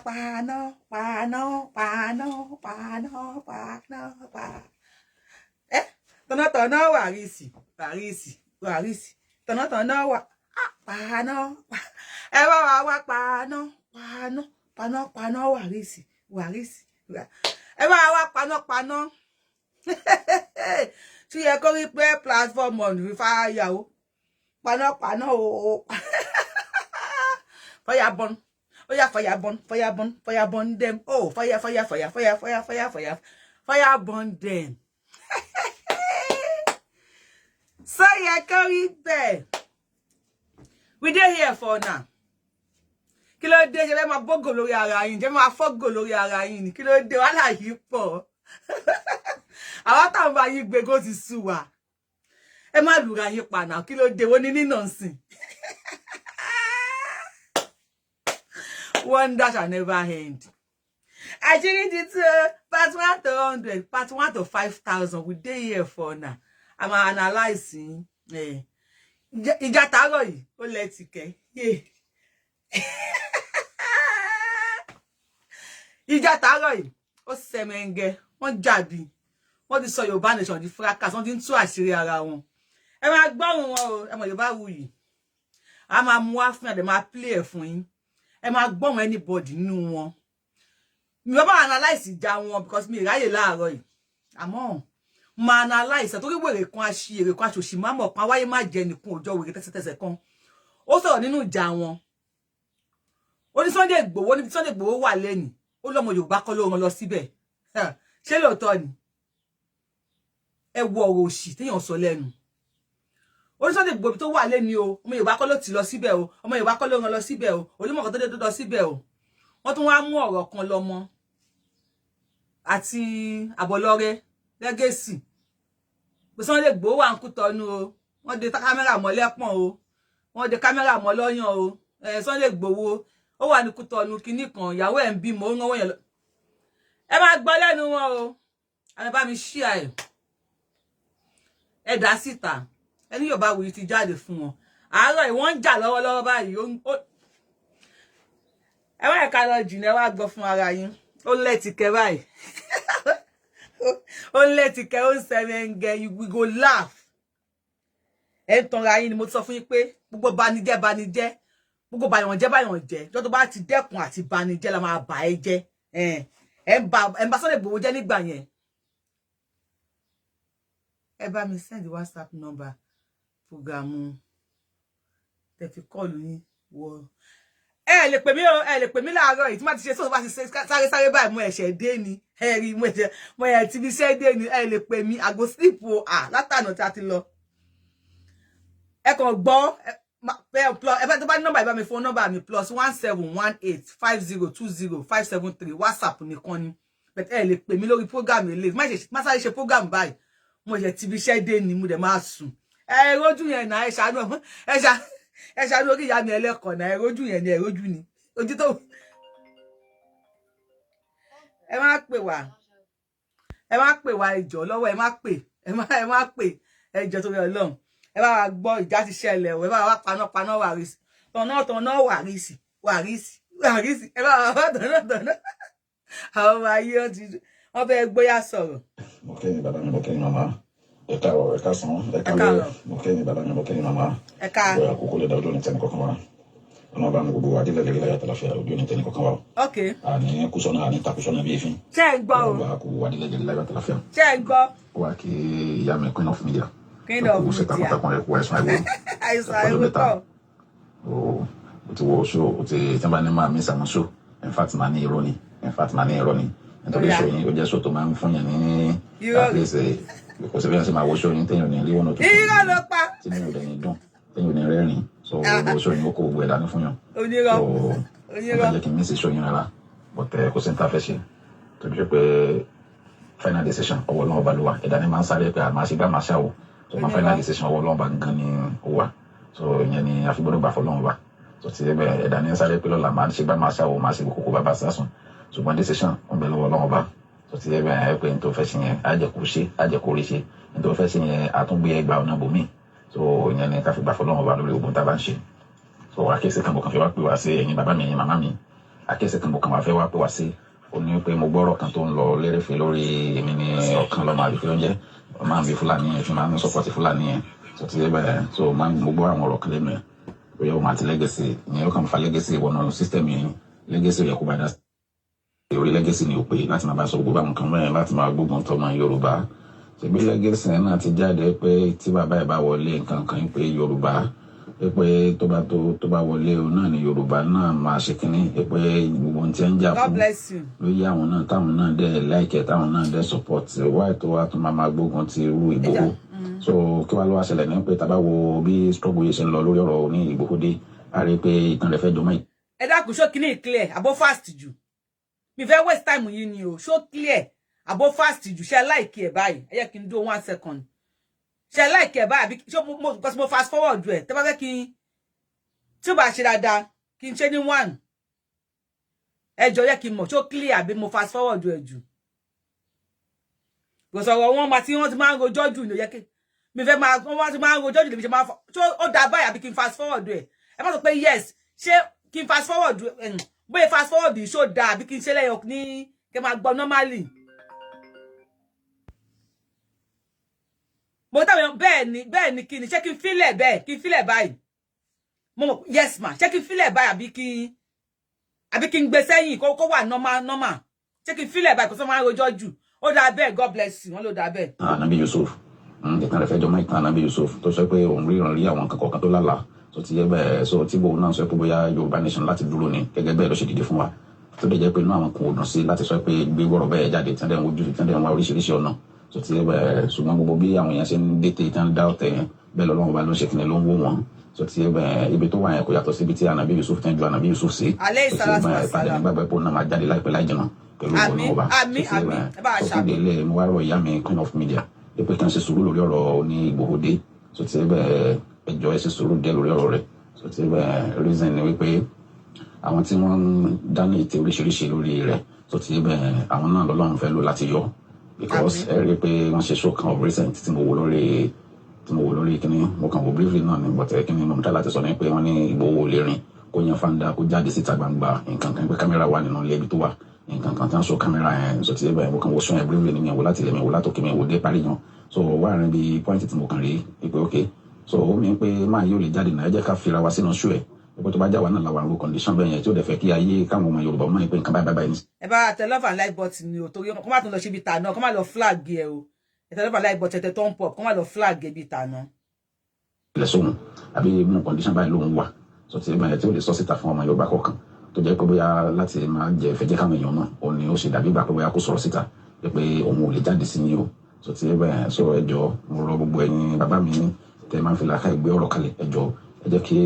Pano. Tono warisi. Tono wa. Pano. Ewa wa pano warisi. Ewa wa pano. Tu ye ko replay platform on we fire o. Pano o. Fire burn. Oh yeah, fire burn them. Oh, fire burn them. So yeah, carry there. We dey here for now. Kí ló dé, je ma bogo lórí ara yín, je ma fogo lórí ara yín ni. Kí ló dé, wàhálà yìí pọ̀. Àwa tá bá yín gbé go ti sú wa. Ẹ má lura yín pa now. Kí ló dé, wo ni ní nonsense. Wonder shall never end. I change it to part 1 to 100, part 1 to 5,000. We dey here for now. I'm analyzing. Ìjà tàárọ̀ yìí, ó lẹ́tìkẹ́. Ìjà tàárọ̀ yìí, ó sẹ̀mẹ̀ǹgẹ̀, wọ́n jàbí. Wọ́n ti sọ Yorùbá nation di fracas, wọ́n ti ń tú àṣírí ara wọn. Ẹ máa gbọ́rùn wọn o, ẹ mọ̀ Yorùbáwùyí. A máa mú wá fún ẹ, máa play ẹ̀ fún yín. Ẹ máa gbọ́rùn anybody nínú wọn. Mi bá analyze ìjà wọn because mi ráyè láàárọ̀ yìí. Àmọ́ ma analyze torí wèrè kan àṣìírè kan àṣòṣì má mọ̀ kan wáyé má jẹ nìkan ọjọ́ wèrè tẹ́sẹ̀tẹ́sẹ̀ kan. Ó sọ̀rọ̀ nínú ìjà wọn. Ó ní Sunday Igboho níbi Sunday Igboho wà lẹ́ni. Ó lọ́mọ Yorùbá kọ́ ló rán lọ síbẹ̀. Ṣé lóòótọ́ ni? Ẹ wo ọ̀rọ̀ òṣì téèyàn sọ lẹ́nu. Ó ní Sunday Igboho tó wà lẹ́ni o. Ọmọ Yorùbá kọ́ ló ti lọ síbẹ̀ o. Ọmọ Yorùbá kọ́ ló rán lọ síbẹ̀ o. Onímọ̀ kan tó dé tó lọ síbẹ̀ o. Wọ́n tún wá mú ọ̀rọ̀ kan lọ́mọ àti Àbọ̀lọ́rẹ́ Legacy. Sunday Igboho wà ń Kútọ́nù o. Wọ́n dé kámẹ́rà mọ́ lẹ́pọ̀n o. Wọ́n dé kámẹ́rà mọ́ lọ́yàn o. Sunday Igboho ó wà ní Kútọ́nù kíní kan ìyàwó ẹ̀ ń bímọ ó ń wọ́n yẹn lọ. Ẹ máa gbọ́ lẹ́nu wọn o. Ẹ bá mi share ẹ̀. Ẹ dá síta. Ẹni Yorùbáwùyí ti jáde fún wọn. Àárọ̀ yìí wọ́n ń jà lọ́wọ́lọ́wọ́ báyìí. Ẹ wá ẹ̀ka lọ jìnnà ẹ wá gbọ́ fún ara yín. Ó lẹ́tìkẹ́ báyìí. Ó lẹ́tìkẹ́ ó ń sẹ̀mẹ̀ǹgẹ̀, we go laugh. Ẹ ń tanra yín ni mo sọ fún yín pé gbogbo banijẹ́. Gbogbo báyọ̀njẹ́. Jọ́ tó bá ti dẹ́kun àti banijẹ́ la máa bà ẹ́ jẹ́. Ẹ ń bá Sunday Igboho jẹ́ nígbà yẹn. Ẹ bá mi send WhatsApp number programu. Tẹ́ fi call yín wọ. Ẹ lè pè mí o, ẹ lè pè mí láàárọ̀ yìí tí má ti ṣe so bá ti sáré báyìí mo ẹ̀ṣẹ̀ dé ni. Ẹ rí mo ẹ̀ ti bí ṣe dé ni. Ẹ lè pè mí I go sleep o látànà tí a ti lọ. Ẹ kàn gbọ́ ẹ bá tó bá ní nọ́mbà ìbá mi fún nọ́mbà mi +1718502057 WhatsApp nìkan ni. But ẹ lè pè mí lórí program ele. Má sáré ṣe program báyìí. Mo ṣe ti bí ṣe dé ni mo dẹ̀ máa sùn. Ẹ rojú yẹn náà ẹ ṣàánú orí ìyá mi ẹlẹ́kọ̀ọ́ náà ẹ rojú yẹn ni ẹ rojú ni. Ojú tó ẹ má pè wá ìjọ lọ́wọ́ ẹ má pè ẹjọ́ tó yẹ Ọlọ́run. Ẹ bá wa gbọ́ ìjà ti ṣẹlẹ̀ o. Ẹ bá wa paná wàrísì. Tọ̀nà wàrísì. Ẹ bá wa tọ̀nà. Àwọn ọmọ ayé wọ́n fẹ́ gbóyà sọ̀rọ̀. Mo kẹ́yìn bàbá mi, mo kẹ́yìn màmá. Ẹ káàárọ̀, ẹ káàsán, ẹ káalẹ́. Mo kẹ́yìn bàbá mi, mo kẹ́yìn màmá. Ẹ káàárọ̀. Bóyá àkókò lè dá ojú ní tẹnì kọ̀ọ̀kan wa. Ọ̀nà bá mi gbogbo wa dílé gẹ́gẹ́ láyà tàlàfíà ojú ní tẹnì kọ̀ọ̀kan wa. Okay. Àní kùsọ́nà àní takùsọ́nà bí èéfín. Ṣé ẹ gbọ́ o? Ọ̀nà àkókò wa dílé gẹ́gẹ́ láyà tàlàfíà. Ṣé ẹ gbọ́? Wà kí ìyá mi Queen of Media. Queen of Media. Ṣé takuntakun rẹ̀ kú ẹ̀sùn àìwò. Àìsàn àìwò kọ́. O ti wo show, o ti tẹ́nbà ní máa miss àwọn show. In fact, máa ní irọ́ ni. Nítorí show yín, ó jẹ́ show tó máa ń fún yàn ní àpèsè. Kò sí bí wọ́n ṣe máa wo show yín téèyàn ní ilé wọn tó. Irọ́ ló pa. Tí mi ò dẹ̀ ní dùn, téèyàn ò ní rẹ́rìn. So wo show yín ó kó gbogbo ẹ̀ dání fún yàn. Onírọ́. Ó jẹ́ kí n miss show yín rárá. But kò sí ní ta fẹ́ ṣe. Tó bí pé final decision ọwọ́ Ọlọ́run bá ló wà. Ẹ̀dá ni máa ń sáré pé àmà ṣe gbá máa ṣá o. So my final decision ọwọ́ Ọlọ́run bá gan ni ó wà. So ìyẹn ni a fi gbọ́dọ̀ gbà fọlọ́run wa. So ti ẹ̀dá ni sáré pé lọ́la máa ṣe gbá máa ṣá o, máa ṣe kókó bàbá sásùn. Ṣùgbọ́n decision ń bẹ lọ́wọ́ Ọlọ́run bá. So ti ẹ pé n tó fẹ́ ṣe yẹn á jẹ́ kó rí ṣe. N tó fẹ́ ṣe yẹn àtúngbé ẹgbà ọ̀nà bòmí. So ìyẹn ni ká fi gbà fọlọ́run wa lórí ogun tá a bá ń ṣe. So àkíyèsí kan bọ̀ kan fi wá pè wá sí ẹ̀yin bàbá mi, ẹ̀yin màmá mi. àkíyèsí kan mo kàn wá fẹ́ wá pé wá sí ó ní pé mo gbọ́rọ̀ kan tó ń lọ lérèfé lórí èmi ní ọ̀kan lọ́mọ àbí kí ló ń jẹ́ máa ń bí Fúlàní yẹn tí máa ń sọ́pọ̀tì Fúlàní yẹn tó ti bẹ̀rẹ̀ so mo gbọ́ àwọn ọ̀rọ̀ kan lẹ́nu ẹ̀ bóyá o máa ti legacy ìyẹn ó kàn fa legacy wọnà system yẹn legacy yẹ kó bá dá orí legacy ni ò pé láti máa bá sọ gbogbo àwọn kan mẹ́rin láti máa gbógun tọmọ Yorùbá ṣebí legacy náà ti jáde pé tí bàbá ẹ̀ bá wọlé nǹkan kan pé Yorùbá pé tó bá wọlé o náà ni Yorùbá náà máa ṣe kínní pé gbogbo ohun tí ń jà fún ló yí àwọn náà táwọn náà dẹ̀ láìkẹ́ táwọn náà dẹ̀ support wáyé tó wá tó máa gbógun ti irú Ìgbòho so kí wàá ló wá ṣẹlẹ̀ ní pé tá bá wo bí struggle yìí ṣe ń lọ lórí ọ̀rọ̀ ní Ìgbòho dé a rí pé ìtàn rẹ̀ fẹ́ jọmọ́ yìí. ẹ dákun ṣó kíní clear àbó fast jù mi fẹ́ waste time yìí ni o ṣó clear àbó fast jù ṣe like ẹ báyìí ẹ yẹ kí n do 1 second ṣe like ẹ báyìí àbí ṣó mo fast forward ẹ tẹ́ bá fẹ́ kí n tí ó bá ṣe dáadáa kí n ṣe ní 1 ẹ jọ̀ọ́ yẹ kí n mọ̀ ṣó clear àbí mo fast forward ẹ jù kò sọ̀rọ̀ wọn ma tí wọ́n ti máa ń rojọ́ jù ní yẹ kí mi fẹ́ máa wọ́n ti máa ń rojọ́ jù lè fi ṣe máa ṣó ó dá báyìí àbí kí n fast forward ẹ má sọ pé yes ṣé kí n fast forward bóyá fast forward ṣó dá àbí kí n ṣe lẹ́yọ̀ ní kí n máa gbọ́ normally. mo dábàá bẹ́ẹ̀ ni kí ni ṣé kí n fílẹ̀ bẹ́ẹ̀ kí n fílẹ̀ báyìí mo mọ̀ yes ma ṣé kí n fílẹ̀ báyìí àbí kí n gbé sẹ́yìn kó wà normal ṣé kí n fílẹ̀ báyìí kó sọ máa ń rojọ́ jù ó dá bẹ́ẹ̀ God bless you wọ́n ló dá bẹ́ẹ̀. Ànábì Yusuf ìtàn rẹ̀ fẹ́ jọ mọ́ ìtàn Ànábì Yusuf tó sọ pé òun rí àwọn nǹkan kọ̀ọ̀kan tó lálàá tó ti yẹ bẹ́ẹ̀ so tí gbogbo náà sọ pé bóyá Yorùbá nation láti dúró ni gẹ́gẹ́ bẹ́ẹ̀ ló ṣe dìde fún wa tó dẹ̀ jẹ́ pé inú àwọn kan ò dùn sí láti sọ pé gbé wọ́rọ̀ bẹ́ẹ̀ jáde tí wọ́n dẹ̀ ń wojú tí wọ́n dẹ̀ ń wá oríṣiríṣi ọ̀nà tó ti yẹ bẹ́ẹ̀ ṣùgbọ́n gbogbo bí àwọn èèyàn ṣe ń dètè tí wọ́n dá ọ̀tẹ̀ yẹn bẹ́ẹ̀ lọ́wọ́ bá ló ń ṣe kìnìún ló ń wó wọn tó ti yẹ bẹ́ẹ̀ ibi tó wà yẹn kò yàtọ̀ síbi tí Ànábì Yusuf tẹ́ ju Ànábì Yusuf sí tó ti yẹ bẹ́ẹ̀ ìpàdé nígbàgbọ́ pé ó náà máa jáde láìpẹ́ láì jìnnà pẹ̀lú ọ̀nà ọba tó ti yẹ bẹ́ẹ̀ tó kéde ilé mo wá rọ ìyá mi Queen of Media pé kí wọ́n ṣe sùúrù lórí ọ̀rọ̀ ní Ìgbòho dé tó ti yẹ bẹ́ẹ̀ ẹjọ́ ẹ ṣe sùúrù dé lórí ọ̀rọ̀ rẹ̀ tó ti yẹ bẹ́ẹ̀ reason ni wípé àwọn tí wọ́n ń dáná ètè oríṣiríṣi lórí rẹ̀ tó ti yẹ bẹ́ẹ̀ àwọn náà lọ́lọ́run fẹ́ lò láti yọ because ẹ rí i pé wọ́n ṣe show kan of recent tí mo wò lórí kíní mo kàn wò briefly náà ní bọ̀tẹ̀ kíní mo tẹ́ láti sọ ní pé wọ́n ní Ìgbòho lè rìn kó yan fanda kó jáde síta gbangba nǹkan kan pé kámẹ́rà wà nínú ilé ibi tó wà nǹkan kan tí wọ́n so kámẹ́rà yẹn so ti yẹ bẹ́ẹ̀ mo kàn wò sún yẹn briefly ní mi wò láti ilẹ̀ mi wò látòkè mi wò dé parí yan so wà rìn bí point tí mo kàn rí pé ok so ó mi pé máa yóò lè jáde náà ẹ jẹ́ ká fira wa sínú ṣú ẹ̀ pé tó bá já wa náà làwọn àrùn condition bẹ́ẹ̀ yẹn tí ó dẹ̀ fẹ́ kí ayé káwọn ọmọ Yorùbá mọ̀ pé nǹkan báyìí ní. ẹ bá tẹ love and like button ni o torí kó má tún lọ síbi tà náà kó má lọ flag ẹ o ẹ tẹ love and like button tẹ tó ń pọ̀ kó má lọ flag ẹ bí tà náà. ilẹ̀ sóhun àbí inú condition báyìí ló ń wà so ti bẹ́ẹ̀ tí ó lè sọ síta fún ọmọ Yorùbá kọ̀ọ̀kan tó jẹ́ pé bóyá láti máa jẹ ìfẹ́ jẹ́ káwọn èèyàn náà òun ni ó ṣe dàbí ìgbà pé bóyá kó sọ̀rọ̀ síta pé òun ò lè jáde sí yín o so ti bẹ́ẹ̀ so ẹ jọ̀ọ́ mo rọ gbogbo ẹ̀yin bàbá mi tẹ máa ń fi làákà ìgbé ọ̀rọ̀ kalẹ̀ ẹ jọ̀ọ́ ẹ jẹ́ kí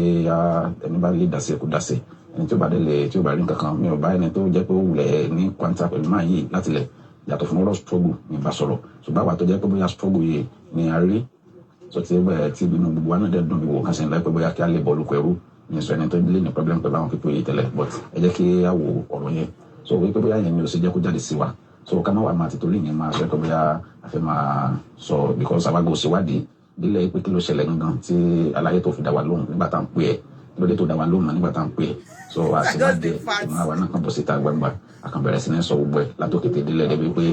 ẹni bá lè dàsẹ̀ kó dàsẹ̀ ẹni tí ó bá délé tí ó bá rí nǹkan kan mi ò bá ẹni tó jẹ́ pé ó wulẹ̀ ní kwanta pẹ̀lú máa yìí láti lẹ̀ yàtọ̀ fún ọ̀rọ̀ struggle ní ìbá sọ̀rọ̀ ṣùgbọ́n àwa tó jẹ́ pé bóyá struggle yìí ni a rí so ti bẹ́ẹ̀ tí inú gbogbo wa náà dẹ̀ dùn bí wò kàn sí láì pé bóyá kí a lè bọ̀ lóko ẹrú ní sọ ẹni tó lé ní problem pẹ̀lú àwọn pípé yìí tẹ́lẹ̀ but ẹ jẹ́ kí a wo ọ̀rọ̀ yẹn so wípé bóyá yẹn mi ò sì jẹ́ kó jáde sí wa so ká má wà máa ti torí yẹn máa sọ pé bóyá a fẹ́ máa sọ because àwa gbọ́ síwádìí dílé pé kí ló ṣẹlẹ̀ gangan tí aláyé tó fi dá wa lóhùn nígbà tá à ń pè ẹ́ lóde tó dá wa lóhùn nígbà tá à ń pè ẹ́ so àṣìwádìí ìmọ̀ àwa náà kàn bọ̀ síta gbangba àkàn bẹ̀rẹ̀ sí ní sọ gbogbo ẹ̀ látòkété dílé débi pé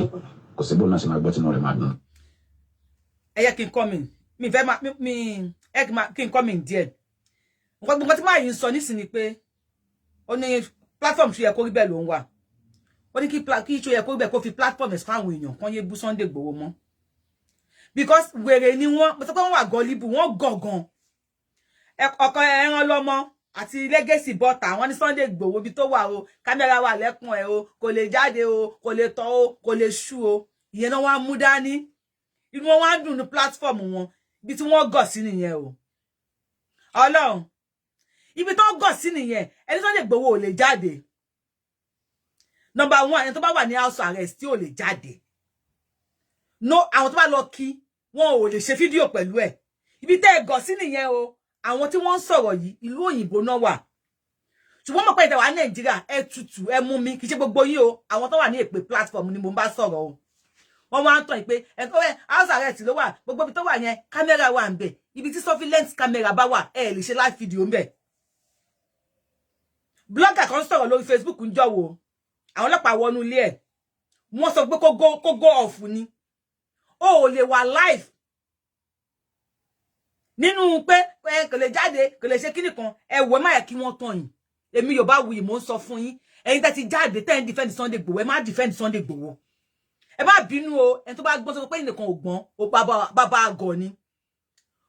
kò sí bóun náà ṣe máa gbọ́ tínú rẹ̀ máa dùn. ẹ yẹ kí n kọ́ mi fẹ́ máa kí n kọ́ mi díẹ̀ nǹkan tí máa yìí ń sọ nísìnyí pé ó ní platform tó yẹ kó rí bẹ́ẹ̀ ló ń wà ó ní kí tó yẹ kó rí bẹ́ẹ̀ kó fi platform ẹ̀ fáwọn èèyàn kan yé bú Sunday Igboho mọ́ because wèrè ni wọ́n mo sọ pé wọ́n wà gọlíbù wọ́n gọ̀gàn ọkọ ẹran lọ́mọ àti legacy bọ́tà wọ́n ní Sunday Igboho ibi tó wà o kámẹ́rà wà lẹ́kùn ẹ̀ o kò lè jáde o kò lè tọ́ o kò lè ṣú o ìyẹn náà wọ́n á mú dání inú wọn wá dùn ní platform wọn ibi tí wọ́n gọ̀ sí nìyẹn o Ọlọ́run ibi tó gọ̀ sí nìyẹn ẹni Sunday Igboho ò lè jáde number 1 ẹni tó bá wà ní house arrest tí ò lè jáde no àwọn tó bá lọ kí wọn ò lè ṣe fídíò pẹ̀lú ẹ̀ ibi tẹ́ ẹ gọ̀ sí nìyẹn o àwọn tí wọ́n ń sọ̀rọ̀ yìí ìlú òyìnbó náà wà ṣùgbọ́n mọ̀ pé ìtẹ̀wà Nàìjíríà ẹ tutù ẹ mú mi kì í ṣe gbogbo yín o àwọn tó wà ní èpè platform ni mo bá sọ̀rọ̀ o wọ́n wá ń tàn pé ẹ̀kọ́ ẹ̀ house arrest ló wà gbogbo ibi tó wà yẹn kámẹ́rà wà ń bẹ̀ ibi tí surveillance camera bá wà ẹ lè ṣe live video ń bẹ̀ blogger kan sọ̀rọ̀ lórí Facebook ń jọ̀wọ́ àwọn ọlọ́pàá wọnú ilé ẹ̀ wọ́n sọ pé kó go off ni ó lè wà live nínú pé kò lè jáde kò lè ṣe kíní kan ẹ wò má yẹ kí wọ́n tàn yín èmi Yorùbáwùyí mo ń sọ fún yín ẹ̀yin tẹ́ ti jáde tẹ́ ń defend Sunday Igboho ẹ má defend Sunday Igboho ẹ má bínú o ẹni tó bá gbọ́n sọ pé nìkan ò gbọ́n ó bàbá àgọ̀ ni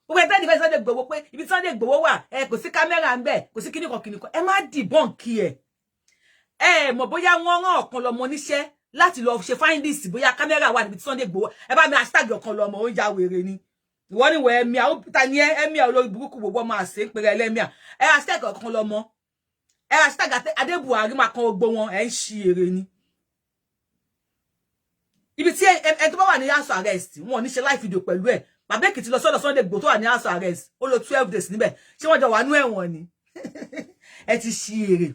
ó pé tẹ́ defend Sunday Igboho pé ibi Sunday Igboho wà kò sí kámẹ́rà ń bẹ̀ kò sí kíní kan ẹ má debunk ẹ mọ̀ bóyá wọ́n rán ọ̀kan lọ́mọ níṣẹ́ láti lọ ṣe findings bóyá kámẹ́rà wà níbi Sunday Igboho ẹ bá mi hashtag ọ̀kan lọ́mọ ó ń ya wèrè ni ìwọ ni wọ ẹmíà ó ta ni ẹmíà olórí burúkú gbogbo máa ṣe ń pèrè ẹlẹ́míà ẹ hashtag ọ̀kan lọ́mọ ẹ hashtag Adébuhari máa kan gbogbo wọn ẹ ń ṣi èrè ni ibi tí ẹ tó bá wà ní house arrest wọn ò ní ṣe live video pẹ̀lú ẹ bàbá Èkìtì lọ sọ́dọ̀ Sunday Igboho tó wà ní house arrest ó lò 12 days níbẹ̀ ṣé wọ́n jọ wà nú ẹ̀wọ̀n ni ẹ ti ṣi èrè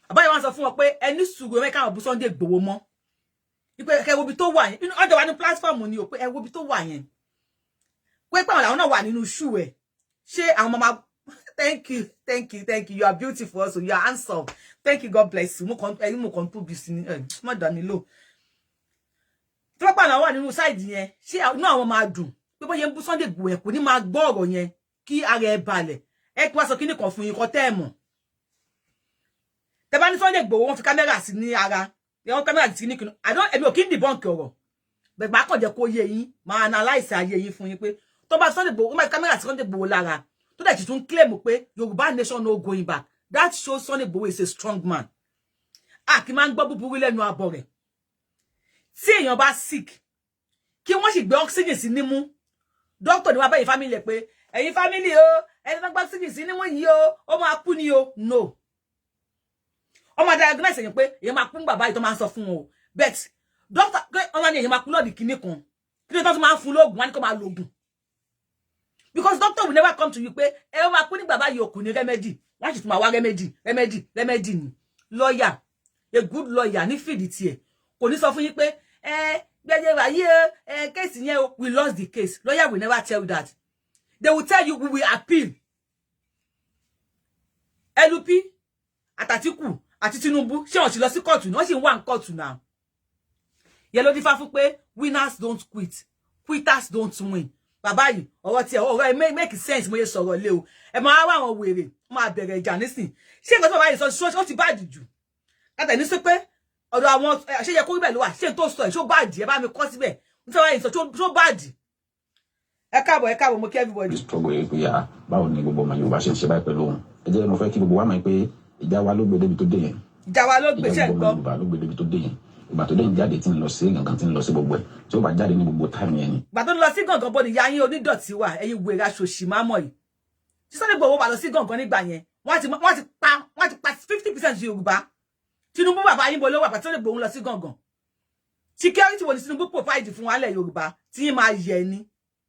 bàbá yìí wọ́n sọ fún wọn pé ẹni sùúrù ẹ káwọn bú Sunday Igboho mọ́ ipe ẹ wo bí tó wà yẹn ọjọ́ wà ní platform ni o pé ẹ wo bí tó wà yẹn pé pé àwọn náà wà nínú shoe ẹ ṣé àwọn mama thank you you are beautiful also you are handsome thank you God bless you mo kon put this ni mo dá mi lò tí wọ́n pa àwọn wà nínú side yẹn ṣé inú àwọn máa dùn pé bó yẹn bú Sunday Igboho kò ní máa gbọ́ ọ̀rọ̀ yẹn kí ara ẹ balẹ̀ ẹ kí wá sọ kíní kan fún yín kò tẹ́ mọ̀ tẹ́ bá ní Sunday Igboho wọ́n fi kámẹ́rà sí ní ara wọ́n kámẹ́rà sí ní kíní èmi ò kí ń debunk ọ̀rọ̀ bẹ̀gbà kàn jẹ́ kó yé yín máa analyse ayé yín fún yín pé tó bá Sunday Igboho wọ́n máa kámẹ́rà sí Sunday Igboho lára tó dẹ̀ tún claim pé Yorùbá nation no going back that shows Sunday Igboho is a strong man kí máa ń gbọ́ búburú lẹ́nu abọ́ rẹ̀ tí èèyàn bá sick kí wọ́n sì gbé oxygen sí nímú doctor ni wá bẹ́yìn family ẹ̀ pé ẹ̀yin family o ẹni tó gbé oxygen sí nímú yìí o ó máa kú ni o no ọmọ diagnose èèyàn pé èèyàn máa kú bàbá yìí tó máa ń sọ fún wọn o but doctor ọmọ ni èèyàn máa kú lọ́ọ̀dì kìíní kan kí ló tó tún máa ń fún lóògùn wọn ni kó máa lògùn because doctor will never come to you pé ẹ máa kú ní bàbá yìí òkú ní remedy wọ́n sì tún máa wá remedy ni lawyer a good lawyer ní fìdí tiẹ̀ kò ní sọ fún yín pé gbẹ́jẹ́ wáyé case yẹn o we lost the case lawyer will never tell you that they will tell you we will appeal LP àtàtìkù àti Tinubu ṣé wọ́n sì lọ sí kóòtù náà wọ́n sì ń wá ní kóòtù náà yẹ ló dífá fún pé winners don't quit quitters don't win bàbá yìí ọ̀rọ̀ tí ọ̀rọ̀ ẹ make sense mo yẹ sọ̀rọ̀ lé o ẹ máa wá àwọn wèrè máa bẹ̀rẹ̀ ìjà nísìn ṣé nǹkan tó bàbá yìí sọ ó ti báàdì jù látà ní sí pé ọ̀dọ̀ àwọn ṣé yẹ kó rí bẹ́ẹ̀ ló wà ṣé n tó sọ ẹ̀ ṣó báàdì ẹ bá mi kọ́ síbẹ̀ n tó bàbá yìí sọ ṣó báàdì ẹ káàbọ̀ mo kí everybody. struggle yìí pé báwo ni gbogbo ọmọ Yorùbá ṣe ń ṣe báyìí pẹ̀lú òun ẹ jẹ́ mo fẹ́ kí gbogbo wa mọ̀ pé ìjà wa ló gbé débi tó dé yẹn ìjà wa ló gbé ṣe gbọ́ Yorùbá ló gbé débi tó dé yẹn ìgbà tó dé ń jáde tí ń lọ sí gangan tí ń lọ sí gbogbo ẹ̀ tí ó bá jáde ní gbogbo time yẹn ni. ìgbà tó lọ sí gangan bó ni ìyá yín onídọ̀tí wà ẹ̀yin wèrè aṣòṣì máa mọ̀ yìí tí Sunday Igboho wà lọ sí gangan nígbà yẹn wọ́n ti pa 50% Yorùbá Tinubu bàbá yín bo ló wà pàtó Sunday Igboho lọ sí gangan security wo ni Tinubu provide fún wa lẹ̀ Yorùbá tí yín máa yẹ ni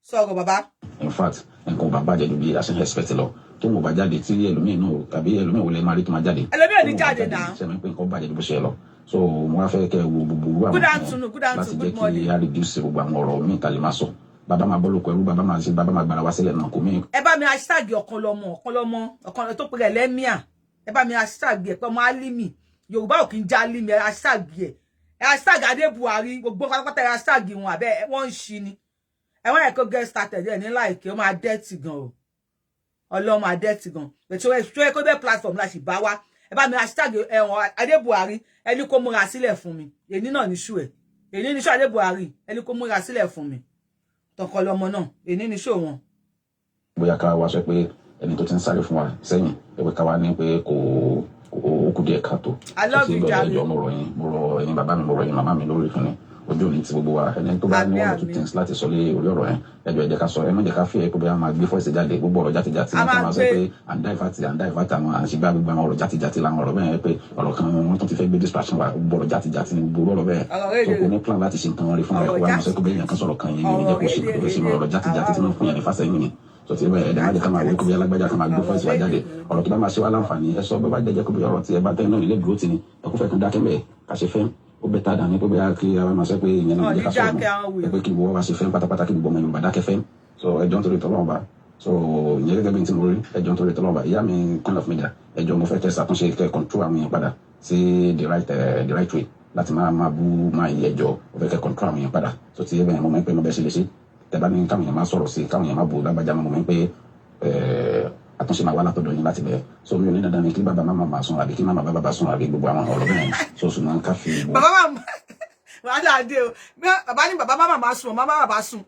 sọ̀rọ̀ bàbá. In fact nǹkan bàbá jẹ́ bí a ṣe ń expect lọ tó ń bá jáde tí ẹlòmíì náà tàbí ẹlòmíì wọlé máa rí tó máa jáde ẹlòmíì ò ní jáde náà ṣe máa ń pè nǹkan bàjẹ́ bó ṣe lọ so mo wá fẹ́ kẹ́ wo gbogbo àwọn láti jẹ́ kí a reduce gbogbo àwọn ọ̀rọ̀ míì tàlẹ́ máa sọ bàbá máa bọ́ lóko ẹrú bàbá máa gbára wá sílẹ̀ náà kò mí. ẹ bá mi hashtag ọ̀kan lọ́mọ tó pèrè lẹ́míà ẹ bá mi hashtag ẹ pé ọmọ alimi Yorùbá ò kì í já alimi ẹ hashtag ẹ hashtag Adébuhari gbogbo pátápátá ẹ hashtag wọn àbẹ wọ́n ń ṣi ni ẹ wọ́n yẹ kó get started ẹ ní láìkè ó máa dẹ́tì gan o ọlọ́mọ adẹ́tì gan ètò ẹ kó bẹ́ẹ̀ platform láti bá wá ẹ bá mi hashtag ẹ̀wọ̀n Adébuhari ẹni kó múra sílẹ̀ fún mi èní náà ní ṣú ẹ̀ èní ní ṣú Adébuhari ẹni kó múra sílẹ̀ fún mi tọkọ lọmọ náà èní ní ṣú wọn. bóyá ká wá sọ pé ẹni tó ti ń sáré fún wa sẹ́yìn ẹgbẹ́ ká wá ní pé kò kú díẹ̀ káàtó. I love you jare. mo rọ ẹ̀yin bàbá mi mo rọ ẹ̀yin màmá mi lórí fún mi ojú òní ti gbogbo wa ẹni tó bá ní one or two things láti sọ lé orí ọ̀rọ̀ yẹn ẹjọ́ ẹ jẹ́ ká sọ ẹ má jẹ́ ká fi ẹ pé bóyá máa gbé fọ́ọ̀sì jáde gbogbo ọ̀rọ̀ játijàti ní kí wọ́n sọ pé àǹdáìfàtì àwọn àṣìgbà gbogbo àwọn ọ̀rọ̀ játijàti làwọn ọ̀rọ̀ bẹ́ẹ̀ pé ọ̀rọ̀ kan wọn tún ti fẹ́ gbé distraction wa gbogbo ọ̀rọ̀ játijàti ní gbogbo ọ̀rọ̀ bẹ́ẹ̀ tó kò ní plan láti ṣe nǹkan rí fún ẹ kó wá mọ̀ sẹ́ pé bẹ́ẹ̀ yẹn kan sọ̀rọ̀ kan yẹn ní jẹ́ kó ṣe kó ṣe ọ̀rọ̀ játijàti tí wọ́n fún yẹn ní fásẹ̀ yìí so ti bẹ́ẹ̀ ẹ̀dá má jẹ́ ká máa wí kó bí alágbájá ká máa gbé fọ́ọ̀sì wa jáde ọ̀rọ̀ tó bá máa ṣe wá láǹfààní ẹ sọ bẹ́ẹ̀ bá jẹ́ kó bí ọ̀rọ̀ tí ẹ bá tẹ́ náà nílé dúró ti ni ẹ kó fẹ́ kan dákẹ́ bẹ́ẹ̀ ká ṣe fẹ́ ó bẹ tá dání pé bóyá kí ara máa sọ pé ìyẹn náà jẹ́ ká sọ̀rọ̀ pé kí gbogbo wa ṣe fẹ́ pátápátá kí gbogbo ọmọ Yorùbá dákẹ́ fẹ́ so ẹjọ́ nítorí tọ́lọ́run bá so ìyẹn gẹ́gẹ́ bí n tí mo rí ẹjọ́ nítorí tọ́lọ́ba ìyá mi kind of media ẹjọ́ mo fẹ́ kẹ́ ṣàtúnṣe kẹ́ control àwọn yẹn padà sí the right way láti máa bú máa yí ẹjọ́ mo fẹ́ kẹ́ control àwọn yẹn padà so ti ẹbẹ̀ yẹn mo mọ̀ pé mo bẹ́ ṣe lè ṣe tẹ́ bá ní káwọn yẹn máa sọ̀rọ̀ sí káwọn yẹn máa bò lágbájá mo mọ̀ pé àtúnṣe máa wá látọ̀dọ̀ yín láti bẹ̀rẹ̀ so mi ò ní dandan ní kí bàbá máma máa sùn àbí kí máma bàbá sùn àbí gbogbo àwọn ọ̀rọ̀ bẹ́ẹ̀ so ṣùgbọ́n ká fi ìbò. bàbá máma wàhálà dé o bàbá ní bàbá máma máa sùn màmá bàbá sùn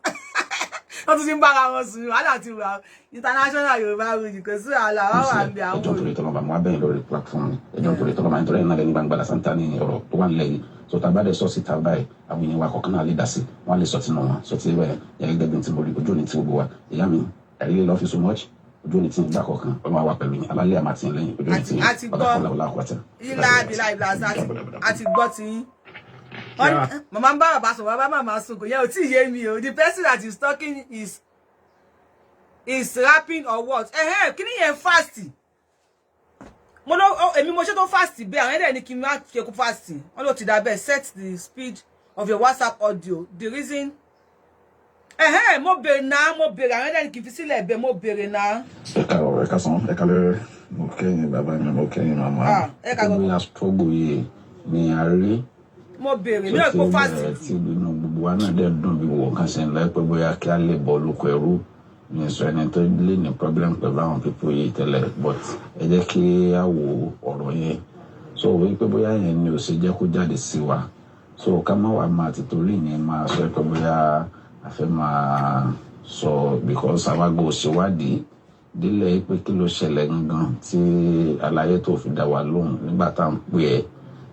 wọ́n tún ti ń bára wọn sùn wàhálà ti wà international Yorùbáwùyí kò sí wàhálà wà wà bí àwọn. ẹjọ́ nítorí tọ́lọ́ba mo wá bẹ́ẹ̀ lórí platform ẹjọ́ nítorí tọ́lọ́ba nítorí ẹ̀ náà lẹ́ni gbangba lásán ní ọ̀rọ̀ tó wà nílẹ̀ yìí so tá a bá dẹ̀ sọ síta báyìí àwọn èèyàn wa kọ̀ọ̀kan náà lè dá sí wọ́n lè sọ tinú wọn sọ ti bẹ́ẹ̀ yẹ gẹ́gẹ́ bí n ti mo rí ojú òní tí gbogbo wa ìyá mi ẹ̀rí lè lọ́ fi so much ojú òní tí gbà kọ̀ọ̀kan ọmọ wa pẹ̀lú yín alálẹ́ àmà tí ń lẹ́yìn ojú òní tí ọ̀làkọ̀lá àkọ́tẹ̀. ilá abilá ibla àti gbọ́ ti yín màmá ń bá bàbá sùn bàbá màmá sùn kò yẹ ò tí ì yé mi o the person that is talking is rapping or what kí ni yẹn fast mo lọ èmi mo ṣe tó fast bẹ́ẹ̀ àwọn ẹ̀dẹ̀ ní kí n má ṣe kó fast wọ́n ló ti dà bẹ́ẹ̀ set the speed of your WhatsApp audio the reason mo bèrè náà mo bèrè àwọn ẹ̀dẹ̀ ní kí n fi sílẹ̀ bẹ́ẹ̀ mo bèrè náà. ẹ káàárọ̀ ẹ káàsán ẹ kálẹ́ mo kẹ́yìn bàbá mi mo kẹ́yìn màmá gbogbo ya struggle yìí ni a rí mo bèrè mi ò kó fast tí gbogbo wa náà dẹ̀ dùn bí wọ́n kàn ṣe ń lọ pé bóyá kí a lè bọ́ lóko ẹrú ní sọ ẹni tó lè ní problem pẹ̀lú àwọn pípọ̀ yìí tẹ́lẹ̀ but ẹ jẹ́ kí a wo ọ̀rọ̀ yẹn so wípé bóyá yẹn ni ò ṣe jẹ́ kó jáde sí wa so ká má wàá máa ti torí yẹn máa sọ pé bóyá a fẹ́ máa sọ because àwa gbọ́ òṣèwádìí délẹ̀ pé kí ló ṣẹlẹ̀ gangan tí àlàyé tó fi dá wa lóhùn nígbà tá à ń pè ẹ́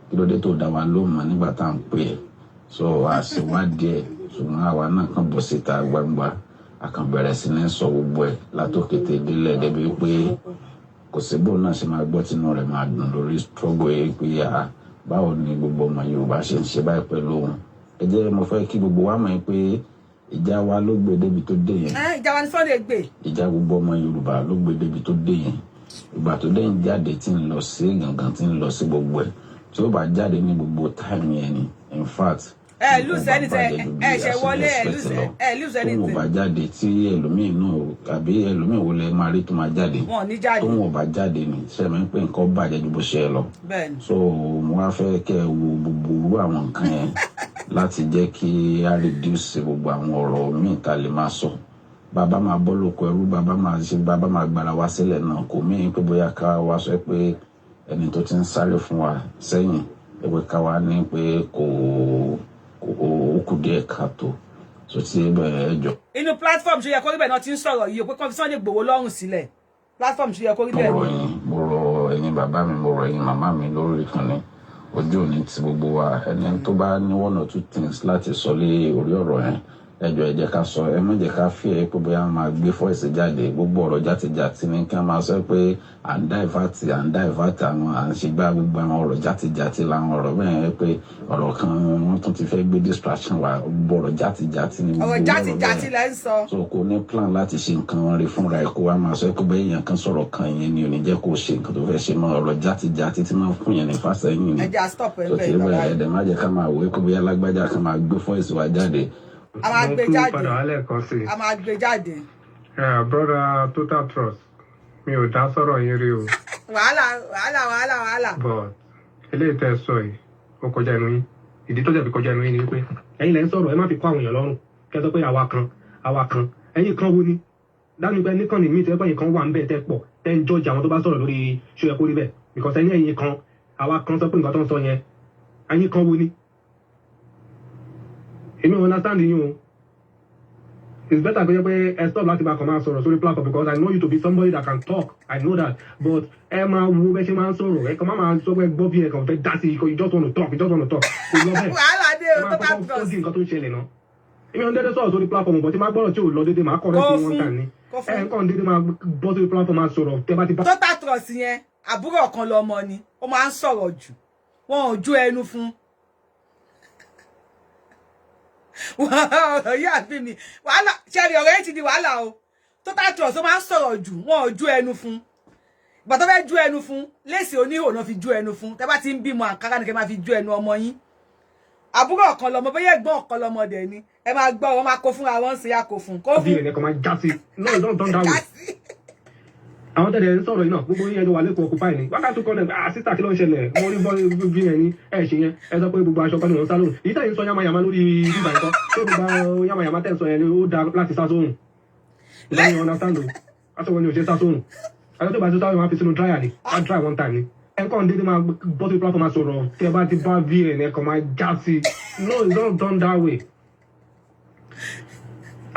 kí ló dé tó dá wa lóhùn mọ́ nígbà tá à ń pè ẹ́ so àṣewádìí ẹ̀ ṣùgbọ́n àwa náà kàn bọ̀ síta gbangba àkànbẹ̀rẹ̀ sí ní sọ gbogbo ẹ̀ látòkété délẹ̀ débi pé kò síbò náà ṣe máa gbọ́ tínú rẹ̀ máa dùn lórí struggle yìí pé báwo ni gbogbo ọmọ Yorùbá ṣe ń ṣe báyìí pẹ̀lú òun ẹ jẹ́ mo fẹ́ kí gbogbo wa mọ̀ pé ìjà wa ló gbé débi tó dé yẹn. ìjà wa ni Sunday gbé. ìjà gbogbo ọmọ Yorùbá ló gbé débi tó dé yẹn ìgbà tó dé ń jáde tí ń lọ sí gangan tí ń lọ sí gbogbo ẹ̀ tí ó bá jáde ní gbogbo time yẹn ni in fact lose anything ṣe wọlé lose anything. tó wọn bá jáde tí ẹlòmíín náà àbí ẹlòmíín wo lẹ máa rí tó máa jáde tó wọn bá jáde ní sẹ́mi pé nǹkan bàjẹ́ ju bó ṣe ẹ lọ so mo wá fẹ́ kẹ́ ẹ wo gbogbo irú àwọn nǹkan yẹn láti jẹ́ kí a reduce gbogbo àwọn ọ̀rọ̀ míì ta lè máa sọ bàbá máa bọ́ lóko ẹrú bàbá máa gbára wá sílẹ̀ náà kò mí pé bóyá ká wá sọ pé ẹni tó ti ń sáré fún wa sẹ́yìn ẹgbẹ́ ká wá ní pé kò kù díẹ̀ káàtó so tí ẹ bẹ̀rẹ̀ ẹjọ́. inú platform ṣe yẹ kó rí bẹ́ẹ̀ náà ti ń sọ̀rọ̀ yìí pé kọ́ńtì Sunday Igboho lọ́rùn sílẹ̀ platform ṣe yẹ kó rí bẹ́ẹ̀. mo rọ ẹ̀yin bàbá mi mo rọ ẹ̀yin màmá mi lórí ìkànnì ojú òní ti gbogbo wa ẹni tó bá ní one or two things láti sọ lé orí ọ̀rọ̀ yẹn ẹjọ́ ẹ jẹ́ ká sọ ẹ má jẹ́ ká fi ẹ pé bóyá máa gbé fọ́ìsì jáde gbogbo ọ̀rọ̀ játijàti ní kí wọ́n máa sọ pé à ń divert àwọn à ń ṣe gbá gbogbo àwọn ọ̀rọ̀ játijàti làwọn ọ̀rọ̀ bẹ́ẹ̀ pé ọ̀rọ̀ kan wọ́n tún ti fẹ́ gbé distraction wa gbogbo ọ̀rọ̀ játijàti ní gbogbo ọ̀rọ̀ játijàti lẹ́ ń sọ. so kò ní plan láti ṣe nǹkan rí fúnra ẹ̀ kó wá máa sọ pé bẹ́ẹ̀ èèyàn kan sọ̀rọ̀ kan yẹn ni ò ní jẹ́ kó ṣe nǹkan tó fẹ́ ṣe mọ́ ọ̀rọ̀ játijàti tí máa ń fún yẹn ní fásẹ́yìn ni. ẹja stop ẹ bẹ́ẹ̀ so tí bẹ́ẹ̀ ẹ̀dẹ̀ má jẹ́ ká máa wé kó bóyá lágbájá kan máa gbé fọ́ìsì wa jáde a máa gbé jáde. Brother Total Trust mi ò dá sọ̀rọ̀ yín rí o. wàhálà. but eléyìí tẹ́ sọ yìí ó kọjá ẹnu yín ìdí tó jẹ̀bi kọjá ẹnu yín ni wípé ẹ̀yin lẹ́ ń sọ̀rọ̀ ẹ má fi kọ́ àwọn èèyàn lọ́rùn kẹ́ sọ pé àwa kan ẹ̀yin kan wo ni dánu pé nìkan ní mí tẹ́ pẹ́yìn kan wà ń bẹ̀ tẹ́ pọ̀ tẹ́ ń jọ́ọ̀jì àwọn tó bá sọ̀rọ̀ lórí ṣó yẹ kó rí bẹ́ẹ̀ because ẹ̀yin kan àwa kan sọ pé nǹkan tó ń sọ yẹn ẹ̀yin kan wo ni. èmi ò understand yín o it's better pé ẹ stop láti máa kàn máa sọ̀rọ̀ sórí platform because I know you to be somebody that can talk I know that but ẹ máa wo bẹ́ ṣe máa ń sọ̀rọ̀ ẹ kàn máa sọ pé gbọ́ bí ẹ kàn fẹ́ dá sí you just want to talk kò lọ bẹ́ẹ̀ wàhálà dé o tó ká tọ́ sí nǹkan tó ń ṣẹlẹ̀ náà èmi ò ń dédé sọ̀rọ̀ sórí platform but tí máa gbọ́dọ̀ tí ò lọ dédé máa kọ̀ rẹ́ sí wọn tàn ní ẹ kàn dédé máa bọ́ sórí platform máa sọ̀rọ̀ tẹ́ bá ti bá. Total Trust yẹn àbúrò kan lọmọ ni ó máa ń sọ̀rọ̀ jù wọn ò ju ẹnu fún yà bí mi wàhálà ṣẹ́rí ọ̀rọ̀ yẹn ti di wàhálà o Total Trust ó máa ń sọ̀rọ̀ jù wọn ò ju ẹnu fún ìgbà tó fẹ́ ju ẹnu fún léèsì oníhò náà fi ju ẹnu fún tẹ́ bá ti ń bímọ àǹkárá ni kẹ́ máa fi ju ẹnu ọmọ yín àbúrò ọ̀kan lọmọ bóyá ẹ̀gbọ́n ọ̀kan lọmọ dẹ̀ ni ẹ máa gbọ́ wọn máa kó fún àwọn sí ya kó fún VN kan máa jásí no don't turn that way àwọn tẹ̀lé ń sọ̀rọ̀ iná gbogbo yẹn ló wà lẹ́kọ̀ọ́ occupy ni wákàtí kọ́nẹ̀ sísà kí ló ń ṣẹlẹ̀ mo rí bọ́ VN ní ẹ̀ ṣe yẹn ẹ sọ pé gbogbo aṣọ kan ní wọ́n sá lóhùn èyí tẹ̀yìn sọ yamayama lórí bíbá nǹkan tó gbogbo yamayama tẹ̀ sọ yẹn ó da láti sá sóhùn lẹ́yìn understand o aṣọ wọn ni ò ṣe sá sóhùn aṣọ tó bá ti sáwọn máa fi sínú dryer ni á dry one time ni ẹ̀kọ́ ndéédé máa bọ́ sí platform máa sọ̀rọ̀ tí ẹ bá ti bá VN ẹ̀kọ́ máa já sí no it's not done that way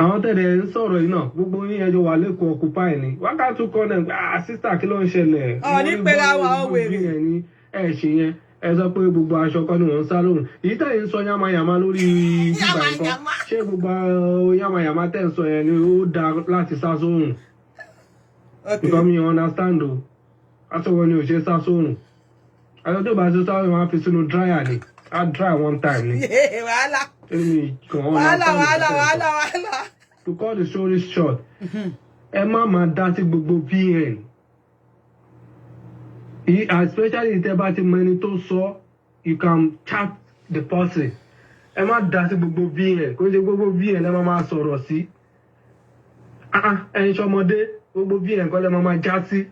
àwọn tẹ̀lé ń sọ̀rọ̀ yìí náà gbogbo yín ẹjọ́ wà lẹ́kọ̀ọ́ occupy ni wákàtí kọ́nẹ̀ sísà kí ló ń ṣẹlẹ̀ ní pẹ̀lú àwọn wèrè ní ẹ̀ ṣe yẹn ẹ sọ pé gbogbo aṣọ kan ni wọ́n ń sá lóhùn èyí tẹ̀yìn ń sọ yamayama lórí bíbá nǹkan ṣé gbogbo yamayama tẹ̀ ń sọ yẹn ni ó da láti sá sóhùn because mi understand o aṣọ wọn ni ò ṣe sá sóhùn aṣọ tó bá ti sá wọn á fi sínú dryer ni á dry one time ni. wàhálà. To cut the story short, ẹ má máa dá sí gbogbo VN. Especially if ẹ bá ti mọ ẹni tó sọ, you can chat the person. Ẹ má dá sí gbogbo VN. Kò ṣe gbogbo VN ẹ má máa sọ̀rọ̀ sí. Ẹ̀yin ṣọmọdé, gbogbo VN kọ́ lẹ má máa já sí.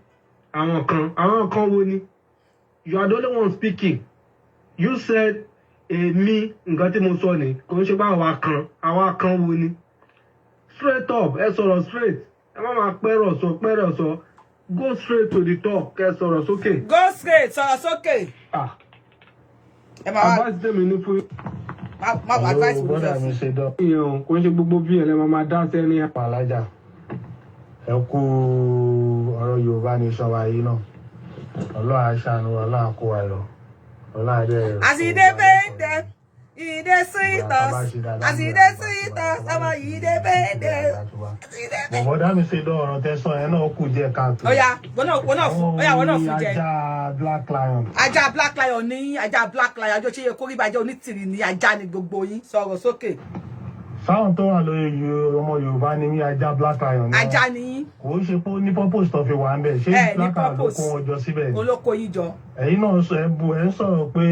Àwọn kan wo ni? You are the only one speaking. You said èmi nǹkan tí mo sọ ni kò ń ṣe pé àwa kan wo ni straight up ẹ sọ̀rọ̀ straight ẹ má máa pẹ́rọ̀ sọ go straight to the top kẹ sọ̀rọ̀ sókè. Go straight sọ̀rọ̀ sókè. Ẹ máa wá advice tèmi ní fún. má wá advice fún mi ṣe dán. ìyẹn kò ń ṣe gbogbo bí ẹ máa dá sẹ́ni ẹ̀pà alájà ẹ kú ọ̀rọ̀ Yorùbá ní sọ́wọ́ ayé náà Ọlọ́run aṣáánú Ọlọ́run kó wa lọ. As he dey paint them, he dey sweet us. As he dey sweet us, our he dey paint them. Bọ̀bọ̀dá mi ṣe dán ọ̀rọ̀ tẹ́sán ẹ̀ náà kù jẹ́ káàtó. Oya, wọ́n náà fún jẹ. Ajá Black Lion. Ajá Black Lion ní ajá Black Lion. Ajọ́ ṣe yẹ kó rí bàjẹ́ onítìrì ní ajá ni gbogbo yín sọ̀rọ̀ sókè. Sáwọn tó wà lórí ọmọ Yorùbá ni mí ajá Black Lion. Ajá ni yín. Kò ń ṣe pé ní purpose tó fi wà ń bẹ̀. Ṣé Black Lion ló kó wọn jọ síbẹ̀? Olóko yín jọ. Ẹ̀yin náà sọ ẹ̀ ń sọ̀rọ̀ pé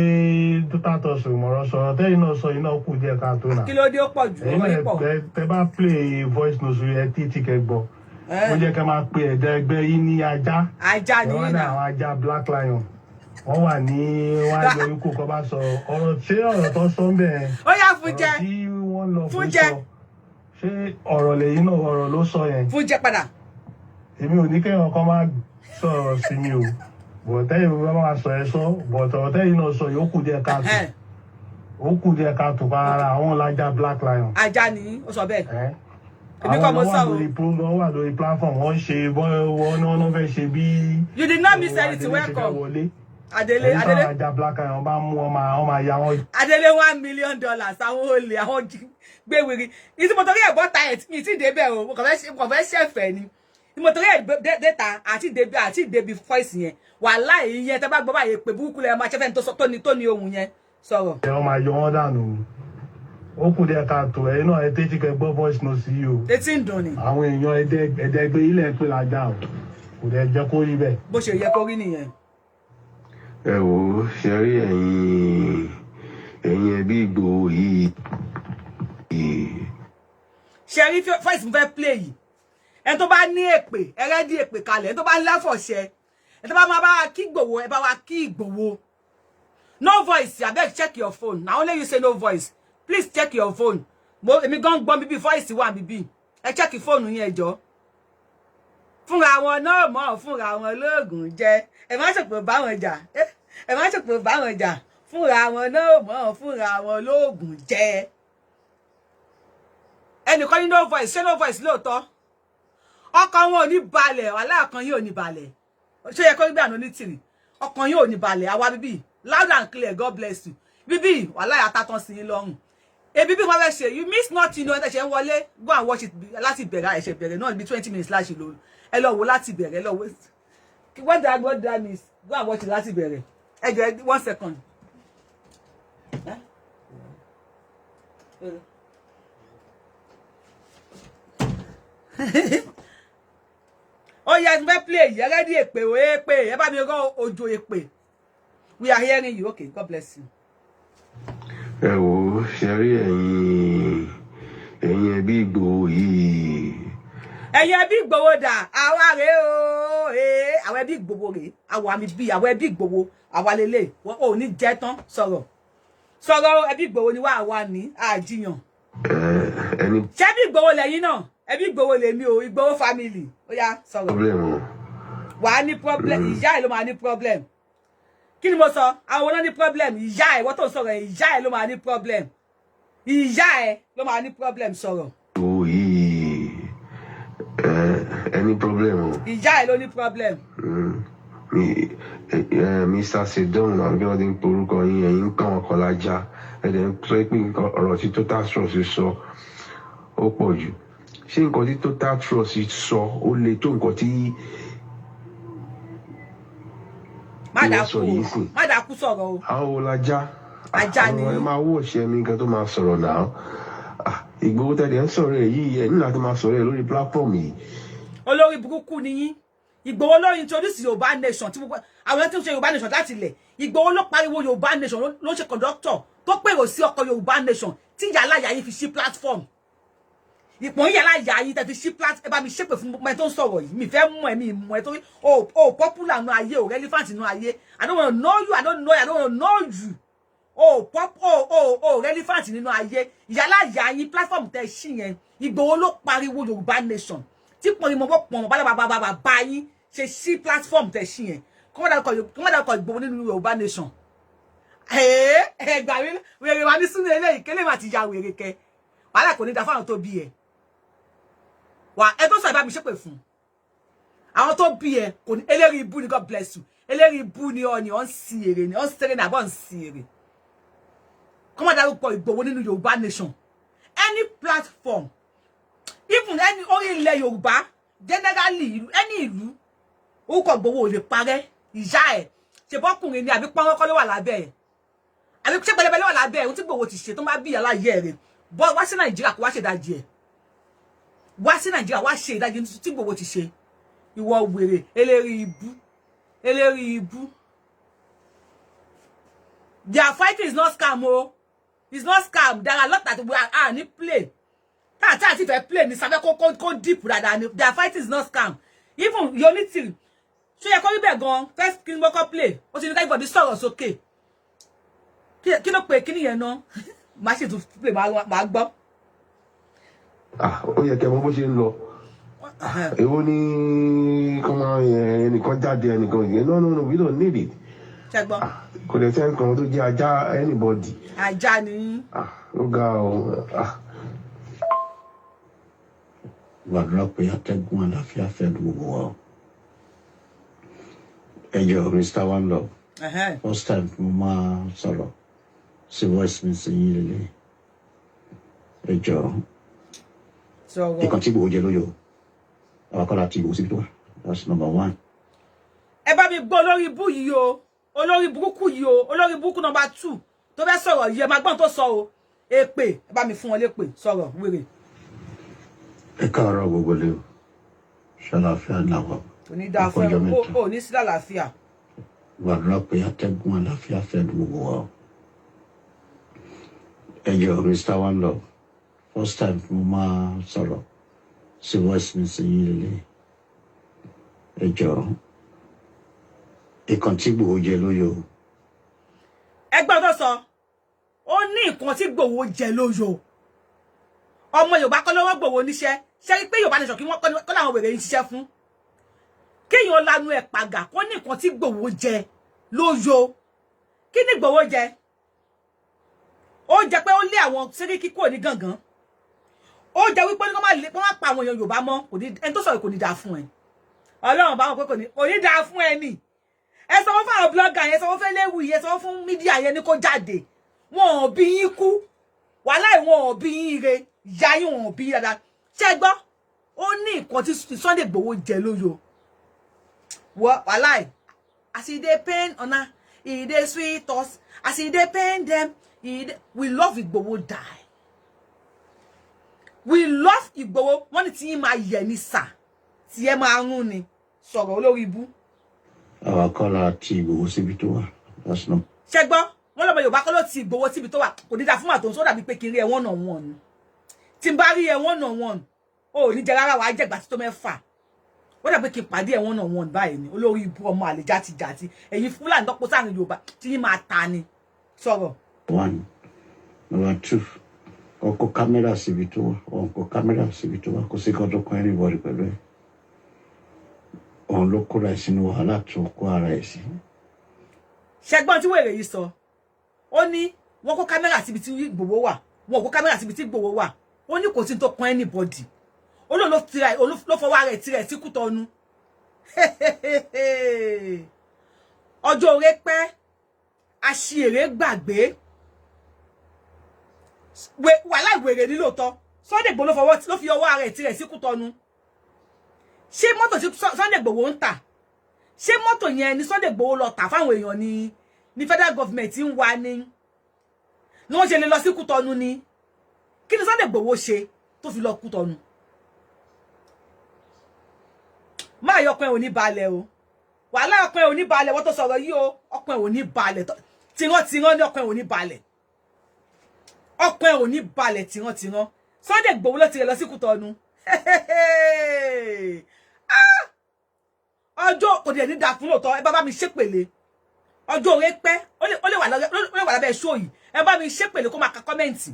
dókítà sọ̀rọ̀ sọ̀rọ̀ tẹ́yìn náà sọ iná kù díẹ̀ káàtó náà. Kí ló dé ó pọ̀ jù ọmọ yín pọ̀. Tẹ bá play voice note ẹ títí kẹ gbọ́. Ó jẹ́ kẹ́ máa pe ẹ̀dá ẹgbẹ́ yín ní ajá. Ajá ni yín náà. Àwọn ajá Black Lion. Wọ́n wà ní wájú orúkọ kan bá sọ ọ̀rọ̀ tó sọ ń bẹ̀. Ó yá fún jẹ. Ọ̀rọ̀ tí wọ́n lọ fún jẹ. Ṣé ọ̀rọ̀ lẹ́yìn náà ọ̀rọ̀ ló sọ yẹn? Fún jẹ padà. Èmi ò ní kéèyàn kan máa sọ̀rọ̀ sí mi o. Bọ̀tẹ́yìn bá máa sọ ẹ sọ, bọ̀tọ̀ tẹ́yìn náà sọ yóò kù díẹ̀ káàtó. Ó kù díẹ̀ káàtó para àwọn lájà Black Lion. Ajá ni ó sọ bẹ́ẹ̀. Àwọn wà lórí platform wọ́n ṣe wọ́n fẹ́ ṣe bí. You did not miss anything, welcome. Adele ajá Black Lion bá mú ọmọ ya wọn. Adele $1 million àwọn olè àwọn gbéwìrì ìtí mo torí ẹ̀ bọ́ta ẹ̀ mi ti débẹ̀ o mo kàn fẹ́ ṣẹ̀fẹ̀ ni mo torí ẹ̀ dẹ́ta àti débi voice yẹn wàhálà yẹn tẹ́ bá gbọ́ báyìí pé burúkú lẹ́yìn máa ṣẹ́fẹ́ tó ní ohun yẹn sọ̀rọ̀. ẹ máa yọ wọn dànù ó kù díẹ̀ káàtó ẹ̀yin náà ẹ tẹ́tí kẹ́ gbọ́ voice note sí o. etí ń dùn ni. àwọn èèyàn ẹ̀ẹ́dẹ́gbẹ́ ilẹ̀ pé lájà o kò dẹ̀ jẹ́ kó rí bẹ́ẹ̀. bó ṣe yẹ kó rí nìyẹn. ẹ wò ó ṣe rí ẹ̀yin ẹbí Ìgbòho yìí. ṣe rí voice mo fẹ́ play yìí ẹni tó bá ní èpè ẹrẹ́dí èpè kalẹ̀ ẹni tó bá ń láfọ̀ṣẹ ẹni tó bá máa bá wa kí Ìgbòho ẹ bá wa kí Ìgbòho. No voice abeg check your phone na only you say no voice please check your phone èmi gan gbọ́n bíbí voice wà bíbí ẹ check fóònù yẹn jọ. Fúnra wọn náà mọ̀ fúnra wọn lóògùn jẹ ẹ má ṣèpò bá wọn jà ẹ má ṣèpò bá wọn jà fúnra wọn náà mọ̀ fúnra wọn lóògùn jẹ. Ẹnìkan ní no voice ṣé no voice lóòótọ́ ọkàn wọn ò ní balẹ̀ aláàkan yìí ò ní balẹ̀ ṣé yẹ kó gbé àná ní tìrì ọkàn yìí ò ní balẹ̀ àwa bíbí loud and clear God bless you bíbí wàhálà àtàtàn sí yín lọ́rùn ebi bí wọ́n fẹ́ ṣe you miss nothing no ẹ̀ ṣe ń wọlé go and watch it láti bẹ̀rẹ̀ ẹ̀ṣẹ̀ bẹ̀rẹ̀ náà bí 20 minutes láti lò ẹ lọ wo láti bẹ̀rẹ̀ lọ what that means go and watch it láti bẹ̀rẹ̀ ẹ jẹ́ 1 second. Oh yes, we play. You ready? Èpè, ẹ bá mi rán òjò èpè. We are hearing you. Okay, God bless you. Ẹ wò ó ṣe rí ẹ̀yin ẹbí Ìgbòho ẹ̀yin ẹbí Ìgbòho dà àwa rèé o àwọn ẹbí Ìgbòho rèé àwa mi bí àwọn ẹbí Ìgbòho àwa lélẹ̀ ò ní jẹ́ tán sọ̀rọ̀ ẹbí Ìgbòho ni wá àwa ní àjíyàn ẹni ṣé ẹbí Ìgbòho lẹ́yìn náà ẹbí Ìgbòho lèmi o Ìgbòho family ó yá sọ̀rọ̀ problem wà á ní problem ìyá ẹ̀ ló máa ní problem kí ni mo sọ àwọn náà ní problem ìyá ẹ̀ wọ́n tó sọ̀rọ̀ ìyá ẹ̀ ló máa ní problem ìyá ẹ̀ ló máa ní problem sọ̀rọ̀ any problem ìyá ẹ̀ ló ní problem. Mr. Sedon àbí wọ́n ti ń porúkọ yín ẹ̀yin ń kàn wọ́n kọ́ lájà ẹ̀dẹ̀ ń sọ pé ọ̀rọ̀ tí Total Trust sọ ó pọ̀ jù ṣé nǹkan tí Total Trust sọ ó le tó nǹkan tí má dàkú sọ̀rọ̀ o. àwọn olajà ajá ni ẹ máa wọ̀ ṣẹ́ mi nǹkan tó máa sọ̀rọ̀ náà Ìgbòho tẹ̀lé ń sọ̀rọ̀ ẹ̀ yìí ẹ̀ nígbà tó máa sọ̀rọ̀ ẹ̀ lórí platform yìí. olórí burúkú ni yín Ìgbòho ló introduce Yorùbá nation tí àwọn tí ń ṣe Yorùbá nation láti ilẹ̀ Ìgbòho ló pariwo Yorùbá nation ló ṣe conductor tó pèrò sí ọkọ̀ Yorùbá nation tí yàrá ìyá yín fi sí platform ìpọ́n yàrá ìyá yín tẹ́ fi sí platform ẹ bá mi ṣépè fún mọ́ ẹ tó ń sọ̀rọ̀ yìí mi fẹ́ mú ẹ mi mú ẹ torí o popular nínú ayé o relevant nínú ayé I don't want to know you I don't want to know you o relevant nínú ayé yàrá ìyá yín platform tẹ́ ṣí yẹn Ìgbòho ló pariwo Yorùbá nation tí pọ̀nmọ́ bá yín ṣe sí platform tẹ́ ṣí yẹn kọ́mọ́dàkọ̀ Ìgbòho nínú Yorùbá nation ẹgbà wèrè wà ní sínú eléyìí kélé mà ti ya wèrè kẹ wàhálà kò ní da fáwọn tó bí ẹ wà ẹ tó sọ ìbá mi ṣépè fún àwọn tó bí ẹ kò ní eléri ibú ni God bless you eléri ibú ni ọ ni ọ ń si èrè ni ọ ń sẹrẹ ní àbọ̀ ń si èrè kọ́mọ́dàkọ̀ Ìgbòho nínú Yorùbá nation any platform even any orí ilẹ̀ Yorùbá generally any ìlú orúkọ Ìgbòho ò lè parẹ́ ìyá ẹ̀ ṣe bọ́kùnrin ni àbí pọ́nrọ́kọ́ ló wà lábẹ́ ẹ̀ àbí ṣé pẹlẹbẹ ló wà lábẹ́ ẹ̀ ohun tí Ìgbòho ti ṣe tó máa bí ìyàlá yẹ rẹ̀ bọ́ wá sí Nàìjíríà kó wá ṣe ìdajì ẹ̀ wá sí Nàìjíríà wá ṣe ìdajì tí Ìgbòho ti ṣe ìwọ wèrè eléri ibú their fighting is not scam o it's not scam there are a lot that we are ní play tá àti fẹ́ play ní sábẹ́ kó deep dáadáa ni their fighting is not scam even unity ṣé yẹ kó rí bẹ́ẹ̀ gan first kí n gbọ́kọ́ play ó ti ní káyọ̀ bọ̀dí sọ̀rọ̀ sókè kí ló pe kíní yẹn náà má ṣe tún play máa gbọ́. Ó yẹ kẹ́ mọ̀ bó ṣe ń lọ èwo ni kọ́ máa ẹnìkan jáde ẹnìkan yẹn no we don't need it. ṣẹgbọ́n kò lè sẹ́ni kan tó jẹ́ ajá anybody. ajá ni. ó ga ọ. gbàdúrà pé atẹ́gùn àlàáfíà fẹ́ gbogbo wa o. ẹ jọ̀ọ́ Mr. One Love first time mo máa sọ̀rọ̀ sí voice mi sí yín lélẹ̀ ẹ jọ̀ọ́ ìkan tí Ìgbòho jẹ lóyò àwọn akọ́lá tí Ìgbòho síbi tó wà that's number one. ẹ bá mi gbọ́ olórí ibú yìí o olórí burúkú yìí o olórí burúkú number 2 tó fẹ́ sọ̀rọ̀ yìí ẹ máa gbọ́n tó sọ o èpè ẹ bá mi fún wọn lépè sọ̀rọ̀ wèrè. ẹ káàárọ̀ gbogbo lé o ṣàlàáfíà làwọn. onídàáfẹ́ o ní sí àlàáfíà. gbàdúrà pé atẹ́gùn àlàáfíà fẹ́ gbogbo wa o. ẹ jọ̀ọ́ Mr. One Love first time mo máa sọ̀rọ̀ sí voice mi sí yín lélẹ̀ ẹ jọ̀ọ́ ìkan tí Ìgbòho jẹ lóyò. ẹgbẹ́ tó sọ ó ní nǹkan tí Ìgbòho jẹ lóyò ọmọ Yorùbá kọ́ lọ́wọ́ Ìgbòho níṣẹ́ ṣe rí pé Yorùbá nation kí wọ́n kọ́ láwọn wèrè yìí ṣiṣẹ́ fún kéèyàn lanu ẹ̀ pàgà kó ní nǹkan tí Ìgbòho jẹ lóyò kí ni Ìgbòho jẹ ó jẹ pé ó lé àwọn Sẹ́ríkì kúrò ní Gàngán ó jẹ wípé ní kó má pa àwọn èèyàn Yorùbá mọ́ kò ní ẹni tó sọ̀rọ̀ kò ní dáa fún ẹ Ọlọ́run bá wọn pé kò ní dáa fún ẹ nì ẹ sọ fún àwọn blogger yẹn sọ fún léwu yẹn sọ fún mídíà yẹn ní kó jáde wọn ò bí yín kú wàhálà wọn ò bí yín ire ìyá yín wọn ò bí yín dáadáa ṣé gbọ́ ó ní nǹkan tí Sunday Igboho jẹ lóyò wàhálà as e dey pain una e dey sweet us as e dey pain them we love Igboho die we love Igboho wọ́n ní tí yín máa yẹ ní sà tí ẹ máa rún ni sọ̀rọ̀ olórí ibú. àwọn akọ́lá tí Ìgbòho síbi tó wà that's not. ṣé gbọ́ wọ́n lọ́mọ Yorùbá kọ́ ló ti Ìgbòho síbi tó wà kò ní dá fún àtòun sódà bíi pé kiri ẹ̀ wọ́n nà wọ́n ni tí n bá rí ẹ one on one o ní jẹ rárá wàá jẹgbà tí tó mẹ́fà wọ́n dàbí kí n pàdé ẹ one on one báyìí ni olórí ibu ọmọ àlè játijàti ẹ̀yin Fúlàní dọ́pọ̀ sáàrin Yorùbá tí yín máa ta ni sọ̀rọ̀. 1 number 2 ọkọ̀ kámẹ́rà síbi tó wà ọkọ̀ kámẹ́rà síbi tó wà kò sí kan tó kan anybody pẹ̀lú ẹ̀ òun ló kóra ẹ̀ sínú wàhálà tó kó ara ẹ̀ sí. ṣẹgbọ́n tí wèrè yìí sọ ó ní wọ́n kó kámẹ́rà síbi tí Ìgbòho wà wọ́n kó kámẹ́rà síbi tí Ìgbòho wà ó ní kò sí tó kan anybody ó ló fọwọ́ rẹ̀ tirẹ̀ sí Kútọ́nù ọjọ́ orí pẹ́ aṣèré gbàgbé wàhálà ìwèrè nílòótọ́ Sunday Igboho ló fi ọwọ́ rẹ̀ tirẹ̀ sí Kútọ́nù ṣé mọ́tò tí Sunday Igboho ń tà ṣé mọ́tò yẹn ni Sunday Igboho lọ tà fáwọn èèyàn ni federal government ń wá ní wọ́n ṣe lè lọ sí Kútọ́nù ni kí ni Sunday Igboho ṣe tó fi lọ Kútọ́nù máa yọ ọkùnrin ò ní balẹ̀ o wàhálà ọkùnrin ò ní balẹ̀ wọ́n tó sọ̀rọ̀ yìí o ọkùnrin ò ní balẹ̀ tìrán ní ọkùnrin ò ní balẹ̀ ọkùnrin ò ní balẹ̀ tìrán Sunday Igboho ló ti rẹ̀ lọ sí Kútọ́nù ọjọ́ kò dẹ̀ ní da fún lóòótọ́ ẹ bá mi ṣépèlé ọjọ́ orí pẹ́ ó lè wà lábẹ́ ṣó yìí ẹ bá mi ṣépèlé kó máa ka kọ́mẹ́ǹtì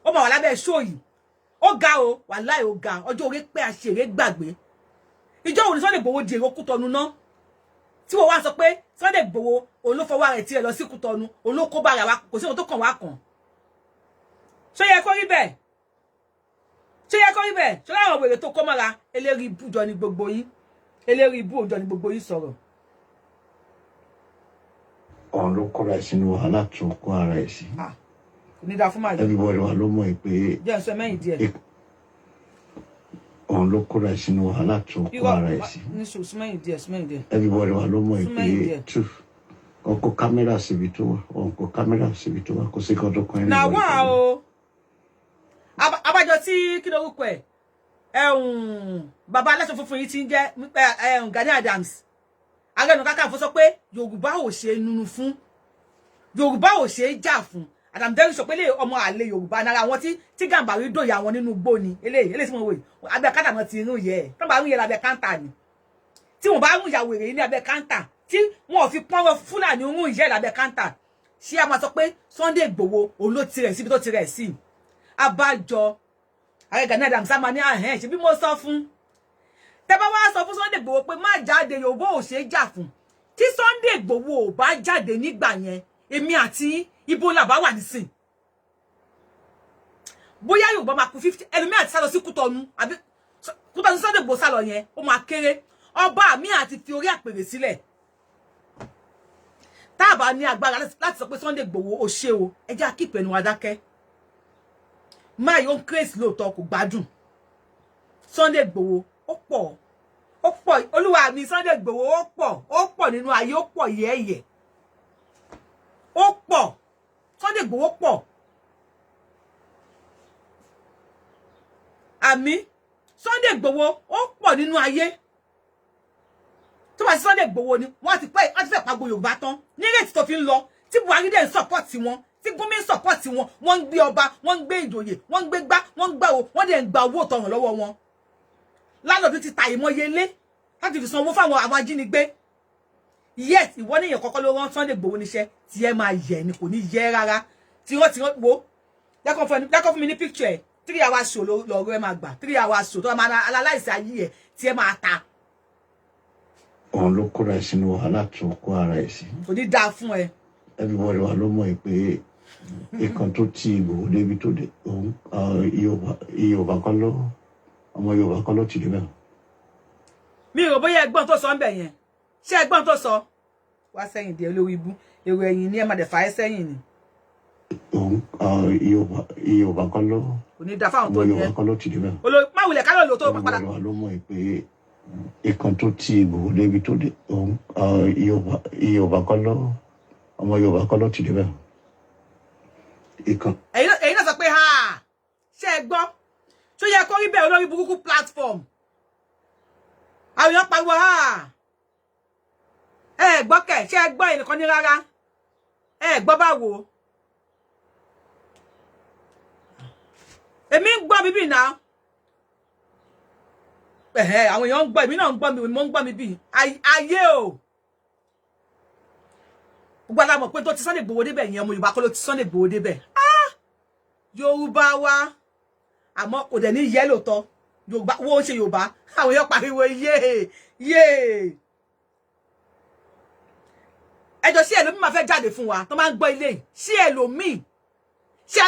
ó máa wà lábẹ́ ṣó yìí ó ga o wàláhì ó ga ọjọ́ orí pẹ́ àṣèré gbàgbé ìjọ òní Sunday Igboho di èrò Kútọ́nù náà tí wọ́n wá sọ pé Sunday Igboho òun ló fọwọ́ rẹ̀ tirẹ̀ lọ sí Kútọ́nù òun ló kó bá ara wa kò sí ohun tó kàn wá kàn ṣé yẹ kó rí bẹ́ẹ̀ ṣé láwọn wèrè tó kó mọ́ra eléri ibú jọ ni gbogbo yín eléri ibú òjọ ni gbogbo yín sọ̀rọ̀. òun ló kóra ẹ̀ sínú wàhálà tó kó ara ẹ̀ sí. kò ní dáa fún màá jẹ́ everybody wà ló mọ̀ pé jẹ́ nsọ mẹ́yìn díẹ̀ òun ló kóra ẹ̀ sínú wàhálà tó kó ara ẹ̀ sí. ní sùmẹ́yìn díẹ̀ everybody wà ló mọ̀ pé ọkọ̀ kámẹ́rà síbi tó wà ọkọ̀ kámẹ́rà síbi tó wà kò sí kan tó kan anybody. náà wà o abájọ tí kí lórúkọ ẹ̀ bàbá aláṣọ funfun yìí ti ń jẹ́ Gani Adams Ààrẹ Ọ̀nà Kakanfò sọ pé Yorùbá ò ṣe nunu fún Yorùbá ò ṣe jà fún Adamdẹ́rù sọ pé lè ọmọ àlè Yorùbá nára wọn tí Gàmbàrí dòyà wọn nínú igbó ni eléyìí tí mo wò yìí abẹ́ káńtà náà ti rún yẹ tó bá rún yẹ lábẹ́ káńtà ni tí wọ́n bá rún ìyàwó èrè ní abẹ́ káńtà tí wọ́n ò fi pọ́nrọ́ Fúlàní rún ìyẹ́ lábẹ́ káńtà ṣé a máa sọ pé Sunday Igboho òun ló tirẹ̀ síbi tó tirẹ̀ sí abájọ Ààrẹ Gani Adams á máa ní àhẹ́n ṣe bí mo sọ fún tẹ́ bá wá sọ fún Sunday Igboho pé má jáde Yorùbá ò ṣe jà fún tí Sunday Igboho ò bá jáde nígbà yẹn èmi àti ibo làbá wà nísìn bóyá Yorùbá máa kú 50 ẹlòmíì àti sálọ sí Kútọ́nù àbí Kútọ́nù Sunday Igboho sálọ yẹn ó máa kéré ọba mi àti fi orí àpèrè sílẹ̀ tá a bá ní agbára láti sọ pé Sunday Igboho ò ṣe o ẹ jẹ́ akíp ẹnu wa dákẹ́ máa yóò craze lóòótọ́ kò gbádùn Sunday Igboho ó pọ̀ olúwa mi Sunday Igboho ó pọ̀ nínú ayé ó pọ̀ yẹ́yẹ́ ó pọ̀ Sunday Igboho pọ̀ àmì Sunday Igboho ó pọ̀ nínú ayé tó bá sí Sunday Igboho ni wọ́n ti fẹ́ pagbo Yorùbá tán ní rètí tó fi ń lọ tí Buhari dẹ̀ ń support wọn tí gómìnà support wọn wọ́n ń gbé ọba wọ́n ń gbé ìjòyè wọ́n ń gbé gbá wọ́n ń gbà o wọ́n dẹ̀ ń gba owó tọrùn lọ́wọ́ wọn lálọ́dún ti ta ìmọ̀ye lé láti fi san owó fáwọn àwọn ajínigbé yes ìwọ níyàn kọ́kọ́ ló rán Sunday Igboho níṣẹ́ tí ẹ máa yẹ ni kò ní yẹ rárá tí wọ́n wo lẹ́kọ̀ọ́ fún mi ní picture ẹ̀ 3 hours show lọ́rọ̀ ẹ máa gbà 3 hours show tó máa analyze ayé ẹ̀ tí ẹ máa ta. òun ló kóra ẹ̀ sínú wàhálà tó kó ara ẹ̀ sí. kò ní dáa fún ẹ. everybody wà ló mọ̀ pé ìkan tó ti Ìgbòho débi tó dé òun Yorùbá kan lọ ọmọ Yorùbá kan ló ti dé bẹ́ẹ̀. mi ò bóyá ẹ̀gbọ́n tó sọ ń bẹ̀ yẹn ṣé ẹ̀gbọ́n tó sọ wá sẹ́yìn díẹ̀ olórí ibú èrò ẹ̀yìn ni ẹ máa dẹ̀ fà ẹ́ sẹ́yìn ni. òun Yorùbá kan lọ kò ní dáa fáwọn tó ọmọ yẹ Yorùbá kan ló ti dé bẹ́ẹ̀. má wulẹ̀ kálọ̀ lò tó padà. everybody wà ló mọ̀ pé ìkan tó ti Ìgbòho débi tó dé òun Yorùbá kan lọ ọmọ Yorùbá kan ló ti dé bẹ́ẹ̀. ìkan. ẹ̀yin náà sọ pé ṣé ẹ gbọ́ tó yẹ kó rí bẹ́ẹ̀ olórí burúkú platform àwọn èèyàn pariwo ẹ gbọ́ kẹ̀ ṣé ẹ gbọ́ ẹnìkan ní rárá ẹ gbọ́ báwo èmi ń gbọ́ bíbí náà àwọn èèyàn ń gbọ́ èmi náà ń gbọ́ mi mo ń gbọ́ mi bí ayé o gbogbo ala mọ̀ pé tó ti Sunday Igboho débẹ̀ yẹn ọmọ Yorùbá kọ́ ló ti Sunday Igboho débẹ̀ Yorùbá wa àmọ́ kò dẹ̀ ní yẹ́lò tọ́ Yorùbá wo ṣe Yorùbá àwọn èèyàn pariwo yé ẹjọ́ sí ẹlòmíì máa fẹ́ jáde fún wa tó máa ń gbọ́ ilé sí ẹlòmíì ṣé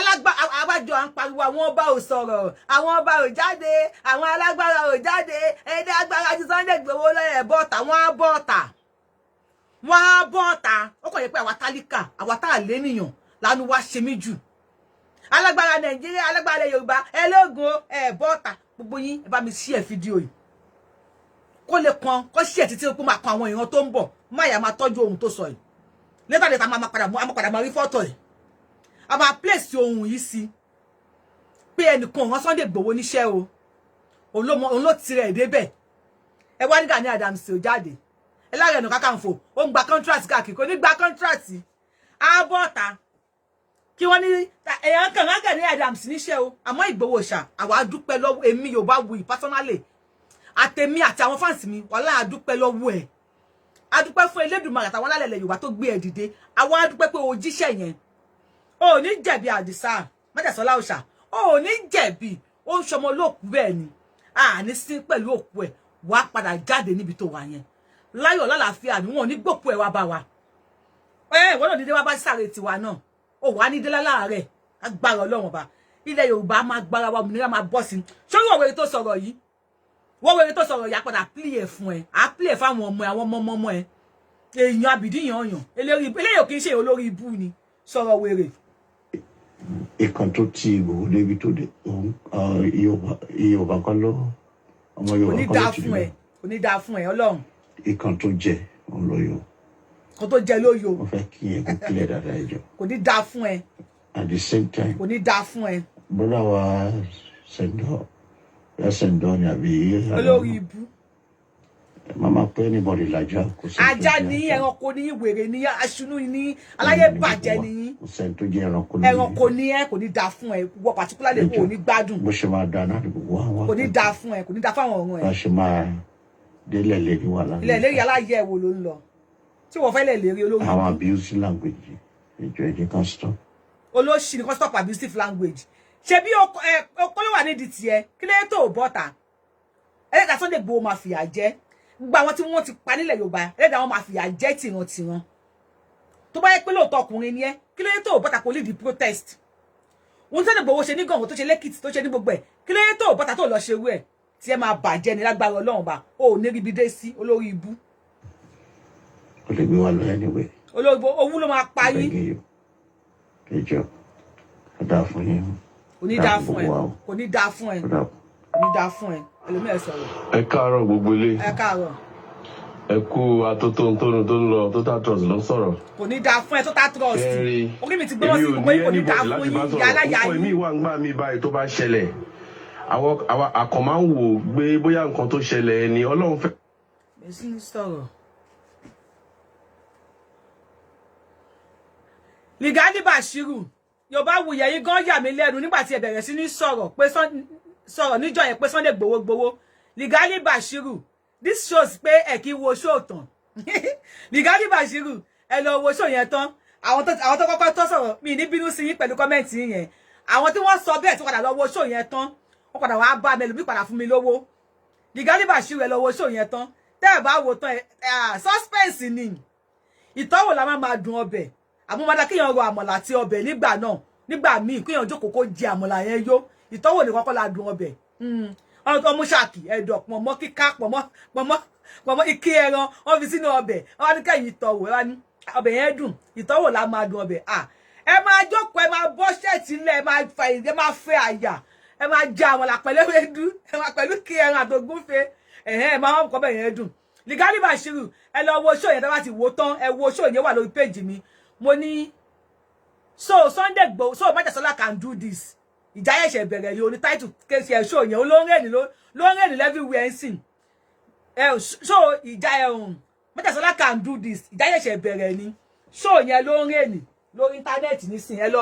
àbájọ à ń pariwo àwọn ọba ò sọ̀rọ̀ àwọn ọba ò jáde àwọn alágbára ò jáde ẹdẹ agbára ti Sunday Igboho lọ́yẹ̀ bọ́ta wọ́n á bọ́ta ó kàn yẹ pé àwa tálíkà àwa tá à lénìyàn lánú wá ṣe mí jù alágbára Nàìjíríà alágbára Yorùbá ẹlógun bọ́ta gbogbo yín ẹ bá mi share fídíò yìí kó lè kan kó share títí ó máa kan àwọn èèyàn tó ń bọ̀ máyà máa tọ́jú ohun tó sọ yìí létà máa padà máa rí fọ́tò yìí a máa place ohun yìí sí pé ẹnìkan wọn Sunday Igboho níṣẹ́ o òun ló tirẹ̀ débẹ̀ ẹ wá ní Gani Adams ò jáde ẹ Láàrẹ Ọ̀nà Kakanfò ó ń gba contract káàkiri kò ní gba contract àbọ̀ta kí wọ́n ní èèyàn kan rán Gani Adams níṣẹ́ o àmọ́ Igboho ṣá àwa dúpẹ́ lọ́wọ́ èmi Yorùbáwùyí personally àtèmi àti àwọn fans mi wàhálà àdúpẹ́ lọ́wọ́ ẹ̀ àdúpẹ́ fún Elédùmarè àtàwọn alálẹ̀ Yorùbá tó gbé ẹ̀ dìde àwọn àdúpẹ́ pé o jíṣẹ́ yẹn o ní jẹ̀bi Àdìsá Májàsọ́lá òòṣà o ní jẹ̀bi ó ń ṣọmọ lóòkú bẹ́ẹ̀ ni a ní sí pẹ̀lú òkú ẹ̀ wá padà jáde níbi tó wà yẹn láyọ̀ lálàáfíà ni wọn ò ní gbòkú ẹ̀ wá bá wa wọ́n náà dídé wá bá sáré tiwa náà ó wà ní délá láàárẹ̀ agbára Ọlọ́run ọba ilẹ̀ Yorùbá máa gbára wa òmìnira máa bọ́ sí sórí òwe tó sọ̀rọ̀ yìí wọ́n wẹ́rẹ́ tó sọ̀rọ̀ yà padà pílì ẹ̀ fún ẹ à pílì ẹ̀ fáwọn ọmọ ẹ àwọn ọmọ ẹ èèyàn àbìdíyàn ọyàn eléyìí kì í ṣe olórí ibú ni sọ̀rọ̀ wèrè. ìkan tó ti Ìgbòho débi tó dé Yorùbá kan lọ ọmọ Yorùbá kan ló ti dé kò ní dáa fún ẹ Ọlọ́run. ìkan tó jẹ òun ló yọ. kan tó jẹ ló yọ. mo fẹ́ kí ẹ kó kílẹ̀ dáadáa ẹjọ́. kò ní dáa fún ẹ. at the same time. kò ní dáa fún ẹ. brother wa sẹ̀ńdọ̀ ni àbí. olórí ibú. mama pé anybody lajà kò sí. ajá ní ẹranko ní wèrè ní aṣunú ní aláyé bàjẹ́ ní. kò sẹ́ni tó jẹ́ ẹranko ní. ẹranko ní ẹ kò ní dáa fún ẹ wọ particularly kò ní gbádùn. bó ṣe máa dáa náà ni gbogbo àwọn. kò ní dáa fún ẹ kò ní dáa fáwọn ọ̀run ẹ. bá ṣe máa délẹ̀ lérí wà lára. ilẹ̀ lérí aláyẹ wo ló ń lọ tí wọ́n fẹ́ lẹ̀ lérí olórí. àwọn abusive language ìjọ ẹ̀jẹ̀ kan stop. olóṣì ni kan stop abusive language ṣe bí ọkọ ló wà nídìí tiẹ̀ kí lè tó bọ́ta ẹlẹ́dàá Sunday Igboho máa fìyà jẹ gbogbo àwọn tí wọ́n ti pa nílẹ̀ Yorùbá ẹlẹ́dàá wọn máa fìyà jẹ tìrantìran tó bá yẹ pé lóòótọ́ ọkùnrin ni ẹ kí lè tó bọ́ta kò lead protest wọn Sunday Igboho ṣe ní gàngàn tó ṣe lẹ́kìtì tó ṣe ní gbogbo ẹ̀ kí lè tó bọ́ta tó lọ ṣe wú ẹ̀ tí ẹ máa bàjẹ́ ní lágbára Ọlọ́run bá ò ní ríbi dé sí olórí ibú. kò lè gbé wa lọ anyway. olórí ibú owó ló máa pa yín. ẹjọ́ ó dáa fún yín. kò ní dáa fún ẹ kò ní dáa fún ẹ kò ní dáa fún ẹ ẹlòmíì ẹ sọ̀rọ̀. ẹ káàárọ̀ gbogbo ilé. ẹ káàárọ̀. ẹ kú atótónu tó ń lọ Total Trust ló ń sọ̀rọ̀. kò ní dáa fún ẹ Total Trust. orí mi ti gbọ́dọ̀ sí gbogbo yín kò ní dáa fún yín yàrá yà yín. ọkọ mi wà ń gbà mí báyìí tó bá ṣẹlẹ̀ àwọn akọ̀ máa ń wò gbé bóyá nǹkan tó ṣẹlẹ̀ ni Ọlọ́run fẹ́. èsì ń sọ̀rọ̀. Ligani Bashiru Yorùbáwùyí yìí gan yà mí lẹ́nu nígbà tí ẹ bẹ̀rẹ̀ sí ní sọ̀rọ̀ pé sọ̀rọ̀ níjọ́ yẹn pé Sunday gbowó Ligani Bashiru this shows pé ẹ kì í wo show tán Ligani Bashiru ẹ lọ wo show yẹn tán àwọn tó kọ́kọ́ tó sọ̀rọ̀ mi ní bínú sí yín pẹ̀lú kọ́mẹ́ǹtì yẹn àwọn tí wọ́n sọ bẹ́ẹ̀ tí padà lọ wo show yẹn tán wọ́n padà wá bá mẹ́lùmí padà fún mi lówó Ligani Bashiru ẹ lọ wo show yẹn tán tẹ́ ẹ bá wo tán suspense ni ìtọ́wò la máa dùn ọbẹ̀ àmúmọ́dá kíyàn ro àmọ̀là àti ọbẹ̀ nígbà náà nígbà míì kíyàn jókòó kó jẹ àmọ̀là yẹn yó ìtọ́wò ní kọ́kọ́ la dùn ọbẹ̀ ọmọ ṣáàkì ẹ̀dọ̀ pọ̀nmọ́ kíká pọ̀nmọ́ ike ẹran wọ́n fi sínú ọbẹ̀ wọ́n ní kẹ́yìn ìtọ́wò ẹ wá ní ọbẹ̀ yẹn dùn ìtọ́wò la máa dùn ọbẹ̀ ẹ máa jókòó ẹ máa bọ́ ṣẹ́ẹ̀tì ńlẹ̀ ẹ máa fa ìdí ẹ máa fẹ́ àyà ẹ máa jẹ àmọ̀là pẹ̀lú ewédú ẹ máa pẹ̀lú kí ẹran àtògúnfe ẹ máa wọ́n kọ́ bẹ̀ yẹn dùn Ligani Bashiru ẹ lọ wo show yẹn tó bá ti wò tán ẹ wo show yẹn wà lórí page mi mo ní so Sunday Igboho so Májàsọ́lá can do this ìjáyẹ̀ ṣe bẹ̀rẹ̀ ni oní title kéṣì ẹ̀ show yẹn olóńrẹ́ni everywhere ń sìn so ìjà Májàsọ́lá can do this ìjáyẹ̀ ṣe bẹ̀rẹ̀ ni show yẹn lóńrẹ́ni lórí íńtánẹ́ẹ̀tì nísìn ẹ lọ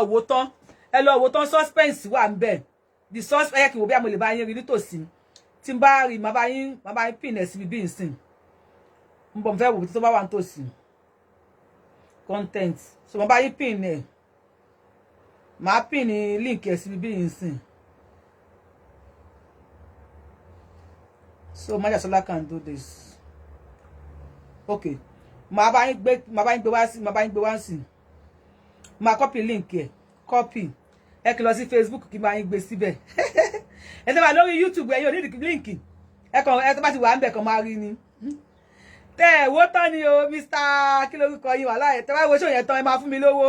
wò tán suspense wà ń bẹ̀ the suspect kí wo bí amole bá yín rí nítòsí tí n bá rí má bá yín pin ẹ sí bí nsin n bọ̀ fẹ́ wò tó bá wà nítòsí content so má bá yín pin ẹ má pin ní link ẹ sí bí nsin so Majasola can do this okay má bá yín gbé wá sí má copy link ẹ copy ẹ kí lọ sí Facebook kí má yín gbé síbẹ̀ ẹ tẹ́ bá lórí YouTube ẹ yóò ní link ẹ kàn ẹ tó bá ti wà ńbẹ̀ kan máa rí ni tẹ́ wo tán ni o Mr. kí lórúkọ yín wà láyé tẹ́ bá wo show yẹn tán ẹ máa fún mi lówó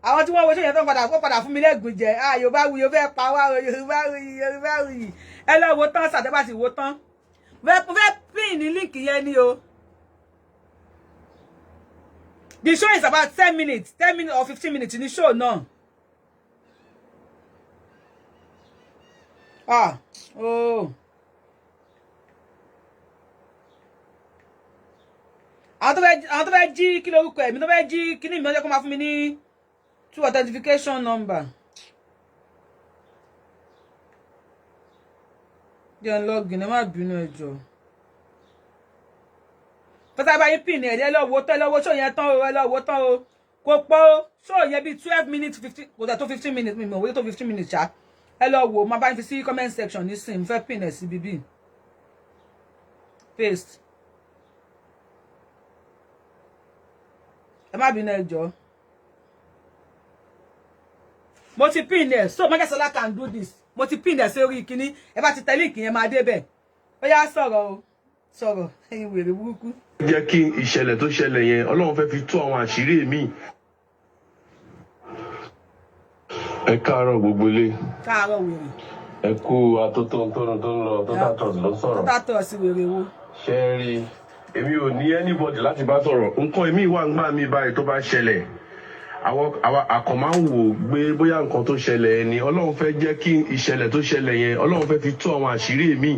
àwọn tí wọ́n wo show yẹn tán padà fún mi lẹ́gùn jẹ Yorùbáwùyí ó fẹ́ pa wá Yorùbáwùyí ẹ lọ wo tán sa tẹ́ bá ti wo tán mo fẹ́ pin ní link yẹn ni o. The show is about 10 minutes or 15 minutes in the show now. Oh. Àwọn tó fẹ́ jí kí lórúkọ ẹ̀ mi tó fẹ́ jí kí ní mi ọjọ́ kó máa fún mi ní 2 authentication number. Jẹ́ login ẹ má bínú ẹ jọ̀ọ́. Kọ́tà bá yín pin ẹ̀ lọ wo show yẹn tán o ẹ lọ wo tán o kò pọ̀ o show yẹn bí 12 minutes 15 kò dà tó 15 minutes mi mọ̀ wò tó 15 minutes ṣá ẹ lọ wo má bá yín fi sí comment section nísìn mo fẹ́ pin ẹ̀ sí bíbí paste ẹ má bínú ẹ jọ̀ọ́ mo ti pin ẹ̀ so Majasola can do this mo ti pin ẹ̀ sórí kíní ẹ bá ti tẹ link yẹn máa débẹ̀ ó yá sọ̀rọ̀ o sọ̀rọ̀ ẹ̀yin wèrè burúkú. jẹ́ kí ìṣẹ̀lẹ̀ tó ṣẹlẹ̀ yẹn Ọlọ́run fẹ́ fi tú àwọn àṣírí mi. ẹ káàárọ̀ gbogbo ilé. káàárọ̀ wèrè. ẹ kú atótó tó ń lọ tó tàtọ̀ ló sọ̀rọ̀. tó tàtọ̀ sí wèrè wo. ṣé ẹ rí èmi ò ní anybody láti bá sọ̀rọ̀ nǹkan èmi wà ń gbà mí báyìí tó bá ṣẹlẹ̀ àwọn àkàn máa ń wò gbé bóyá nǹkan tó ṣẹlẹ̀ ni Ọlọ́run fẹ́ jẹ́ kí ìṣẹ̀lẹ̀ tó ṣẹlẹ̀ yẹn Ọlọ́run fẹ́ fi tú àwọn àṣírí mi.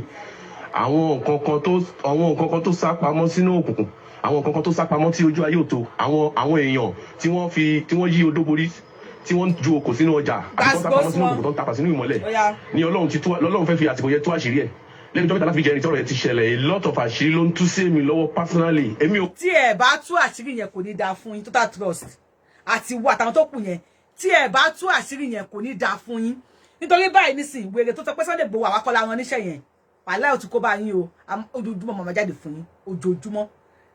Àwọn nǹkan kan tó sá pamọ́ sínú òkùnkùn àwọn nǹkan kan tó sá pamọ́ tí ojú ayé ò tó àwọn èèyàn tí wọ́n yí odó borí tí wọ́n ju okò sínú ọjà àti tó sá pamọ́ sínú òkùnkùn tó ń tapà sínú ìmọ́lẹ̀ ni Ọlọ́run fẹ́ fi àsìkò yẹn tú àṣírí ẹ̀ lẹ́yìn tó mẹ́ta láti fi jẹ́rìí tọ́rọ̀ ẹ̀ ti ṣẹlẹ̀ a lot of àṣírí ló ń tú sí èmi lọ́wọ́ personally èmi ò. tí ẹ bá tú àṣírí yẹn kò ní dáa fún yín total trust àti wo àtàwọn tó kù yẹn tí ẹ bá tú àṣírí yẹn kò ní dáa fún yín nítorí báyìí nísìnyí wèrè tó sọ pé Sunday Igboho àwákọ́lá wọn níṣẹ́ yẹn wàhálà ò ti kó bá yín o ojoojúmọ́ màmá jáde fún yín ojoojúmọ́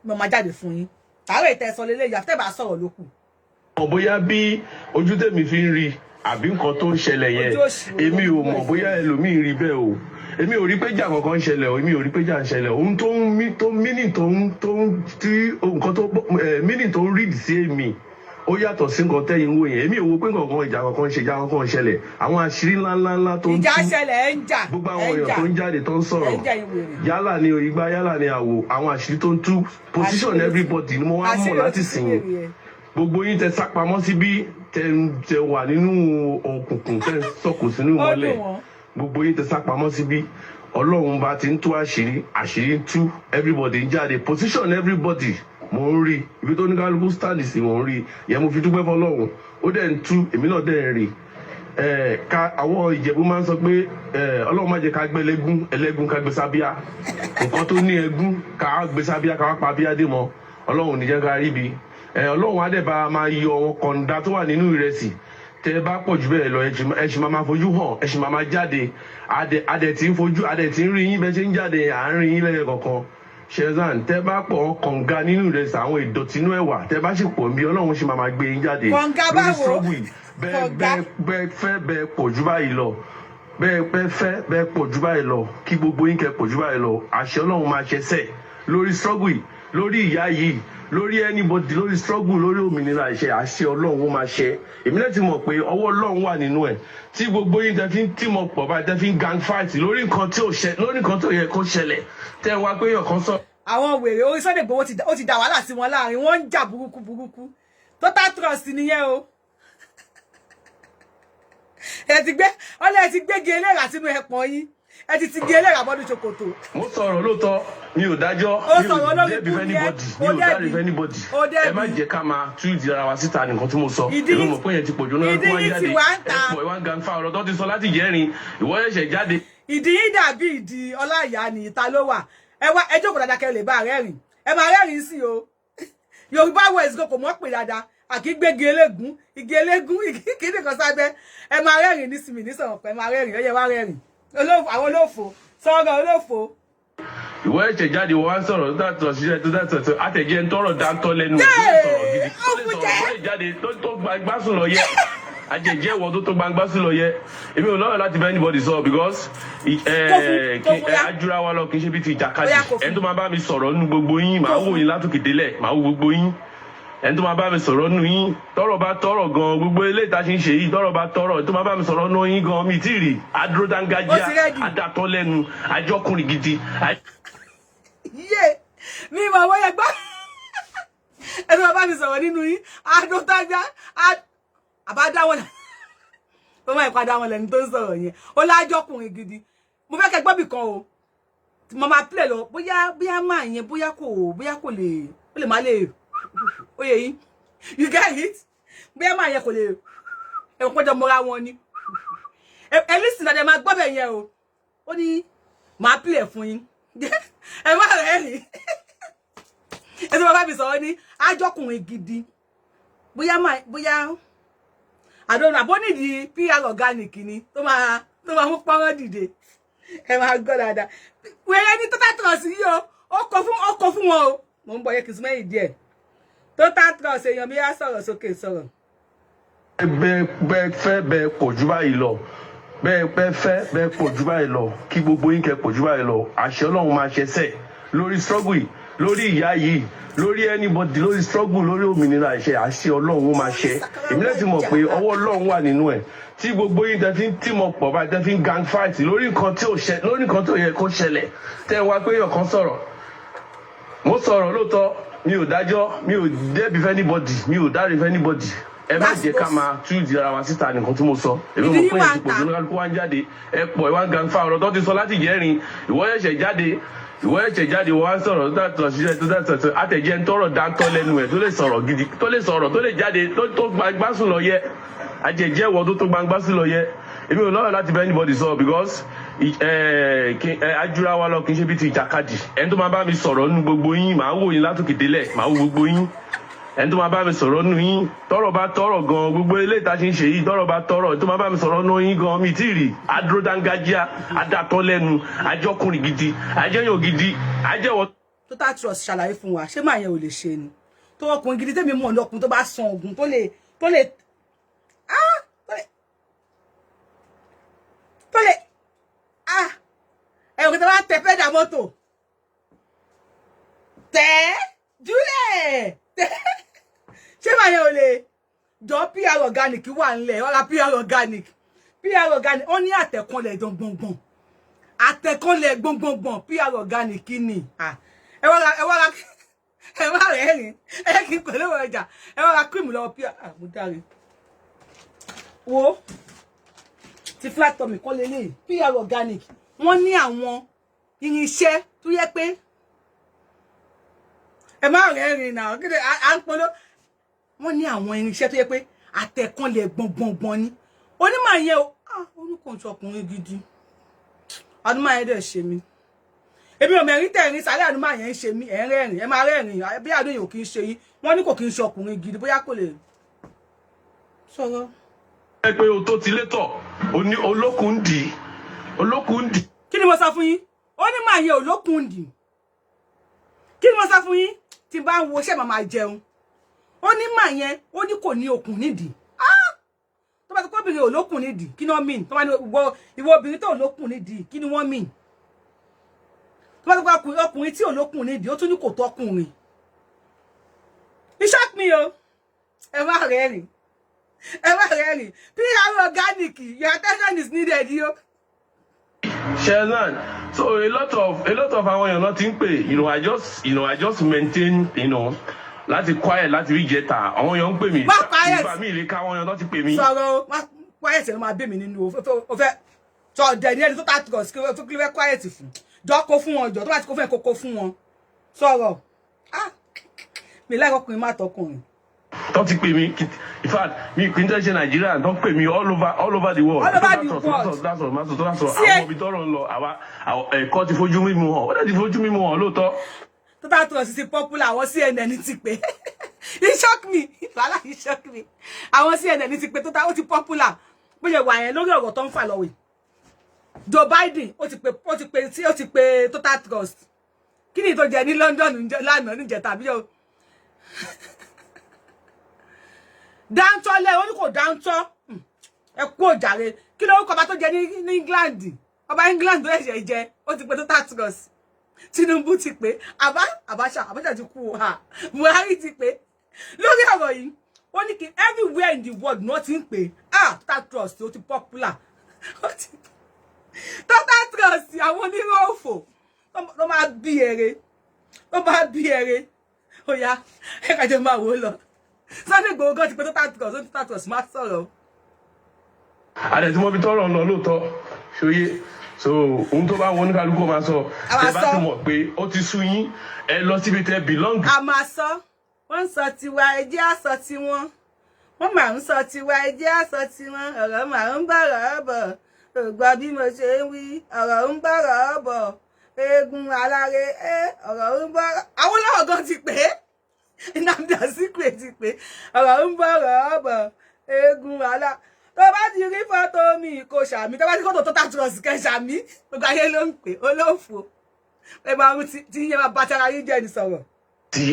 màmá jáde fún yín tààrà ìtẹ̀sọ lélẹ́yìí àfẹ́ bá sọ̀rọ̀ lókù. bóyá bí ojú tèmi fi ń rí àbí nǹkan tó ń ṣẹlẹ̀ yẹn èmi ò mọ̀ bóyá ẹlòmíì rí bẹ́ẹ̀ o èmi ò rí pé jà kankan ń ṣẹlẹ̀ o èmi ò rí pé jà ń ṣẹlẹ̀ ohun tó mínì tó ń rí sí èmi ó yàtọ̀ sí nǹkan tẹ́yìn wò yẹn èmi ò wo pé nǹkan ìjà kankan ń ṣẹlẹ̀ àwọn àṣírí ńláńlá tó ń tú ìjà ṣẹlẹ̀ ẹ̀ ń jà gbogbo àwọn èèyàn tó ń jáde tó ń sọ̀rọ̀ yálà ni ìgbà yálà ni àwò àwọn àṣírí tó ń tú position everybody ni mo wá mọ̀ láti sìn gbogbo yín tẹ sápamọ́ síbí tẹ wà nínú òkùnkùn tẹ sọ̀kò sínú ìmọ́lẹ̀ gbogbo yín tẹ sápamọ́ síbí Ọlọ́run bá ti ń tú àṣírí ń tú everybody ń jáde position everybody mo ń rí ibi tó ní kálukú stand sí mo ń rí yẹn mo fi dúpẹ́ fọ́lọ́run ó dẹ̀ ń tú èmi náà dẹ̀ ń rí àwọn Ìjẹ̀bú máa ń sọ pé Ọlọ́run má jẹ́ ká gbé ẹlẹ́gún ká gbé sábíà nǹkan tó ní ẹgún ká gbé sábíà ká wá pa bíyá dé mọ́ Ọlọ́run ní jẹ́ ká rí bi Ọlọ́run á dẹ̀ bá máa yọ àwọn kọ̀ǹda tó wà nínú ìrẹsì tẹ bá pọ̀ jù bẹ́ẹ̀ lọ ẹ ṣì máa fojú hàn ẹ ṣì máa jáde adẹ̀ tí ń rí yín bẹ́ẹ̀ ṣe ń jáde à ń rí yín lẹ́yìn kọ̀ọ̀kan ṣẹzan tẹ bá pọ̀ kọ̀ǹga nínú ìrẹsì àwọn ìdọ̀tí inú ẹ̀wà tẹ bá sì pọ̀ bí Ọlọ́run ṣì máa gbé yín jáde lórí struggle yìí bẹ́ẹ̀ fẹ́ bẹ́ẹ̀ pọ̀ jù báyìí lọ bẹ́ẹ̀ pọ̀ jù báyìí lọ kí gbogbo yín kẹ́ pọ̀ jù báyìí lọ àṣẹ Ọlọ́run máa ṣẹṣẹ lórí struggle yìí lórí ìyá yìí lórí anybody lórí struggle lórí òmìnira àṣẹ Ọlọ́run ó máa ṣe èmi náà ti mọ̀ pé ọwọ́ Ọlọ́run wà nínú ẹ̀ tí gbogbo yín tẹ́ fi ń tìmọ̀ pọ̀ báyìí tẹ́ fi ń gang fight lórí nǹkan tó yẹ kó ṣẹlẹ̀ tẹ́ wá pé ọ̀kan sọ. àwọn wèrè orí Sunday Igboho ó ti dá wàhálà sí wọn láàrin wọn ń jà burúkú total trust nìyẹn o ẹ ti gbégi eléra sínú ẹpọn yín ẹ ti gbé eléra bọ́dún ṣòkòtò. mo sọ̀rọ̀ lóòótọ́ mi ò dájọ́ mi ò dẹ́bi fẹ́ anybody mi ò dárí fẹ́ anybody ẹ má jẹ́ ká máa tú ìdí ara wa síta nìkan tí mo sọ èmi mọ̀ pé yẹn ti pọ̀jù náà kó wá jáde ẹ̀pọ̀ ìwà gan fa ọ̀rọ̀ tó ti sọ láti jẹ́rin ìwọ ẹ̀ṣẹ̀ jáde. ìdí yín dàbí ìdí ọláìyá ni ìta ló wà ẹ wá ẹ jókòó dáadáa kẹ́ lè bá rẹ́rìn ẹ máa rẹ́rìn sí o Yorùbá West kò mọ̀ pé dáadáa àkígbégi elégún igi elégún ìkíni kan sábẹ́ ẹ máa rẹ́rìn nísìmí nísọ̀rọ̀ pé ẹ máa rẹ́rìn ó yẹ wá rẹ́rìn àwọn olófò sọ̀rọ̀ olófò. Ìwọ ẹ̀ṣẹ̀ jáde wọ́n wá ń sọ̀rọ̀ tó dàtọ̀ síṣẹ́ tó dàtọ̀ àtẹ̀jẹ́ ń tọrọ dáńtọ́ lẹ́nu ẹ̀ tó sọ̀rọ̀ gidi tó lè sọ̀rọ̀ tó lè jáde tó gbangba sùn lọ yẹ àjẹjẹ́ wọ́n tó gbangba sùn lọ yẹ èmi ò lọ́rọ̀ láti bá anybody sọ because ajúra wa lọ kì í ṣe bí ti ìjàkadì ẹni tó máa bá mi sọ̀rọ̀ nínú gbogbo yín màá wò yín látòkè délẹ̀ màá wò gbogbo yín ẹni tó máa bá mi sọ̀rọ̀ nù yín tọ́rọ̀ bá tọ́rọ̀ gan gbogbo eléyìí tá a ṣe ń ṣe yìí tọ́rọ̀ bá tọ́rọ̀ tó máa bá mi sọ̀rọ̀ nù yín gan mi tí ì rí adúródángájíà adàtọ́ lẹ́nu ajọ́kùnrin gidi. yé mi ìmọ̀ àwọn yẹn gbọ́ ẹni máa bá mi sọ̀rọ̀ nínú yín adótájá àbádáwọn ó máa ìpadà wọn lẹ́ni tó ń sọ̀rọ̀ yẹn ó lájọ́kùnrin gidi mo fẹ́ kẹ́ gbọ́ bì kan o mo máa pílẹ̀ lọ bóyá máa yẹn bóyá kò lè má lè oye yìí you get it bóyá máa yẹn kò lè ẹ̀wọ̀n pẹ́jọ mọ́ra wọn ni ẹ lísìn náà ẹ máa gbọ́ bẹ̀ yẹn o ó ní máa pílẹ̀ fún yín ẹ má rẹ̀ rí ẹ tí wọ́n bá fi sọ̀rọ̀ ní ájọ́kùnrin gidi bóyá àdónà bó nídìí PR organic ni tó máa mú pọ́nrán dìde ẹ máa gbọ́ dáadáa wẹ́rẹ́ ní total trust yìí o ó kọ fún wọn o mo ń bọ̀ yẹ kì í sún mẹ́yìn díẹ̀ total trust èèyàn bí á sọ̀rọ̀ sókè sọ̀rọ̀. bẹ́ẹ̀ fẹ́ bẹ́ẹ̀ pọ̀ jù báyìí lọ bẹ́ẹ̀ fẹ́ bẹ́ẹ̀ pọ̀ jù báyìí lọ kí gbogbo yín kẹ́ pọ̀ jù báyìí lọ àṣẹ Ọlọ́run máa ṣẹṣẹ́ lórí struggle yìí lórí ìyá yìí lórí anybody lórí struggle lórí òmìnira ìṣe àṣẹ Ọlọ́run máa ṣe èmi náà ti mọ̀ pé ọwọ́ Ọlọ́run wà nínú ẹ̀ tí gbogbo yín tẹ́ fi ń tìmọ̀ pọ̀ báyìí tẹ́ fi ń gang fight lórí nǹkan tí ò yẹ kó ṣẹlẹ̀ tẹ́ wá pé ọ̀kan sọ̀rọ̀ mo sọ̀rọ̀ lóòótọ́ mi ò dájọ́ mi ò dẹ́bi fẹ́ anybody mi ò dárí fẹ́ anybody ẹ má jẹ́ ká máa tú ìdí ara wa síta nìkan tí mo sọ èmi mọ̀ pé èyí ti pọ̀ jù wá ń jáde ẹ pọ̀ ẹ wá ń gang fa ọ̀rọ̀ tó ti sọ láti jẹ́rin ìwọ ẹ̀ṣẹ̀ jáde wọ́n wá ń sọ̀rọ̀ tó dàtọ̀ síṣẹ́ tó dàtọ̀ àtẹ̀jẹ́ ń tọrọ dáńtọ́ lẹ́nu ẹ̀ tó lè sọ̀rọ̀ gidi tó lè sọ̀rọ̀ tó lè jáde tó gbangba sùn lọ yẹ àjẹjẹ́ wọ́n tó gbangba sùn lọ yẹ èmi ò lọ́rọ̀ láti bá anybody sọ because ajúra wa lọ kì í ṣe bí ti ìjàkadì ẹni tó máa bá mi sọ̀rọ̀ nínú gbogbo yín màá wò yín látòkè délẹ̀ màá wò gbogbo yín ẹni tó máa bá mi sọ̀rọ̀ nínú yín tọ́rọ̀ bá tọ́rọ̀ gan gbogbo eléyìí tá a ṣe ń ṣe yìí tọ́rọ̀ bá tọ́rọ̀ tó máa bá mi sọ̀rọ̀ nínú yín gan mi tí ì rí adúródángájíà adàtọ́ lẹ́nu ajọ́kùnrin gidi ajẹ́yàn gidi ajẹ́wọ́. total trust ṣàlàyé fún wa ṣé màá yẹn ò lè ṣe ni tó ọkùnrin gidi tẹ́mi mọ̀ lọ́kùnrin tó bá san oògùn tó lè ẹ̀rọ kí tó bá tẹ pẹ́dà mọ́tò tẹ́ júlẹ̀ ṣé màá yẹn ò lè jọ PR organic wà ńlẹ̀ wọ́n ra PR organic wọ́n ní àtẹ̀kọ́lẹ̀ gbọ̀ngbọ̀ngbọ̀n PR organic ni ẹ wá rẹ̀ rìn ẹ kì í pẹ̀lú ọjà ẹ wá ra cream lọ́wọ́ PR mo dáre wo ti flat tummy kọ́ lélẹ̀ PR organic wọ́n ní àwọn irinṣẹ́ tó yẹ pé ẹ má rẹ́rìn náà kí ni à ń polo wọ́n ní àwọn irinṣẹ́ tó yẹ pé àtẹ̀kànlẹ̀ gbọ̀ngbọ̀ngbọ̀n ni onímọ̀ yẹn o orúkọ ìṣọkùnrin gidi àdúmọ̀ yẹn dẹ̀ ṣe mí èmi ò mẹ́rin tẹ̀rín sáré àdúmọ̀ yẹn ń ṣe mí ẹ̀ ń rẹ́rìn ẹ máa rẹ́rìn bí àdúyìn ò kì í ṣe yín wọ́n ní kò kì í ṣe ọkùnrin gidi bóyá kò lè sọ̀rọ̀. ẹ pé o tó ti létọ̀ olókùn dì kí ni mo sọ fún yín ó ní màá yẹ olókùn dì kí ni mo sọ fún yín tí bá ń wo ṣẹ́ màmá jẹun ó ní màá yẹn ó ní kò ní okùn nídìí tó bá ti kó obìnrin olókùn nídìí kí ni wọ́n mean tó bá ní ìwọ obìnrin tó olókùn nídìí kí ni wọ́n mean tó bá ti kó ọkùnrin tí olókùn nídìí ó tún ní kò tọkùnrin iṣẹ́ mi o ẹ má rẹ́rìn PR organic your attention is needed yo. Sheldon, so a lot of àwọn èèyàn náà ti ń pè I just maintain láti quiet láti rí jẹta àwọn èèyàn ń pè mí ìfà mi ìlé ká àwọn èèyàn náà ti pè mí. sọ̀rọ̀ quiet ló máa bẹ̀ mí nínú o fẹ́ sọ dẹ̀ ní ẹni tó tà tọ̀ sí kí ló fẹ́ quiet fún jọ kó fún wọn jọ tó bá ti kó fún ẹ kó fún wọn sọ̀rọ̀ mi láì ọkùnrin má tọkùnrin. Don't take me. In fact, me Quintet Nigeria don't pay me all over the world. All over the world. That's all. I will be done on law. I caught the fojú mi mu. What the fojú mi mu lóòótọ́? Total Trust is popular. I was CNN ti pé. It shocked me. Wala, it shocked me. I was CNN ti pé Total ti popular. Bó ṣe wà yẹn lórí ọ̀rọ̀ tó ń fà lọ́wọ́. Joe Biden ó ti pé Total Trust. Kí ni tó jẹ ní London lánàá níjẹta bí o. Dáńtọ́ lẹ́ oní kò dáńtọ́ ẹ kú òjàre kí ló kọ́ bá tó jẹ ní England ọba England tó ẹ̀ṣẹ̀ jẹ ó ti pé Total Trust Tinubu ti pé Abacha ti kú ha Buhari ti pé lórí ọ̀rọ̀ yìí ó ní kí everywhere in the world not ti ń pè Total Trust ó ti popular Total Trust àwọn onírò òfò ló máa bí ere ó yá ẹ ká jẹ́ máa wò lọ. Sunday go ti pé Total Trust má sọ̀rọ̀. Àdẹ̀ tí mo fi tọrọ lọ lóòótọ́ ṣóyé so ohun tó bá wọn ní kálukú máa sọ ẹ bá ti mọ̀ pé ó ti sú yín ẹ lọ síbi tẹ́ belong. A máa sọ wọ́n sọ tiwa ẹjẹ́ àsọ tiwọn wọ́n máa ń sọ tiwa ẹjẹ́ àsọ tiwọn ọ̀rọ̀ máa ń bọ̀rọ̀ bọ̀ ògbà bí mo ṣe ń wí ọ̀rọ̀ ń bọ̀rọ̀ bọ̀ eégún aláre ọ̀rọ̀ ń bọ̀rọ̀ àwọn ọlọ́wọ́ gan ti pè é. Nnamdi Azikiwe ti pé ọ̀rọ̀ ń bọ̀rọ̀ bọ̀ eégún alá tó bá ti rí fọ́tò mi kò ṣàmì tó bá ti fọ́tò Total Trust kẹ́ ṣàmì gbogbo ayé ló ń pè olófò ẹ máa ń tí yẹn máa bàtàrà yín jẹ́ ní sọ̀rọ̀. tí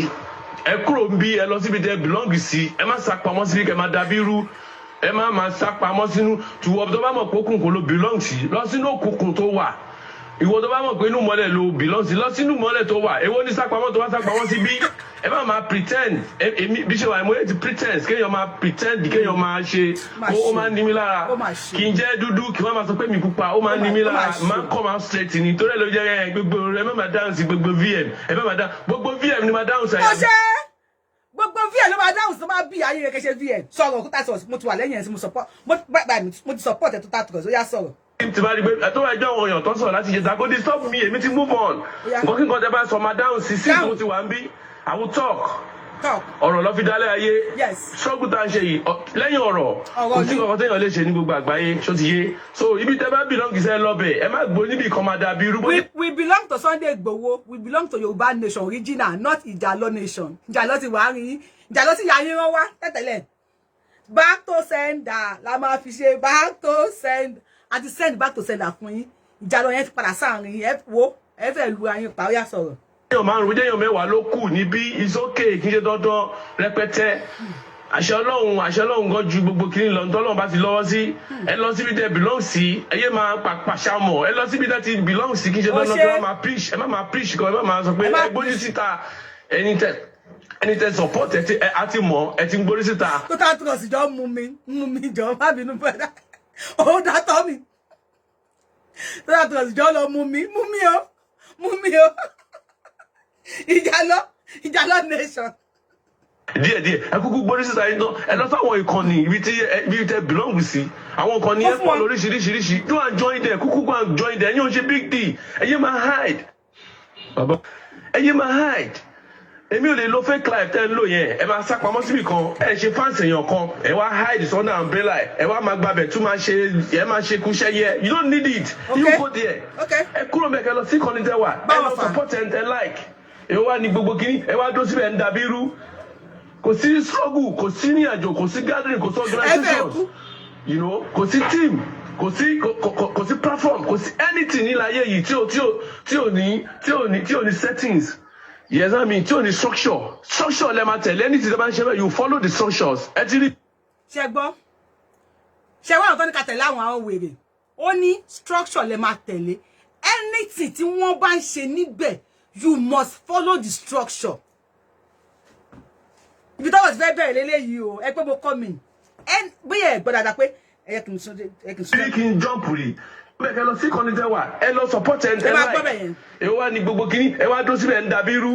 ẹ kúrò ń bí ẹ lọ síbi tẹ́ belong sí ẹ má sápamọ́ síbi kẹ́ máa dàbí irú ẹ má máa sápamọ́ sínú tùwọ́ tó bá mọ̀ pé òkùnkùn ló belong sí lọ sínú òkùnkùn tó wà ìwọ tó bá mọ̀ pé inú mọ́lẹ̀ ló belong sí lọ sínú mọ́lẹ̀ tó wà èwo ní sápamọ́ tó bá sápamọ́ sí bí ẹ má máa pretend èmi bí ṣe wà mo yẹ ti pretend kéèyàn máa pretend kéèyàn máa ṣe ó máa ní mi lára kí n jẹ́ dúdú kí wọ́n máa sọ pé mi pupa ó máa ní mi lára máa come out straight ni torí ẹ ló jẹ́ gbogbo ẹ má máa dáhùn sí gbogbo VM ẹ má máa dáhùn gbogbo VM ni máa dáhùn sí. ọṣẹ gbogbo VM ló máa dáhùn sí máa bí ayé rẹ kẹsẹ VM sọ̀rọ̀ Total Trust mo ti wà lẹ́yìn ẹ sí mo ti support ẹ Total Trust ó yá sọ̀rọ̀. Tí bá rí pé tó bá jẹ́ àwọn èèyàn tó sọ̀rọ̀ láti ṣe tako dey stop me èmi ti move on nǹkan kí nǹkan tẹ́ bá sọ máa dáhùn sí tó ti wà ń bí I will talk. Ọ̀rọ̀ ló fi dálé ayé. Struggle tá ń ṣe yìí lẹ́yìn ọ̀rọ̀ kò sí nǹkan téèyàn lè ṣe ní gbogbo àgbáyé ṣó ti yé. So ibi tẹ́ bá belong sí ẹ lọ́bẹ̀ ẹ má gbó níbi kan máa dàbí irú. We belong to Sunday Igboho. We belong to Yoruba nation original not Ìjàlọ nation. Ìjàlọ ti wà rí Ìjàlọ ti yà yín rán wá tẹ́tẹ̀lẹ̀. Back to sender la máa fi ṣe back to send àti send back to sender fún yín. Ìjàlọ yẹn ti padà sáàrin ẹ wo ẹ fẹ́ lu ayín pa ó yá sọ̀rọ̀. Èèyàn márùn-ún èèyàn mẹ́wàá ló kù níbí is okay kí n ṣe dandan rẹpẹtẹ àṣẹ Ọlọ́run gan ju gbogbo kiri lọ nítorí Ọlọ́run bá ti lọ́wọ́ sí ẹ lọ síbi tẹ́ belong sí ẹyẹ máa pàṣàmọ̀ ẹ lọ síbi tẹ́ ti belong sí kí n ṣe dandan kí wọ́n máa preach ẹ má máa preach kan ẹ má máa sọ pé ẹ gbójú síta ẹni tẹ́ support ẹ àti mọ̀ ẹ ti ń gbójú síta. Total Trust jọ mú mi jọ má bínú bẹ́ẹ̀ ó dátọ́ mi Total Trust jọ lọ mú mi o. Ìjàlọ nation. díẹ̀ ẹ kúkú gbórí síta yín tán ẹ lọ sáwọn ìkànnì ibi tẹ́ belong sí àwọn ìkànnì ẹ pọ̀ lóríṣiríṣi go and join them kúkú go and join them ẹ̀yin ò ṣe big deal ẹ̀yin máa hide bàbá ẹ̀yin máa hide èmi ò lè lo fake life tẹ́ ń lò yẹn ẹ máa sá pamọ́ síbì kan ẹ ṣe fans èèyàn kan ẹ wá hide sọ́nà umbrella ẹ wá máa gbàbẹ̀ tún máa ṣe kúṣẹ́ yẹ you don't need it you go there ẹ kúrò mẹ́kẹ́ lọ sí ìkànnì tẹ́ wà ẹ lọ support ẹ like ẹ wá ní gbogbo kínní ẹ wá dó síbẹ̀ ń dàbí irú kò sí struggle kò sí ní àjò kò sí gathering kò sí organizations you know kò sí team kò sí platform kò sí anything níláyé yìí tí ò ní settings yes I mean tí ò ní structure lẹ máa tẹ̀lé anything tí a bá ń ṣe bẹ́ẹ̀ you follow the structures ẹ ti rí. ṣe gbọ́ ṣe wá nǹkan ní ká tẹ̀lé àwọn wèrè ó ní structure lẹ máa tẹ̀lé anything tí wọ́n bá ń ṣe níbẹ̀ you must follow the structure. Ibi tó wọ́n ti fẹ́ bẹ̀rẹ̀ lélẹ́yìí o ẹ pé mo kọ́ mi bóyá ẹ gbọ́ dáadáa pé ẹ kì í sún. kí n jump rí bẹ́ẹ̀ lọ sí ìkànnì tẹ́ wà ẹ lọ support ẹ like ẹ wá ní gbogbo kínní ẹ wá dó síbẹ̀ ń dàbí irú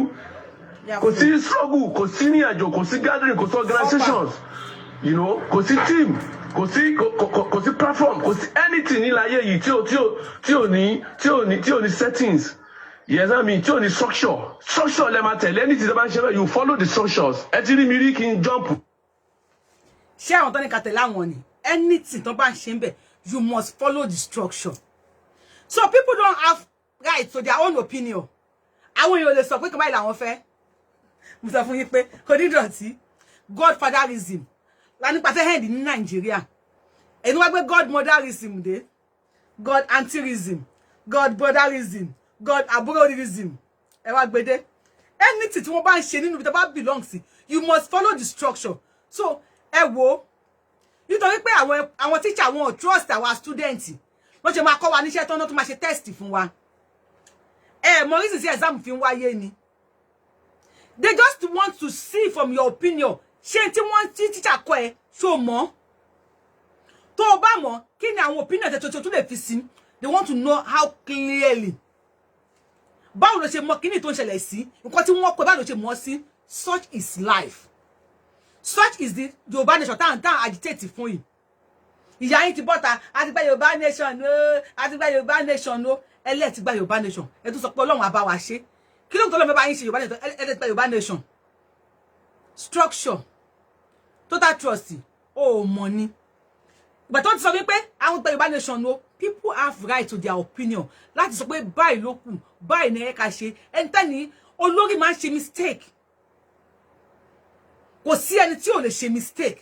kò sí struggle kò sí ní àjò kò sí gathering kò sí organizations you know kò sí team kò sí platform kò sí anything níláyé yìí tí ò ní settings Yes, I mean, tí ò ní structure. Structure lẹ máa tẹ̀lé anything tó bá ń ṣe you follow the structures. Ẹ ti rí mi rí kí n jump. Ṣé àwọn tó ní ká tẹ̀lé àwọn ni? Anything tó bá ń ṣe ńbẹ̀, you must follow the structure. So people don't have right to their own opinion. Àwọn èèyàn lè sọ pé kí báyìí làwọn fẹ́. Mo sọ fún yín pé kò ní dọ̀tí. Godfatherism. La nípa fẹ́ hand ní Nàìjíríà. Ẹni wá gbé godmotherism dé. God antirism. God brotherism. God abroadism. Ẹ wá gbé dé. Anything tí wọ́n bá ń ṣe nínú ibi tó bá belong sí, you must follow the structure. So, ẹ wò. Nítorí pé àwọn teacher wọn trust our students. Wọ́n ṣe máa kọ́ wa níṣẹ́ tán náà tó máa ṣe test fún wa. Mo reason sí exam fi ń wáyé ni. They just want to see from your opinion. Ṣé tí wọ́n tí teacher kọ́ ẹ ṣó mọ̀? Tó o bá mọ̀, kí ni àwọn opinion tó lè fi sí? They want to know how clearly. Báwo ló ṣe mọ̀ kíni tó ń ṣẹlẹ̀ sí? Nǹkan tí wọ́n kọ́ báwo ló ṣe mọ̀ sí? Such is life. Such is the Yorùbá nation tá agitate fún yìí. Ìyá yín ti bọ́ta, a ti gba Yorùbá nation no, a ti gba Yorùbá nation no. Ẹlẹ́ ti gba Yorùbá nation. Ẹ tún sọ pé Ọlọ́run á bá wa ṣe. Kí ló ń tọ́lọ́ mẹ́bàá yín ṣe Yorùbá nation? Ẹ ti gba Yorùbá nation. Structure. Total trust. Oh, money. But don't say pé àwọn gba Yorùbá nation no. People have right to their opinion. Láti sọ pé báyìí ló kù, báyìí ni ẹ ká ṣe. Ẹni olórí máa ń ṣe mistake. Kò sí ẹni tí ò lè ṣe mistake.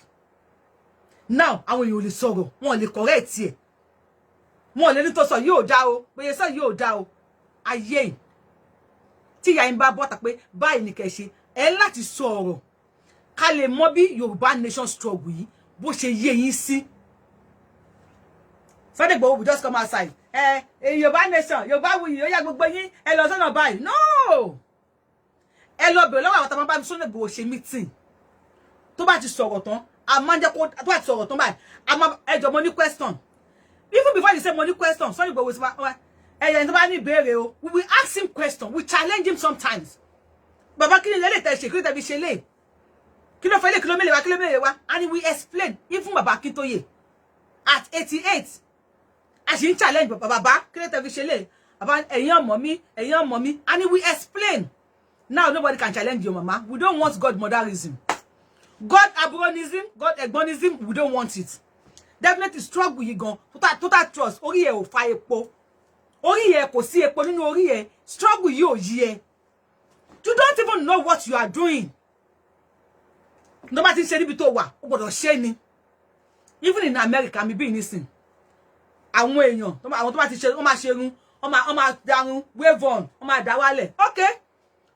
Now, àwọn èèyàn ò lè sọ̀rọ̀, wọn ò lè correct ẹ. Wọn ò lè ní tó sọ yóò dá o, bóyá sọ yóò dá o. Ayé. Tí ìyá yín bá bọ́ta pé báyìí ni kẹ́ ṣe, ẹ láti sọ̀rọ̀. Ká lè mọ̀ bí Yorùbá nation struggle yìí bó ṣe yé yín sí. Sunday Igboho will just come outside. Yorùbá nation, Yorubawuyi, ó yá gbogbo yín, ẹ lọ sọ́nà báyìí. No! Ẹ lọ bẹ̀rẹ̀ lọ́wọ́ àwọn tá bá bí Sunday Igboho ṣe meeting. Tó bá ti sọ̀rọ̀ tán, a máa jẹ́ kó tó bá ti sọ̀rọ̀ tán báyìí. A máa ẹjọ́ mo ní question. Even before you say money question, Sunday Igboho say ẹ̀yẹ̀ tó bá ní ìbéèrè o. We will ask him question. We challenge him sometimes. Bàbá kí ni lele tẹ́ ṣe kí tẹ́ bí ṣe lé. Kí ló fẹ́ lé kí ló mele wá, and he will explain even Bàbá Akintoye at 88. As he challenge Bàbá kí ló tẹ́ bí ṣe lé. Bàbá ẹ̀yin ọmọ mi, and he will explain. Now nobody can challenge your mama. We don't want godmotherism. God abronism, God egbonism, we don't want it. Definitely struggle you gan. Total trust. Orí ẹ ò fa epo. Orí ẹ kò sí epo nínú orí ẹ. Struggle you ò yí ẹ. You don't even know what you are doing. No matter ṣe níbi tó wà, ó gbọ́dọ̀ ṣe ni. Even in America, mi bí nísìn. Àwọn èèyàn, àwọn tó bá ti ṣe, ó máa ṣerun, ó máa darun, wave on, ó máa dá wálẹ̀. Okay.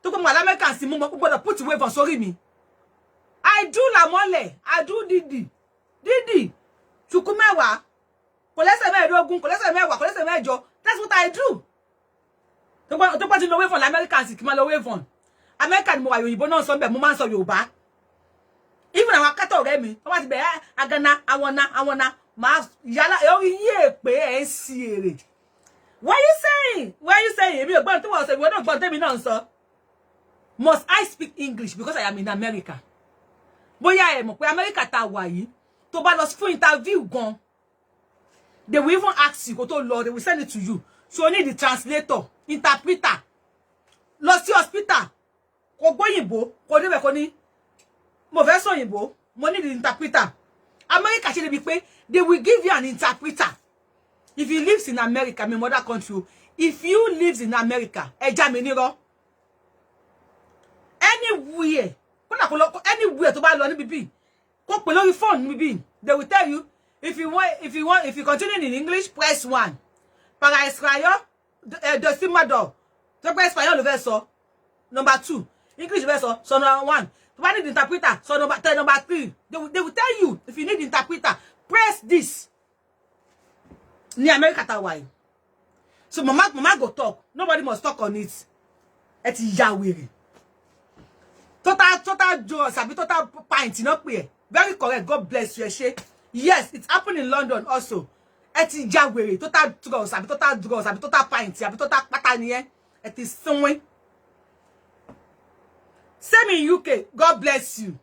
Tó ko mo American sí mo gbọ́dọ̀ put wave on sórí mi. I do la mole, I do didi. Chuku mẹ́wàá. Kò lẹ́sẹ̀ mẹ́ẹ̀dógún, kò lẹ́sẹ̀ mẹ́wàá, kò lẹ́sẹ̀ mẹ́jọ. That's what I do. Tó bá ti lọ wave on American sí kí má lọ wave on. American mo wà Yorùbá náà sọ ńbẹ̀ mo máa ń sọ Yorùbá. Even àwọn akátọ̀ ọ̀rẹ́ mi, wọ́n bá ti bẹ̀ agana, àwọn máa yálà orí yé pé ẹ̀ ń sí èrè. What are you saying? Èmi ò gbọ́n tó wọ́n sọ, ìwọ náà gbọ́n tèmi náà ń sọ. Must I speak English because I am in America? Bóyá ẹ mọ̀ pé America tá wà yìí, tó bá lọ fún interview gan, they will even ask you, kó tó lọ, they will send it to you. So you need the translator, interpreter. Lọ sí hospital, kó gbóyìnbó, kó débẹ̀ kó ní, mo fẹ́ sọ òyìnbó, mo need the interpreter. America ṣe débi pé they will give you an interpreter. If he lives in America, my mother country, if you lives in America, ẹ já mi nírọ́. Anywhere to buy lọ níbi bí kó pè lórí phone níbi bí they will tell you if you continue in English press 1 para español decimado tó pé español ló fẹ́ sọ number 2 English ló fẹ́ sọ so number 1 tó bá need interpreter so number 3 they will tell you if you need interpreter press this ní America ta wà yìí so mama go talk nobody must talk on it ẹ ti ya wèrè. Total drugs, àbí total pint, no pé. Very correct. God bless you, she. Yes, it's happened in London also. Ẹ ti já wèrè, total drugs, àbí total pint, àbí total pátá nìyẹn. Ẹ ti sínwín. Same in UK. God bless you.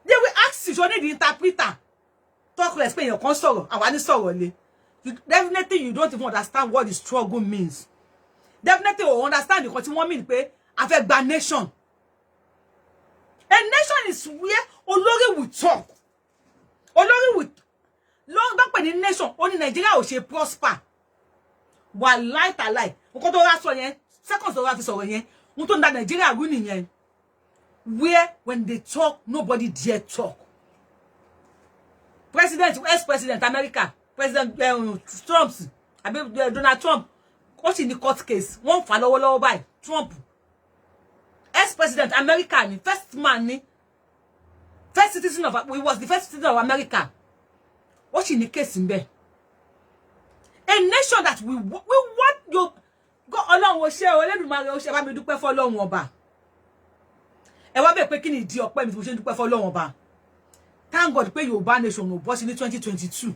They will ask you, you need the interpreter. Talk less, pé èèyàn kan sọ̀rọ̀, àwa ní sọ̀rọ̀ lé. Definitely you don't even understand what the struggle means. definitely will understand nǹkan tí wọ́n mean pé a fẹ́ gba nation. A nation is where olórí will talk. Olórí will long back when the nation only Nigeria will prosper. While light a lie. Nǹkan tó wá sọ yẹn, seconds tó wá fi sọ̀rọ̀ yẹn, wọ́n tó ń da Nigeria rú nìyẹn. Where when they talk, nobody dare talk. President, ex-president America, President Trump, Donald Trump, what's in the court case? One follow by Trump. Ex-president America, first man, first citizen of, we was the first citizen of America. What's in the case in there? A nation that we want you go along with share, or let me share me do for long over. E wa be pe kini di ope mi tí mo ṣe dúpẹ́ f'Ọlọ́run Ọba. Thank God pé Yorùbá nation no boss in 2022.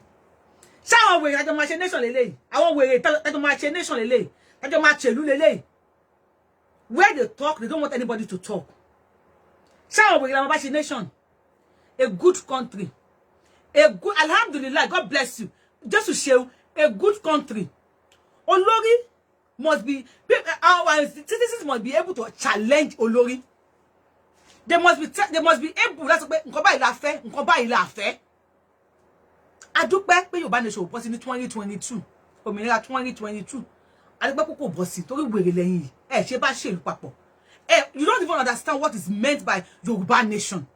Ṣé àwọn wèrè tájọ máa ṣe nation lélẹ́yìí. Àwọn wèrè tájọ máa ṣe nation lélẹ́yìí. Tájọ máa ṣèlú lélẹ́yìí. Where they talk, they don't want anybody to talk. Ṣé àwọn wèrè la máa ṣe nation. A good country. A good, alhamdulillah, God bless you. Just to show a good country. Olórí must be, our citizens must be able to challenge Olórí. They must be able. That's why nǹkan báyìí la fẹ́, nǹkan báyìí la fẹ́. A dúpẹ́ pé Yorùbá nation bọ́ sí ní 2022, òmìnira 2022. A dúpẹ́ kókó bọ́ sí torí wèrè lẹ́yìn yìí. Ṣé bá ṣèlú papọ̀. You don't even understand what is meant by Yorùbá nation.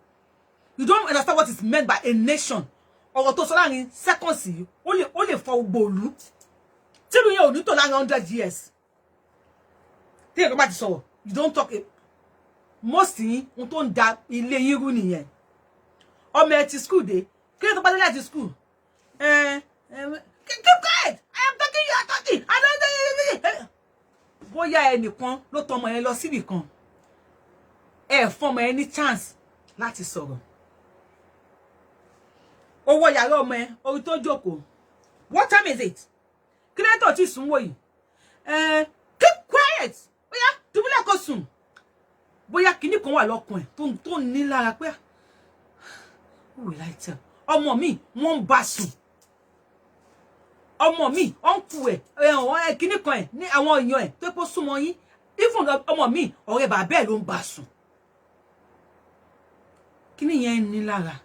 You don't understand what is meant by a nation. Ọ̀rọ̀ tó sọ láàrin seconds yìí, ó lè fọ gbogbo ìlú. Tí ìlú yẹn ò ní tó láàrin 100 years. Tí èèyàn bá ti sọ̀rọ̀, you don't talk. Most yín ohun tó ń da ilé yín rú nìyẹn. Ọmọ ẹ ti school dé. Kí ló tó bá dé láti school? Keep quiet. I am talking, you are talking. I don't. Bóyá ẹnìkan ló tọ́ ọmọ yẹn lọ síbì kan. Fún ọmọ yẹn ní chance láti sọ̀rọ̀. Ó wọ yàrá ọmọ ẹ, orí tó jókòó. What time is it? Kí ló tó ti sùn wò yìí? Keep quiet. Bóyá dùbúlẹ̀ kó sùn. Bóyá kíní kan wà lọ́kàn ẹ̀ tó ní lára pé who will I tell? Ọmọ mi wọ́n bá sùn. Ọmọ mi uncle ẹ̀ kíní kan ẹ̀ ní àwọn èèyàn ẹ̀ tó pọ̀ súnmọ́ yín. Even ọmọ mi ọ̀rẹ́ bàbá ẹ̀ ló ń bá sùn. Kíní yẹn ní lára.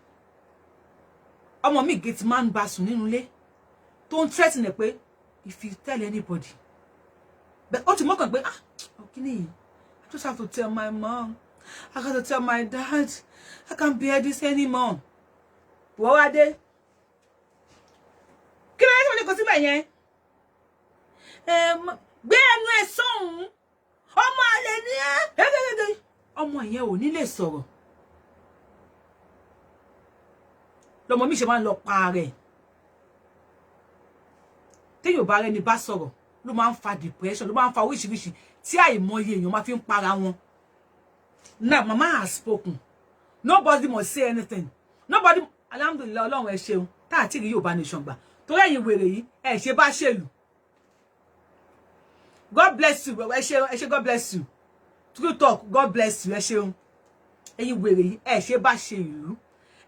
Ọmọ mi gate man bá sùn nínú ilé tó ń threaten ẹ̀ pé if you tell anybody. But ó ti mọ́kàn pé kíní yìí. I just have to tell my mom. I got to tell my dad. I can't bear this anymore. What are they? Can I tell you something yẹn? Gbé ẹnu ẹ sọ́hùn. Ọmọ àlè ni ẹ́. Ọmọ yẹn ò ní lè sọ̀rọ̀. Lọ́mọ mi ṣe máa ń lọ pa rẹ̀. Tí Yorùbá rẹ̀ ni bá sọ̀rọ̀, ló máa ń fa depression, ló máa ń fa oríṣiríṣi. Tí àìmọye èèyàn máa fi ń para wọn. Now mama has spoken. Nobody must say anything. Nobody, alhamdulillah, Ọlọ́run ẹ ṣeun. Tá àti rí Yorùbá nation gbà. Torí ẹ̀yin wèrè yìí, ṣe bá ṣèlú. God bless you. Ẹ ṣé, God bless you. True talk, God bless you. Ẹ ṣeun. Ẹ̀yin wèrè yìí, ṣe bá ṣe ìlú.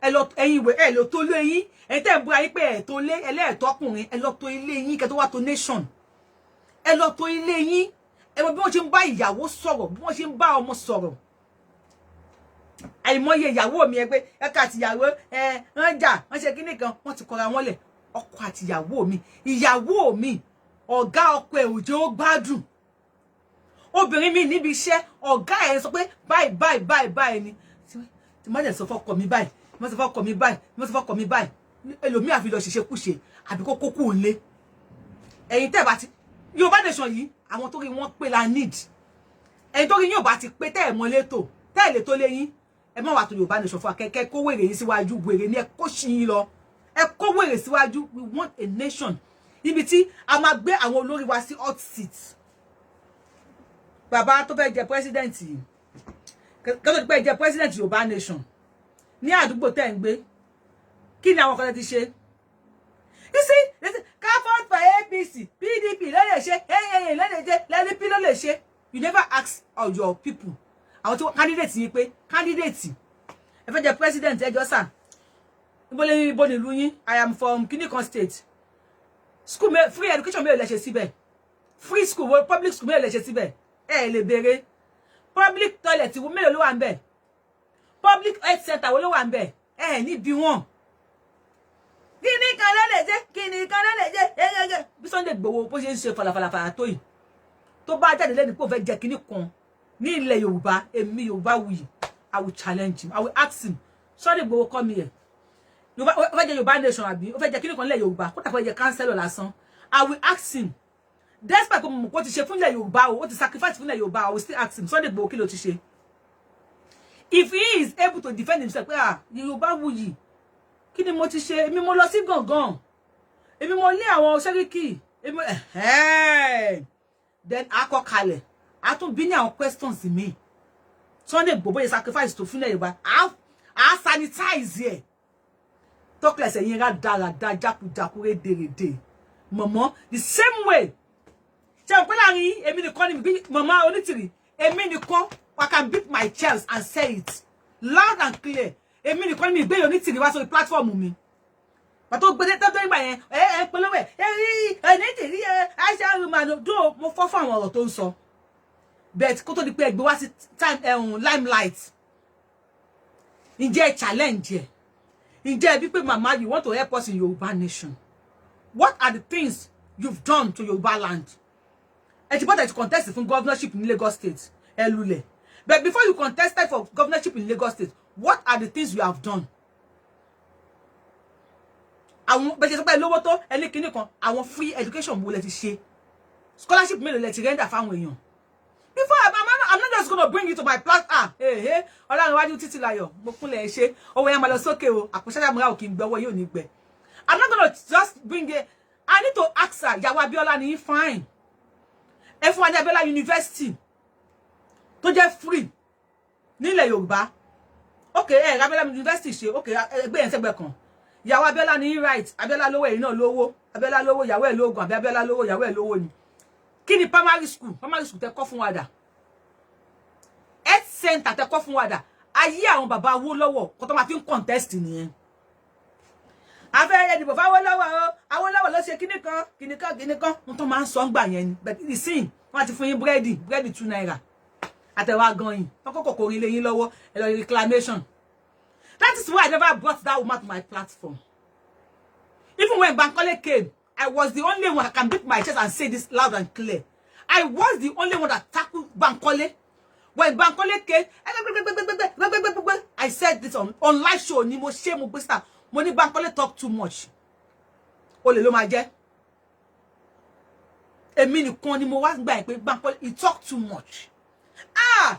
Ẹ̀yin wèrè, lọ tó lé yín. Ẹ tẹ́ bú ayé pé tó lé, ẹlẹ́ẹ̀tọ́kùnrin, ẹ lọ tó ilé yín kẹ́ tó wá tó nation. Ẹ lọ tó ilé yín. Ẹ mọ̀ bí wọ́n ṣe ń bá ìyàwó sọ̀rọ̀, bí wọ́n ṣe ń bá ọmọ sọ̀rọ̀. Àìmọye ìyàwó mi ẹ pé ẹ̀ka àti ìyàwó wọ́n jà, wọ́n ṣe kíní kan, wọ́n ti kọra wọn lẹ̀. Ọkọ àti ìyàwó mi, ọ̀gá ọkọ ẹ̀ ò jẹ́ ó gbádùn. Obìnrin mi níbi iṣẹ́, ọ̀gá ẹ̀ sọ pé báyìí ni. Tí má dẹ̀ sọ fọ́kọ mi báyìí, má sọ fọ́kọ mi báyìí, má sọ fọ́kọ mi báyìí. Ẹlòmíì àfi lọ ṣiṣẹ́ kúṣe àbí kó kókó ńlé. Ẹ̀yin tẹ́ bá ti Yorùbá nation yìí, àwọn tó rí wọn pé la need. Ẹ̀yin tó rí yín ò bá ti pé tẹ́ ẹ̀ mọ́ létò, tẹ́ ẹ̀ lè tó lé yín. Ẹ má wá tó Yorùbá nation fún akẹ́kẹ́ kó wèrè yín síwájú, wèrè ní ẹ kó ṣí yín lọ. Ẹ kó wèrè síwájú. We want a nation. Ibi tí a máa gbé àwọn olórí wa sí hot seat. Bàbá tó fẹ́ jẹ president yìí. Kẹ́tọ́ pé jẹ president Yorùbá nation. Ní àdúgbò tẹ́ ń gbé. Kí ni àwọn kan ti ṣe? You see, can vote for APC, PDP, let ṣe, let ṣe. You never ask all your people. Àwọn tí candidate yìí pé candidate. Ẹ fẹ́ jẹ president ẹ jọ sà. Ibo ni ìlú yín? I am from Kinikon State. School free education me lè ṣe síbẹ̀. free school public school mélòó lè ṣe síbẹ̀ lè béèrè public toilet wo mélòó ló wà ńbẹ̀ public health center wo ló wà ńbẹ̀ ní bí wọ́n kíni kan lè jẹ́ kíni kan lè jẹ́ bí Sunday Igboho bó ṣe ń ṣe falafala tó yìí tó bá jáde lẹ́nu pé ó fẹ́ jẹ́ kíní kan ní ilẹ̀ Yorùbá èmi Yorubawuyi I will challenge him I will ask him Sunday Igboho come here Yorùbá ó fẹ́ jẹ́ Yorùbá nation àbí ó fẹ́ jẹ́ kíní kan lẹ̀ Yorùbá kó tà fẹ́ jẹ́ councillor lásán I will ask him despite ko ti ṣe fún ilẹ̀ Yorùbá o ti sacrifice fún ilẹ̀ Yorùbá I will still ask him Sunday Igboho kí ló ti ṣe if he is able to defend himself Yorubawuyi kí ni mo ti ṣe èmi mo lọ sí gangan èmi mo lé àwọn Seriki èmi then akọ kalẹ̀ a tún bí ní àwọn questions mi Sunday Igboho ye sacrifice to fún ilẹ̀ Yorùbá a sanitize here talk less yin ra dáradára jákujàku rédèrèdè mama the same way ṣé o pé láàrin èmi nìkan ni bí mama Onítìrì èmi nìkan I can beat my chest and say it loud and clear èmi nìkan ni mi gbé Onítìrì wá sórí platform mi pàtó gbé tó ìgbà yẹn polówó Onítìrì aṣa woman do mo fọ́ fún àwọn ọ̀rọ̀ tó ń sọ but kó tó di pé ẹ gbé wá sí time limelight ǹjẹ́ challenge ǹjẹ́ bí pé mama you want to help us in Yoruba nation what are the things you've done to Yoruba land ẹ ti bọ́dọ̀ to contest for governorship in Lagos State ẹ lulẹ̀ but before you contested for governorship in Lagos State what are the things you have done àwọn bẹ́ẹ̀ ṣe sọ pé lówó tó ẹni kíní kan àwọn free education wo lẹ ti ṣe scholarship mélòó lẹ ti render fáwọn èèyàn before I'm not just going to bring you to my platform Ọlọ́run wájú títí láyọ̀ mo kúnlẹ̀ ṣe owó yẹn máa lọ sókè o àpòṣẹ́dá múra òkè ń gbẹ owó yóò ní gbẹ I'm not going to just bring it I need to ask her Ìyàwó Abíọ́lá ni fine ẹ fún wa ní Abíọ́lá University tó jẹ́ free nílẹ̀ Yorùbá okay Abíọ́lá University ṣe okay ẹgbẹ́ yẹn sẹ́gbẹ́ kan Ìyàwó Abíọ́lá ni right Abíọ́lá lówó èyí náà lówó Abíọ́lá lówó ìyàwó ẹ̀ lóògùn àbí Abíọ́lá lówó ìyàwó ẹ̀ lówó ni kí ni primary school tẹ́ kọ́ fún wa dà health center tẹ́ kọ́ fún wa dà ayé àwọn bàbá wo lọ́wọ́ kó tó máa fi ń contest nìyẹn afẹ́ ẹ̀dìbò fáwọn lọ́wọ́ o àwọn lọ́wọ́ ló ṣe kíní kan wọ́n tó máa ń sọ ńgbà yẹn ni but ìsìn wọ́n ti fún yín búrẹ́dì 2 naira àtẹ̀wá gan yín wọ́n kọ́kọ́ kò rí lé yín lọ́wọ́ ẹ lọ reclamation that is why I never brought that woman to my platform even when Bankole came I was the only one that can beat my chest and say this loud and clear. I was the only one that tackled Bankole. When Bankole came, I said this on live show. Ni mo ṣe mo gbesta. Mo ní Bankole talk too much. Olè ló máa jẹ́. Èmi nìkan ni mo wá gbà pé Bankole he talk too much.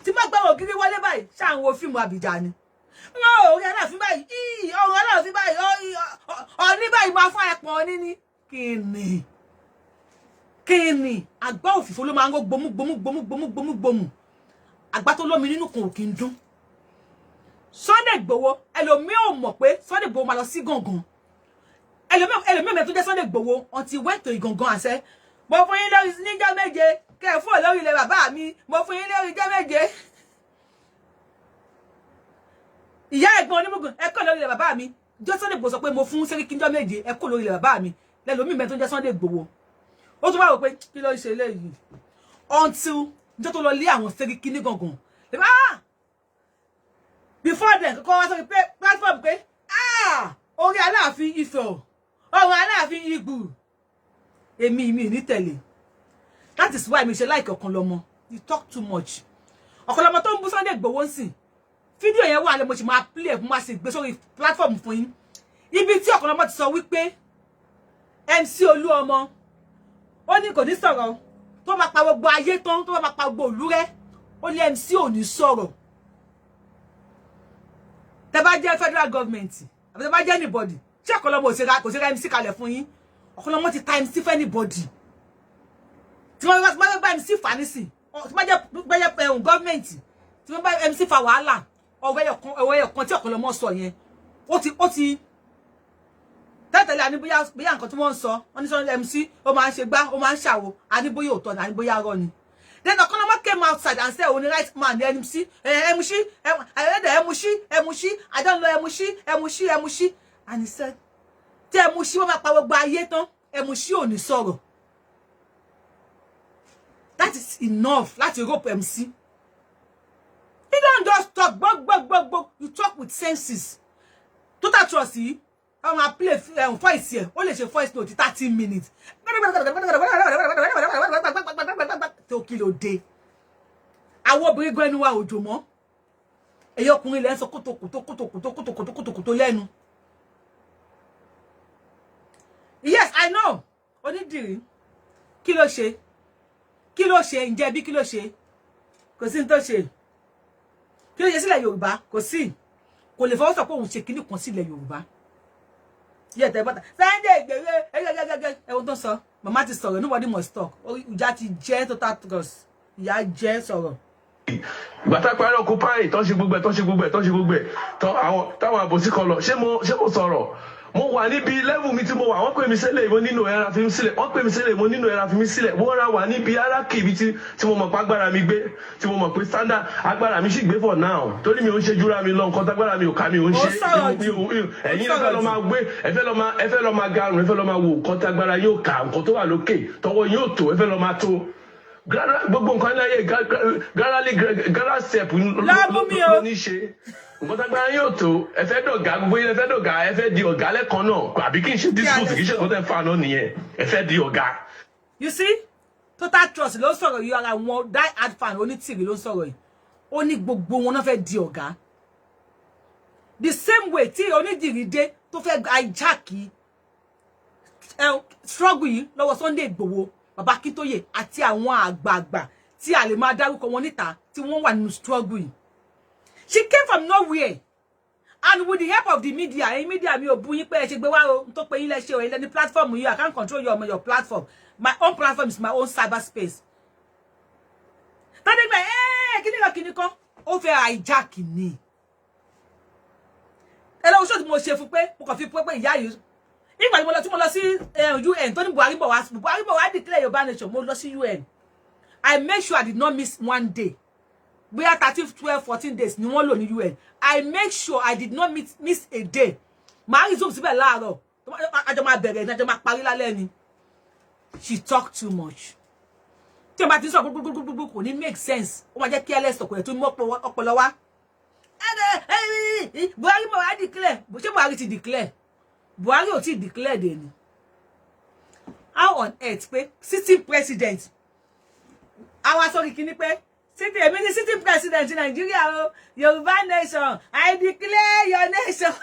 Tí má gbà ògiri wọlé báyìí, ṣá ń wo fíìmù Abidjan ni. No, orí Aláàfin báyìí. Ọ̀rọ̀ Aláàfin báyìí. Ọ̀ní báyìí máa fún ẹ̀pọ̀n ní ni. Kíni àgbá òfìfo ló máa ń go gbomu àgbá tó lómi nínú kan ò kí ń dún Sunday Igboho ẹlòmí ò mọ̀ pé Sunday Igboho máa lọ sí gangan ẹlòmí tó jẹ́ Sunday Igboho until went to Igangan àṣẹ mo fún yín lórí níjọ́ méje kẹ́ fún lórí ilẹ̀ bàbá mi mo fún yín lórí níjọ́ méje ìyá ẹ̀gbọ́n onímọ̀gùn ẹ kọ́ lórí ilẹ̀ bàbá mi jọ́ Sunday Igboho sọ pé mo fún Seriki níjọ́ méje ẹ kọ́ lórí ilẹ̀ bàbá mi lẹ́lòmí mẹ́ tó jẹ́ Sunday Igboho ó tún wá wò pé kí ló ṣe léyìí until jọ́ tó lọ lé àwọn Seriki ní gangan before then kọ́kọ́ wá sórí platform pé orí Aláàfin Ifẹ̀ ọ̀rọ̀ Aláàfin Ìgbù èmi ní tẹ̀lé that is why mi ṣe like Ọ̀kanlọ́mọ you talk too much Ọ̀kanlọ́mọ tó ń bú Sunday Igboho ńsìn fídíò yẹn wà lẹ́ mo ṣe máa play fún máa ṣe gbé sórí platform fún yín ibi tí Ọ̀kanlọ́mọ ti sọ wípé MC Olúọmọ ó ní kò ní sọ̀rọ̀ tó máa pa gbogbo ayé tán tó máa pa gbogbo ìlú rẹ́ ó ní MC ò ní sọ̀rọ̀ tẹ́ bá jẹ́ federal government àbí tẹ́ bá jẹ́ anybody ṣé Ọ̀kanlọ́mọ kò ṣe ra MC kalẹ̀ fún yín Ọ̀kanlọ́mọ ti ta MC for anybody tí wọ́n bá MC fà nísìn tí wọ́n jẹ́ government tí wọ́n bá MC fà wàhálà ọ̀wọ́ ẹ̀yọ̀kan tí Ọ̀kanlọ́mọ sọ yẹn ó ti tẹ́tẹ̀lé àníbóyá nǹkan tí wọ́n ń sọ wọ́n ní sọ MC ó máa ń ṣe gbá ó máa ń ṣàwò àníbóyá òótọ́ ní àníbóyá arọ́ ni then Ọ̀kanlọ́mọ came outside and said òun ni right man ní MC I don't know MC and he said tí MC wọ́n máa pa gbogbo ayé tán MC ò ní sọ̀rọ̀ that is enough. Láti rope MC. You don't just talk, you talk with senses. Total trust yìí, I ma play voice here. Ó lè ṣe voice note 30 minutes. To kilo day. Àwọn obìnrin gan ẹnu wa òjò mọ́. Ẹ̀yin ọkùnrin lẹ ń sọ kótókótókótókótókótókótókótókótó lẹ́nu. Yes, I know. Onídìrí. Kí ló ṣe? Kí ló ṣe? Ǹjẹ́ bí kí ló ṣe? Kò sí n tó ṣe. Kí ló ṣe sílẹ̀ Yorùbá? Kò sí. Kò lè fọwọ́ sọ pé òun ṣe kíní kan sílẹ̀ Yorùbá. Yẹ tẹ bọ́tà. Sunday Igboho ẹ̀wọ̀n tó sọ. Mama ti sọ̀rọ̀, nobody must talk. Ìjà ti jẹ́ total trust. Ìyá jẹ́ sọ̀rọ̀. Gbàtà parí Occupy tó ṣe gbogbo ẹ̀ àwọn táwọn àbòsí kan lọ ṣé mo sọ̀rọ̀ mo wà níbi level mi tí mo wà wọ́n pè mí sílẹ̀ mo nínú ẹ̀rà fi mí sílẹ̀ wọ́n pè mí sílẹ̀ mo nínú ẹ̀rà fi mí sílẹ̀ wọ́n ra wà níbi arákè ibi tí mo mọ̀ pé agbára mi gbé tí mo mọ̀ pé standard agbára mi sì gbé for now torí mi ò ń ṣe jura mi lọ nǹkan tágbára mi ò ká mi ò ń ṣe ẹ̀yin ẹ fẹ́ lọ máa gbé ẹ fẹ́ lọ máa garun ẹ fẹ́ lọ máa wo nǹkan tágbára yóò ká nǹkan tó wà lókè tọwọ́ yóò tó ẹ fẹ́ lọ máa tó gbogbo nǹkan láyé gara step ló ní ṣe nǹkan tágbára yóò tó ẹ fẹ́ dọ̀gá gbogbo yín ẹ fẹ́ dọ̀gá ẹ fẹ́ di ọ̀gá lẹ́kan náà àbí kí n ṣe dispute kì í ṣe nǹkan tẹ́ ń fa náà nìyẹn ẹ fẹ́ di ọ̀gá. You see total trust ló sọ̀rọ̀ yìí ara wọn die hard fan onítìrì ló sọ̀rọ̀ yìí ó ní gbogbo wọn náà fẹ́ di ọ̀gá the same way tí onídìrí dé tó fẹ́ hijack struggle yìí lọ́wọ́ Sunday Igboho Baba Akintoye àti àwọn àgbààgbà tí a lè máa dárúkọ wọn níta tí wọ́n wà nínú struggle yìí. She came from nowhere and with the help of the media media mi ò bú yín pé ẹ ṣe gbé wá o tó pé yín lẹ ṣe o ilẹ̀ ní platform yìí I can't control your platform my own platform is my own cyberspace. Tọ́dé gbẹ̀ kíní kan ó fẹ́ hijack ni. Ẹ lọ́wọ́ ṣọ́ọ̀tì mo ṣe fún pé mo kàn fi pé ìyá yìí nígbà tí mo lọ sí UN tó ní Buhari bọ̀ wá declare Yorùbá nation mo lọ sí UN. I make sure I did not miss one day. We are 13, 12, 14 days ni wọ́n lò ní UN. I make sure I did not miss a day. Màá resume síbẹ̀ láàárọ̀. Àjọ máa bẹ̀rẹ̀ ní àjọ máa parí lálẹ́ ni. She talk too much. Tí o bá ti sọ gbogbo kò ní make sense. Ó máa jẹ́ careless ọkùnrin tó mọ́ ọpọlọ wá. Buhari bọ̀ wá declare. Ṣé Buhari ti declare? Buhari ò ti declare dè ni. How on earth pé sitting president. Àwọn sọ kìkì ni pé sitting president in Nigeria, Yoruba nation, I declare your nation.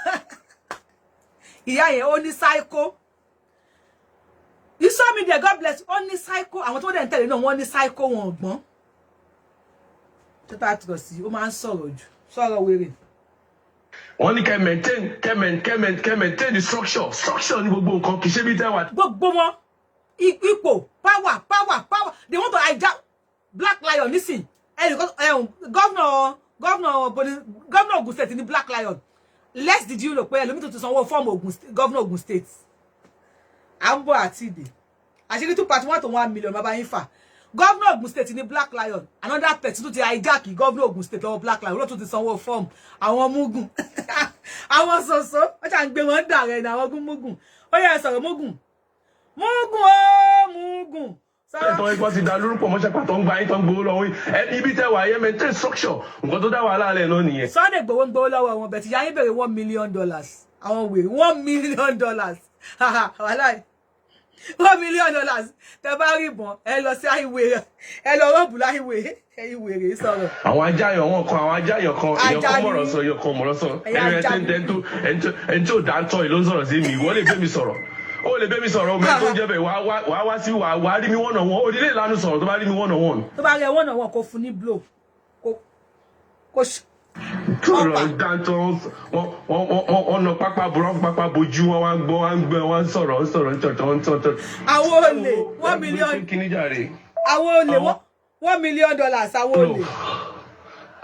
Ìyá yẹn ó ní psycho. You saw me there, God bless. Ó ní psycho. Àwọn tó dẹ̀ ń tẹ̀lé náà wọ́n ní psycho wọn ọ̀gbọ́n. Tó tá àtúrọ̀ sí, ó máa ń sọ̀rọ̀ jù. Sọ̀rọ̀ wèrè. Wọ́n ní kẹ́ maintain the structure ní gbogbo nǹkan kì í ṣe bí tẹ́wà. Gbogbo wọn ipò power. They want to hijack Black Lion. Listen. Governor Ogun State in the Black Lion. Less did you look where let me to some form Governor Ogun State. Ambo Atide. Actually, 2.1 million. Baba Infa. Governor Ogun State in the Black Lion. Another person to hijack Governor Ogun State or Black Lion. Not to the some form. Àwọn Mugun. Àwọn soso. What I'm going on there now? Àwọn Mugun. Oh yes, àwọn Mugun. Mugun. Ẹ̀tọ́ ẹgbọ́n ti dá lórúkọ mọ́ṣẹ́pà tó ń gba yín tó ń gbowó lọ́wọ́ yín ibi tẹ́ wà yẹn maintain structure nǹkan tó dá wàhálà rẹ̀ náà nìyẹn. Sunday Igboho ń gbowó lọ́wọ́ wọn bẹ̀ tí yáyín bèrè $1 million àwọn wèrè $1 million wàhálà $1 million tẹ́ bá rí ìbọn ẹ lọ sí highway ẹ lọ rọ́ọ̀bù láhiwé ẹ̀yìn wèrè sọ̀rọ̀. Àwọn ajáyọ̀ wọn kan èèyàn kan mọ̀rọ̀ sọ èèyàn kan mọ̀rọ̀ sọ ẹni tí ò dáńtọ́ yìí ló ń sọ̀rọ̀ sí mi ìwọ lè bẹ́ mi sọ̀rọ̀. Ó lè bẹ́ mi sọ̀rọ̀ ọmọ tó ń jẹ́ bẹ̀ wá sí wà rí mi one on one ó nílé ìlànà sọ̀rọ̀ tó bá rí mi one on one. Tó bá rí one on one kò fún ní blow kò lọ dáńtọ́ wọn nà pápá bojú wọn wá ń gbọ́ wọn ń sọ̀rọ̀ tọ̀tọ̀. Àwọn olè $1 million àwọn olè $1 million àwọn olè.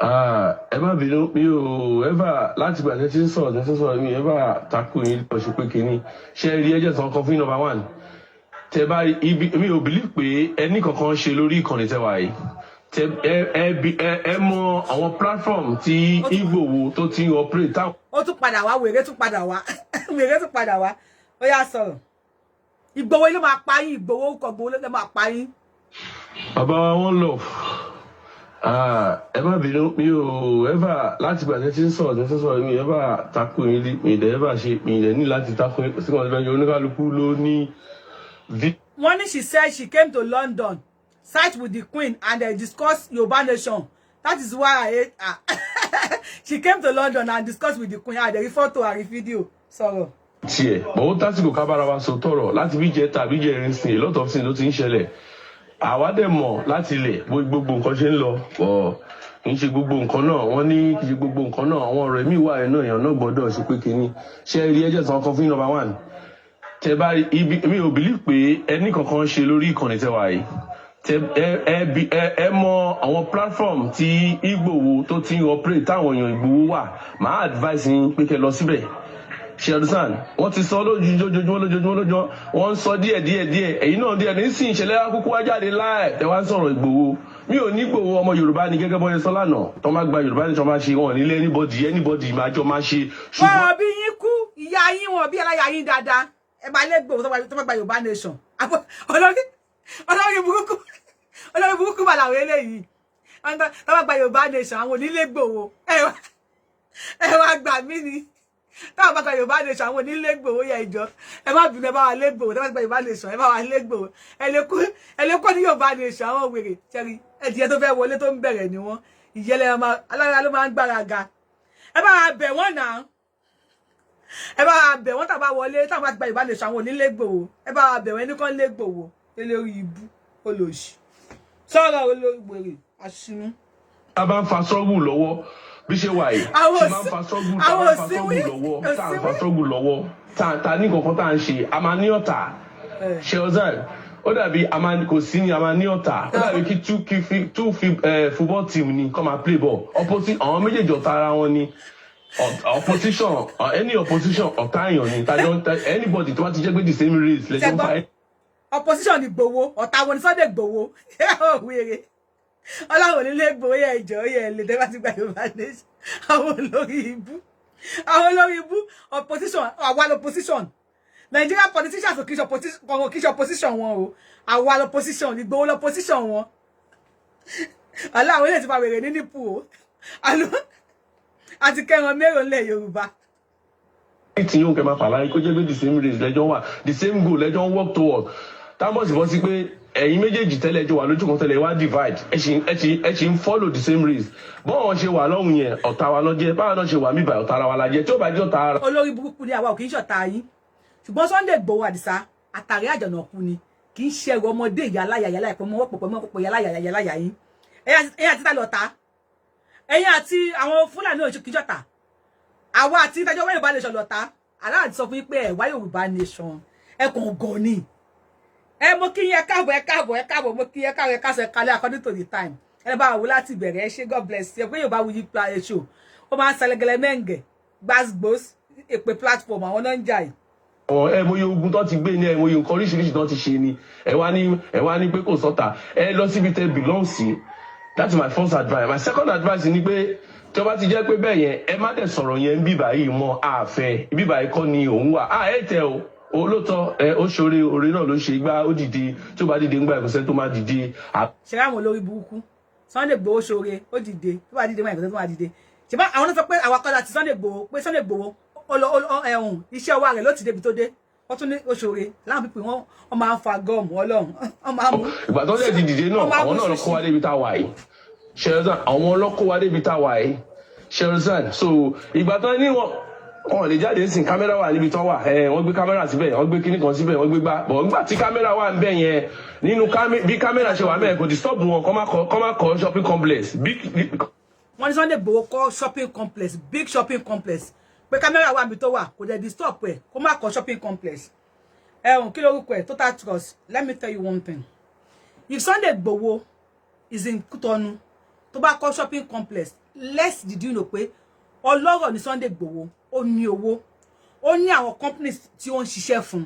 Ẹ má bínú mi ò ever láti gbà tẹ́tí sọ̀rọ̀ mi ever takò yín lọ ṣe pé kínní ṣe rí ẹjẹ̀ sàn kan fún number one tẹ bá mi ò believe pé ẹnì kankan ṣe lórí ìkànnì tẹwà yìí ẹ mọ àwọn platform tí Igboho tó ti operate táwọn. Ó tún padà wá wèrè tún padà wá ó yá sọ̀rọ̀ Igboho ló máa pa yín Igboho kọ̀ Igboho ló máa pa yín. Baba one love. Ever bínú mi ò ever láti gbà tẹ́tí sọ̀rọ̀ mi ever takò yín rí mi dẹ̀ ever ṣe mi dẹ̀ ní láti takò yín sí wọn lọ́jọ́ oníkálukú ló ní. Morning, she said she came to London, sat with the Queen, and they discussed Yoruba Nation. That is why I hate her. She came to London and discussed with the Queen. And they refer to her video. Sorry. Tiẹ̀ bọ̀wọ́ tásìkò kábàárà wa sọ tọrọ láti bí jẹ tàbí jẹ irin sìn a lot of things ló ti ń ṣẹlẹ̀. Àwa dẹ̀ mọ̀ láti ilẹ̀ gbogbo nǹkan ṣe ń lọ ọ̀ kì í ṣe gbogbo nǹkan náà wọ́n ní kì í ṣe gbogbo nǹkan náà àwọn ọ̀rọ̀ ẹ̀mí wà ẹ̀nà èèyàn náà gbọ́dọ̀ ṣe pé kínní ṣé ẹ rí ẹjẹ́ sàn kan fún number one tẹ bá ibi mi ò believe pé ẹnì kankan ṣe lórí ìkànnì tẹwàá yìí ẹ mọ àwọn platform tí Ìgbòho tó ti ń operate táwọn èèyàn Ìgbòho wà máa advice yín pé kẹ́ lọ síbẹ̀ ṣe understand wọ́n ti sọ lójoojúmọ́ wọ́n ń sọ díẹ̀ èyí náà díẹ̀ ní sí ìṣẹ̀lẹ̀ akókó wá jáde láì tẹ wá ń sọ̀rọ̀ Ìgbòho mi ò ní Ìgbòho ọmọ Yorùbá ni gẹ́gẹ́ bọ́yẹ sọ lánàá tó má gba Yorùbá ní tó má ṣe wọn nílé anybody máa jọ máa ṣe. wọ́n bí yín kú ìyá yín wọn bí aláya yín dáadáa ẹ bá lé Ìgbòho tó má gba Yorùbá nation olórí burúkú bá làwọn eléyìí tó má gba Yorùbá nation àwọn onílé Ìgbòho ẹ wá gbà mí ni táwọn bá gba Yorùbá nation àwọn onílé Ìgbòho yẹ ìjọ ẹ má bínú ẹ bá wa lé Ìgbòho tó bá gba Yorùbá nation ẹ bá wa lé Ìgbòho ẹ lè kó ní Yorùbá nation àwọn wèrè ṣẹ́rí ẹ̀dìyẹ tó fẹ́ wọlé tó ń bẹ̀rẹ̀ ni wọ́n ìyẹlẹ alára ló máa ń gbára ga ẹ bá wa bẹ̀ wọ́n náà ẹ bá wa bẹ̀ wọ́n tàbá wọlé táwọn bá gba Yorùbá nation àwọn onílé Ìgbòho ẹ bá wa bẹ̀ wọ́n ẹni kan lé Ìgbòho elórí ibú olóṣì sọ̀rọ̀ olórí wèrè àṣìnú. a bá ń fa sọ́ọ̀bù lọ́wọ́ bí ṣe wà yìí tí máa ń fa sọ́ọ̀bù lọ́wọ́ tá ní kankan tá à ń ṣe a máa ní ọ̀tá ṣe ọ̀zán ó dàbí kò sí ni a máa ní ọ̀tá ó dàbí kí two football team ni kọ́ máa play ball opposite àwọn méjèèjì ọ̀tá ara wọn ni opposition any opposition ọ̀tá èèyàn ni anybody tó bá ti jẹ́ pé the same race lẹ́jọ́ ń fa. opposition ni Ìgbòho ọ̀tá wọn ni Sunday Ìgbòho wèrè ọlọ́run onílé Ìgbòho yẹ ìjọ yẹ lè tẹ́ bá ti gba Yorùbá nation àwọn olórí ibú opposition àwa opposition Nigerian politicians kì í ṣe opposition wọn o àwa opposition Ìgbòho opposition wọn aláwọ̀ ilé ti fa wèrè ní nípò o àti kẹran mẹ́rọ ńlẹ̀ Yorùbá. tí yóò kẹ́ máa fà láyé kó jẹ́ pé the same race lẹ́jọ́ wà the same goal lẹ́jọ́ ń work toward táwọn sì bọ́ sí pé ẹ̀yin méjèèjì tẹ́lẹ̀ jọ wà lójú kan tẹ́lẹ̀ wá divide ẹ ṣì ń follow the same race bọ́ọ̀ ṣe wà lọ́hùn yẹn ọ̀tá wa lọ́jẹ́ báwa náà ṣe wà mí báyìí ọ̀tá ara wa la jẹ́ tí ó bá jẹ́ ọ̀tá ara. olórí burúkú ni àwa ò kì í ṣọ̀tá yín ṣùgbọ́n Sunday Ìgbòho Àdìsá àtàrí àjọ̀nàkú ni kì í ṣe ẹrù ọmọdé ìyáláyà ìpò mọ́ pọ̀pọ̀ ìyáláyà yín ẹ̀yin àti tá lọ́ta ẹ̀yin àti àwọn Fúlàní òṣù kì í ṣọ̀tá àwa àti ìtajọ́ wá Yorùbá nation lọ́ta aláàdì sọ fún yín pé ẹ̀ wá Yorùbá nation ẹ̀kùn gan ni mo kí yín ẹ káàbọ̀ mo kí yín ẹ káàbọ̀ ẹ kásẹ̀ kalẹ̀ according to the time ẹ bá wò láti bẹ̀rẹ̀ ẹ ṣé God bless you pé Yorùbáwùyí pa ẹ ṣò ó máa ń sẹlẹgẹlẹ mẹ́ǹgẹ̀ gbàgbós èpè platform àwọn náà ń jà yìí. ẹ mọye ogun tó ti gbé ní ẹ mọye nǹkan oríṣiríṣi tó ti ṣe ni ẹ wá ní pé kò sọ́tà ẹ lọ síbi tẹ belong sí that's my first advice my second advice ni pé tí ó bá ti jẹ́ pé bẹ́ẹ̀ yẹn ẹ má dẹ̀ sọ̀rọ̀ yẹn bíbà yìí mọ́ àfẹ́ bíbà yìí kọ́ ni òun wà ẹ tẹ o olóòótọ́ ó ṣoore oore náà ló ṣe gbá ó dìde tí ó bá dìde ńgbà ìkọsẹ́ tó má dìde. ṣe ráwọn olórí burúkú Sunday Igboho ṣoore ó dìde tó bá dìde ńgbà ìkọsẹ́ tó má dìde ṣùgbọ́n àwọn náà sọ pé àwa kọ́lá ti Sunday Igboho pé Sunday Igboho iṣẹ́ ọwọ́ rẹ̀ ló ti débi tó dé wọ́n tún ní ó ṣoore láwọn pípé wọ́n máa ń fa gọ́ọ̀mù ọlọ́run wọ́n máa ń mú. ìgbà tó lè di dìde náà àwọn náà lọ kó wá débi tá a wà yìí ṣẹlẹsàn àwọn ọlọ́kó wá débi tá a wà yìí ṣẹlẹsàn so ìgbà tó ní wọn lè jáde nsìn kámẹ́rà wà níbi tó wà wọ́n gbé kámẹ́rà síbẹ̀ wọ́n gbé kíní kan síbẹ̀ wọ́n gbé gbá bọ̀ nígbà tí kámẹ́rà wà ń bẹ̀ yẹn nínú bí kámẹ́rà ṣe wà mẹ́ẹ̀ kò disturb wọn kọ́ má kọ́ shopping complex wọ́n ní Sunday Igboho kọ́ shopping complex big shopping complex pé kámẹ́rà wà níbi tó wà kò dẹ̀ disturb ẹ̀ kó má kọ́ shopping complex kí lórúkọ ẹ̀ Total Trust. Let me tell you one thing, if Sunday Igboho is in Kútọ́nù tó bá kọ́ shopping complex less did you know pé ọlọ́rọ̀ ní Sunday Igboho ó ní owó ó ní àwọn companies tí ó ń ṣiṣẹ́ fún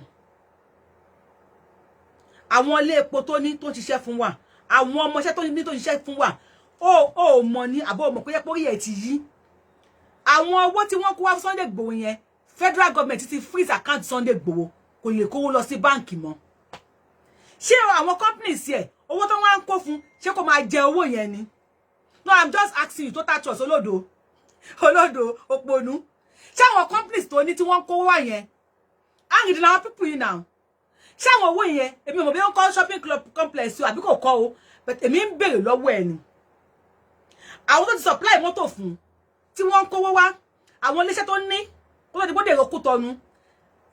àwọn ilé epo tó ní tó ń ṣiṣẹ́ fún wa àwọn ọmọọṣẹ́ tó ní tó ń ṣiṣẹ́ fún wa ó mọ̀ ní àbọ̀ mọ̀ pé yẹ pórí ẹ̀ ti yí àwọn owó tí wọ́n kó wá Sunday Igboho yẹn federal government ti freeze account Sunday Igboho kò lè kówó lọ sí báǹkì mọ́ ṣé àwọn companies yẹ owó tó wá ń kó fún ṣé kó máa jẹ owó yẹn ni? No, I'm just asking you, total trust olodo òpònú. Ṣé àwọn companies tó ní tí wọ́n kó wá yẹn and the now people you now. Ṣé àwọn owó yẹn èmi mo bí wọ́n kọ́ shopping complex àbí kò kọ́ o, but èmi ń béèrè lọ́wọ́ ẹ ni. Àwọn tó ti supply mọ́tò fún tí wọ́n kó wá àwọn ilé iṣẹ́ tó ní kó tó di bode roku tonu.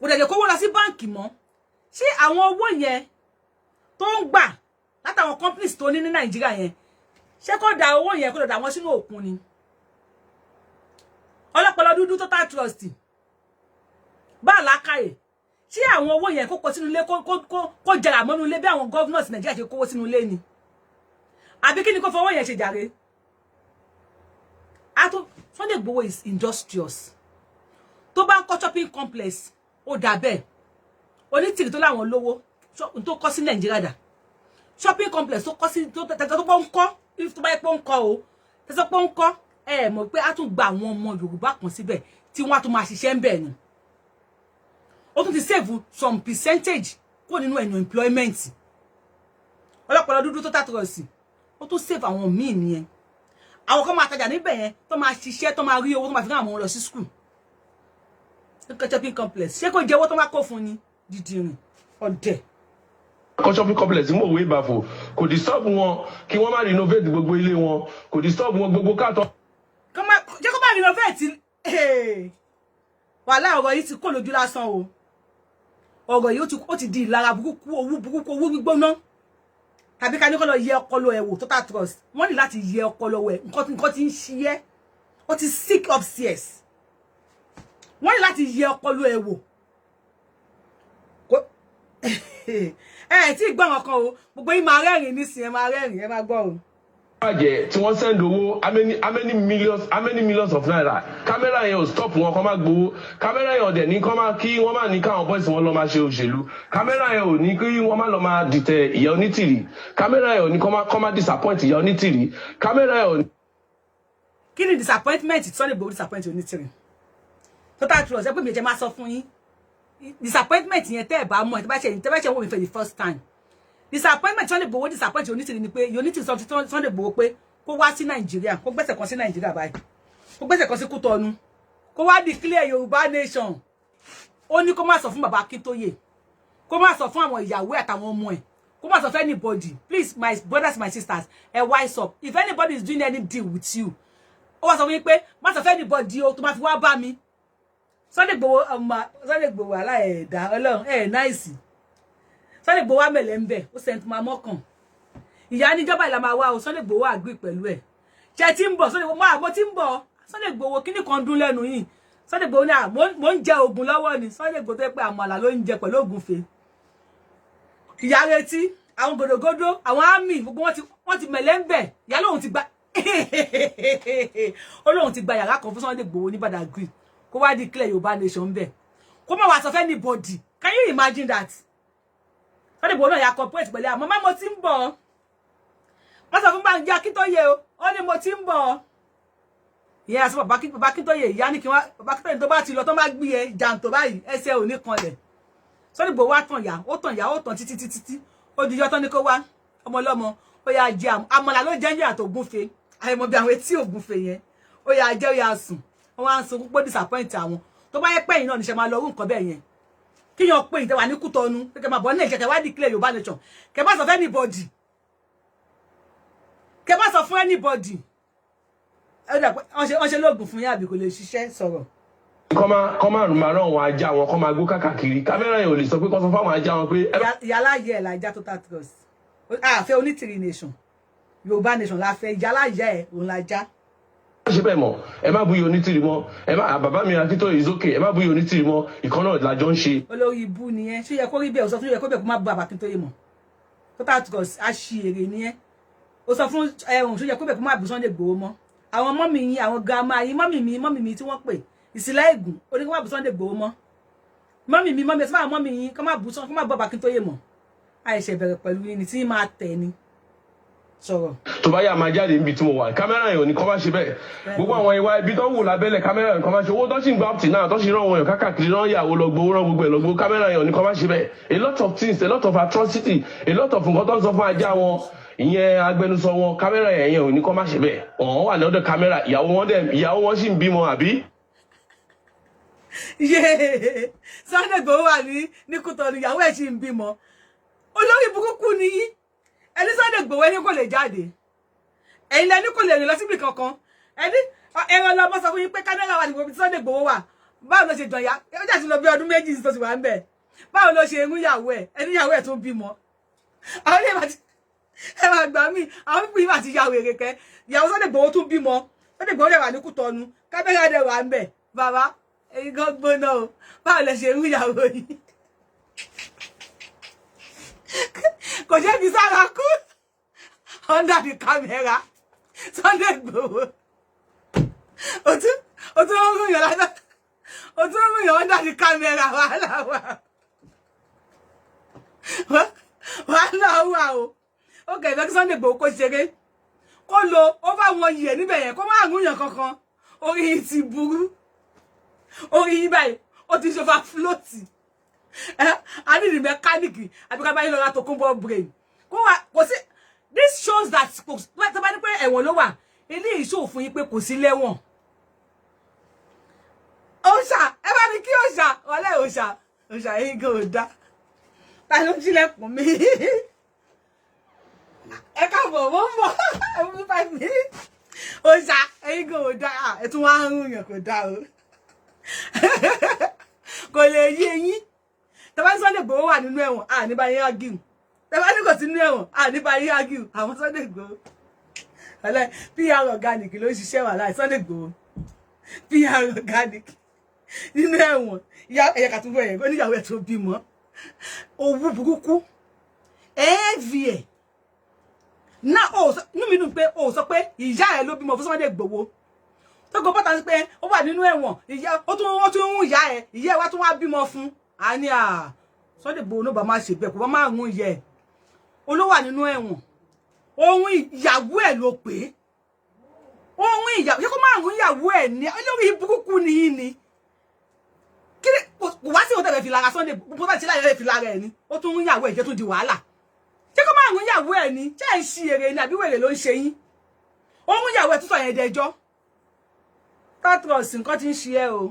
Kò dẹ̀ kó wọ́n lọ sí báǹkì mọ́. Ṣé àwọn owó yẹn tó ń gbà látàwọn companies tó ní Nigeria yẹn ṣé kó da owó yẹn kó da wọn sínú òkun ni? Ọlọ́pọlọ dúdú total trust bá làákàyè ṣé àwọn owó yẹn kó kó sínú ilé kó jẹrà mọ́nú ilé bí àwọn governors Nigeria ṣe kówó sínú ilé ni? Àbí kí ni kó fọwọ́ yẹn ṣe jàre? Ato Sunday Igboho is industrious. Tó bá ń kọ́ shopping complex ó dà bẹ́ẹ̀. Onítìrì tó láwọn lówó tó kọ́ sí Nigeria dà. Shopping complex tó kọ́ sí tó pọ́ ń kọ́ if tó bá yẹ pé ń kọ́ o tẹ́sọ́ pé ń kọ́ mọ̀ pé a tún gba àwọn ọmọ Yorùbá kan síbẹ̀ tí wọ́n á tún máa ṣiṣẹ́ ń bẹ̀ ni. Ó tún ti save some percentage kó nínú ẹ̀yàn employment. Ọlọ́pọlọ dúdú tó tàtúrọ̀ sí ó tún save àwọn míì nìyẹn. Àwọn kan máa tajà níbẹ̀ yẹn tó máa ṣiṣẹ́ tó máa rí owó tó máa fi rán àwọn lọ sí school. Shopping complex ṣé kò jẹ́ owó tó máa kó fún ni dídìrín ọ̀dẹ̀. Shopping complex mo we bafo kò disturb wọn kí wọ́n má renovate gbogbo ilé wọn kò disturb wọn gbogbo ká tó jẹ́ kó má renovate wàhálà ọ̀rọ̀ yìí ti kó lójú lásán o. Ọ̀rọ̀ yìí ó ti di ìlara burúkú owó gbígbóná. Tàbí ká ní kó lọ yẹ ọpọlọ ẹ̀ wò total trust. Wọ́n ní láti yẹ ọpọlọ ẹ̀ nǹkan tí ń ṣe ẹ́. Ó ti sick upstairs. Wọ́n ní láti yẹ ọpọlọ ẹ̀ wò. Tí gbọ́ wọn kan o gbogbo yín máa rẹ́rìn nísìnyẹn máa rẹ́rìn ẹ máa gbọ́ o. Bàjẹ́ tí wọ́n send owó how many millions of naira camera yẹn ò stop wọn kó má gbowó camera yẹn ò dẹ̀ ní kó má kí wọ́n má ní káwọn boys wọn lọ máa ṣe òṣèlú camera yẹn ò ní kí wọ́n má lọ máa dìtẹ̀ ìyá onítìrì camera yẹn ò ní kó má disappoint ìyá onítìrì camera yẹn ò ní. Kí ni disappointment Sunday Igboho disappoint onítìrì? Total trust ẹ pé mi jẹ́ máa sọ fún yín disappointment yẹn tẹ́ ẹ bá mọ̀ tẹ́ bá ṣe wò mí for the first time. Disappointment Sunday Igboho disappoint onítìrì ni pé onítìrì sọ Sunday Igboho pé kó wá sí Nàìjíríà kó gbẹ́sẹ̀ kan sí Nàìjíríà báyìí kó gbẹ́sẹ̀ kan sí Kútọ̀nù kó wá declare Yorùbá nation. Ó ní kó má sọ fún bàbá Akíntóyè kó má sọ fún àwọn ìyàwó àtàwọn ọmọ ẹ̀ kó má sọ fún anybody. Please my brothers my sisters wise up if anybody is doing any deal with you ó wá sọ fún yín pé má sọ fún anybody o tó má fi wá bá mi. Sunday Igboho aláẹ̀dá Ọlọ́run nice. Sunday Igboho mele nbe ó sent ma mokan ìyá ni joba ila ma wá o Sunday Igboho agree pẹ̀lú ẹ̀ ṣé tí ń bọ̀ Sunday Igboho mo tí ń bọ̀ Sunday Igboho kíni kan dún lẹ́nu yín Sunday Igboho na mo ń jẹ ogun lọ́wọ́ ni Sunday Igboho tó pé àmàlà ló ń jẹ pẹ̀lú ògúnfe ìyá retí àwọn godogodo àwọn army gbogbo wọ́n ti mele nbe ìyá lóhun ti gba Ọlọ́hun ti gba yàrá kan fún Sunday Igboho ní Badagry kó wá declare Yorùbá nation nbe kó má wá sọ fẹ́ anybody. Can you imagine that? Sunday Igboho náà ya corporate pẹ̀lú àmọ́ má mo ti ń bọ̀ wọ́n sọ fún Bánjí Akíntóyè o ó ní mo ti ń bọ̀ ìyá sọ bàbá Akíntóyè ìyá ní kí wọ́n bàbá Akíntóyè tó bá ti lọ tó má gbé ẹ jàǹtò báyìí ẹsẹ̀ ò ní kanlẹ̀. Sunday Igboho wá tàn yá ó tàn títí ó di yọ tán ní kó wá ọmọ ọlọ́mọ ó yá jẹ àmàlà ló jẹ́ ní àtògúnfe àìmọ̀ bí àwọn etí ògúnfe yẹn ó yá jẹ ó yá sùn wọ́n wá ń sọ púpọ̀ disappoint àwọn tó bá yẹ pé yín náà níṣẹ́ máa lọ rú nǹkan bẹ́ẹ̀ yẹn kí yan pé ìtẹ́wà ní Kútọ̀nù pé kẹ́ máa bọ̀ ní ìjẹ́kẹ́ wá declare Yorùbá nation kẹ́ má sọ fún anybody kẹ́ má sọ fún anybody wọ́n ṣe lóògùn fún yín àbí kò lè ṣiṣẹ́ sọ̀rọ̀. kọ́ máa rùn máa rán àwọn ajá wọn kọ́ máa gbó káàkiri kámẹ́rà yẹn ò lè sọ pé kọ́ sọ fáwọn ajá wọn pé. ìyáláyẹ ẹ̀ làjá total trust àfẹ́ onítìrì nation Yorùbá nation la fẹ́ ìyáláyẹ ẹ̀ òun làjá. ṣe bẹ́ẹ̀ mọ̀ ẹ má bú iye onítìrì mọ́ ẹ má bàbá mi Akíntóyè is okay ẹ má bú iye onítìrì mọ́ ìkan náà làjọ ń ṣe. Olórí ibú nìyẹn ṣó yẹ kó rí bẹ́ẹ̀ ó sọ fún yẹ kó bẹ́ẹ̀ kó má bú bàbá Akíntóyè mọ́ total trust àṣìírè nìyẹn ó sọ fún ṣó yẹ kó bẹ́ẹ̀ kó má bú Sunday Igboho mọ́ àwọn mọ́mì yín àwọn grandma yín mọ́mì mi tí wọ́n pè ìsìlẹ̀ ègùn ó ní kó má bú Sunday Igboho mọ́ mọ́mì mi ẹ sọ fún àwọn mọ́mì yín kó má bú bàbá Akíntóyè mọ́ àìṣẹ̀ bẹ̀rẹ̀ pẹ̀lú yín ni tí máa tẹ̀ ni sọ̀rọ̀. tó bá yà máa jáde níbi tí mo wà kámẹ́rà yẹn ò ní kọ́ máa ṣe bẹ́ẹ̀ gbogbo àwọn ìwà ibi tó ń wò lábẹ́lẹ̀ kámẹ́rà yẹn kọ́ máa ṣe owó tó sì ń gba up till now tó sì rán wọn yàn káàkiri rán yàwó lọ gbowó rán gbogbo ẹ̀ lọ gbowó kámẹ́rà yẹn ò ní kọ́ máa ṣe bẹ́ẹ̀ a lot of things a lot of atrocity a lot of nǹkan tó ń sọ fún ajá wọn ìyẹn agbẹnusọ wọn kámẹ́rà yẹn ò ní kọ́ máa ṣe bẹ́ẹ̀ wọ́n wà lọ́dọ̀ kámẹ́rà ìyàwó wọn sì ń bímọ àbí. Sunday Igboho wà ní Kútọ̀nù ìyàwó ẹ̀ sì ń bímọ olórí burúkú ni yín ẹni Sunday Igboho ẹni kò lè jáde ẹ̀yin lẹni kò lè rìn lọ síbi kankan ẹni ẹran lọ bọ́ sọ fún yín pé kámẹ́rà wà níbi Sunday Igboho wà báwo ló ṣe dàn ya ó jà sí lọ bí ọdún méjì tó sì wà ń bẹ̀ báwo ló ṣe ń ìyàwó ẹ̀ ẹni ìyàwó ẹ̀ tó bímọ àwọn ilé ìbàdí ẹ máa gbà mí àwọn pípín ìbàdí ìyàwó èrèkẹ ìyàwó Sunday Igboho tún bímọ Sunday Igboho dẹ̀ wà ní Kútọ̀nù kámẹ́rà dẹ̀ wà ń bẹ̀ bàbá èyí gan gbóná o báwo lẹ ṣe ń ìyàwó yìí kò jẹ́ bí sára kú under the camera Sunday Igboho o tún ń rún yàn ládàá o tún ń rún yàn under the camera wàhálà wà o ó kẹ̀lẹ́ kí Sunday Igboho kó ṣeré kó lo over 1 year níbẹ̀ yẹn kó má rún yàn kankan orí yìí ti burú orí yìí báyìí ó ti ṣe fa floati I need the mechanic àbí ká bá yín lọ ra Tokunbo brain kò sí this shows that tó bá ní pé ẹ̀wọ̀n ló wà eléyìí show fún yín pé kò sí lẹ́wọ̀n òòṣà ẹ bá mi kí òòṣà ọ̀lẹ́ òòṣà yín gan ò dá ta ló ṣílẹ̀kùn mi ẹ káàbọ̀ wọ́n ń bọ̀ every 5 minutes òòṣà yín gan ò dá ẹ tún wá ń rún yàn kò dá o kò lè yé yín tẹ́bá ní Sunday Igboho wà nínú ẹ̀wọ̀n ní bá yín argue tẹ́bá ní kò sí nínú ẹ̀wọ̀n ní bá yín argue àwọn Sunday Igboho ọ̀lẹ́ PR organic ló ń ṣiṣẹ́ wà láì Sunday Igboho PR organic nínú ẹ̀wọ̀n ẹ̀yẹ kàtúbọ̀ ẹ̀yẹ oníyàwó ẹ̀ tó bímọ owó burúkú ẹ̀ẹ́vì ẹ̀ náà inú mi dùn pé ó sọ pé ìyá ẹ̀ ló bímọ fún Sunday Igboho tó gbọ́ pátá sí pé ó wà nínú ẹ̀wọ̀n ó tún ń ìyá ẹ̀ wá tún wá bímọ fún àní Sunday Igboho ló bá máa ṣe bẹ́ẹ̀ kó bá máa rún yẹ olówà nínú ẹ̀wọ̀n ohun ìyàwó ẹ̀ ló pé ohun ìyàwó ṣé kó máa rún ìyàwó ẹ̀ ní olórí burúkú ni kí ni kò wá sí òtẹ́ rẹ̀ fi lára Sunday bó bá ti láyé rẹ̀ fi lára ẹ̀ ni ó tún rún ìyàwó ẹ̀ jẹ́ tún di wàhálà ṣé kó máa rún ìyàwó ẹ̀ ni ṣé ẹ̀ ń ṣi èrè ni àbí wèrè ló ń ṣe yín ohun ìyàwó ẹ̀ tún sọ yẹn dẹjọ́ patros nǹkan tí ń ṣe ẹ́ o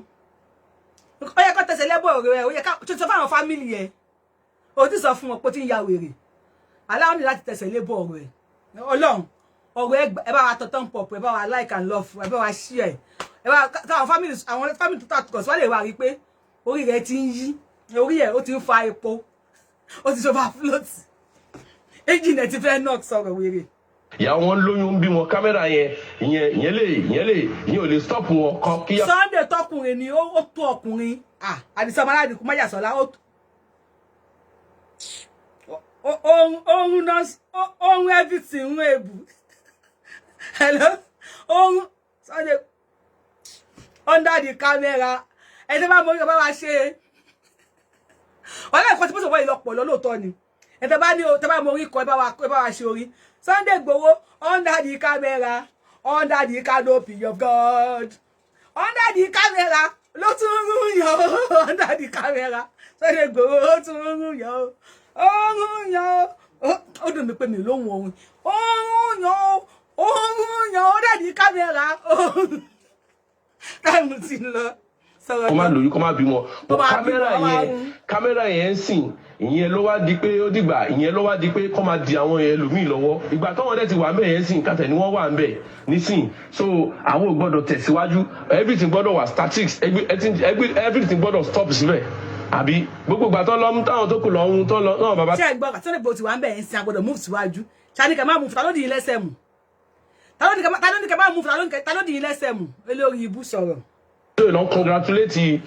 ó yẹ kó tẹsẹ̀ lẹ́bọ̀ rẹ̀ ó yẹ ká tó sọ fáwọn fámìlì ẹ̀ ó ti sọ fún wọn pé tí ń ya wèrè aláwọ̀ ní láti tẹsẹ̀ lẹ́bọ̀ rẹ̀ ọlọ́run ọ̀rọ̀ ẹ bá wa tọ̀tọ̀ pọ̀ ẹ bá wa like and love ẹ bá wa share ẹ bá táwọn fámìlì tó tàkùkọ̀ sọ́lẹ̀ wà rí pé orí rẹ̀ ti ń yí orí ẹ̀ ó ti ń fa epo ó ti ṣọba float engine ẹ̀ ti fẹ́ knock sọ̀rọ̀ wèrè ìyá wọn lóyún ń bí wọn kámẹ́rà ìyẹn ò lè stop wọn kan kí. Sunday tọkùnrin ni ó tó ọkùnrin àdìsọ ọmọláàdì kò má yà sọlá ohun everything ń èbù hello ohun Sunday under the camera ẹni bá mọ bá wa ṣe wọ́n lẹ́ẹ̀kan tí pọ́sọ̀ wọ́n ìlọpọ̀ lọ́lọ́tọ́ ni ẹ̀tẹ́ bá mọ orí kọ ẹ bá wa ṣe orí Sunday Igboho under the camera under the canopy of God under the camera ló tún rún yàn under the camera Sunday Igboho ó tún rún yàn ó rún yàn ó dùn mí pé mi lóhùn ohun ó rún yàn under the camera táìmù ti lọ. kó má lóyún kó má bímọ bọ kámẹ́rà yẹn ń sìn ìyẹn ló wá di pé ó dìgbà ìyẹn ló wá di pé kó máa di àwọn ẹlòmíì lọ́wọ́ ìgbà táwọn dẹ̀ ti wà ńbẹ̀ yẹn sìn kàtẹ́ ni wọ́n wà ńbẹ̀ nísìn so àwọn ò gbọ́dọ̀ tẹ̀síwájú everything gbọ́dọ̀ wà statics everything gbọ́dọ̀ stop síbẹ̀ àbí gbogbo ìgbà tó lọ mú táwọn tó kù lọ ń tó lọ náà bàbá. ṣé ẹ gbọ́ àti Sunday Igboho ti wà ńbẹ̀ yẹn sìn agbọ́dọ̀ move síwájú ṣáà ká má move ta ló dì í lẹ́sẹ̀ mù ta ló ní ká má move ta ló dì í lẹ́sẹ̀ mù olórí ibú sọ̀rọ̀. tó lọ congratulate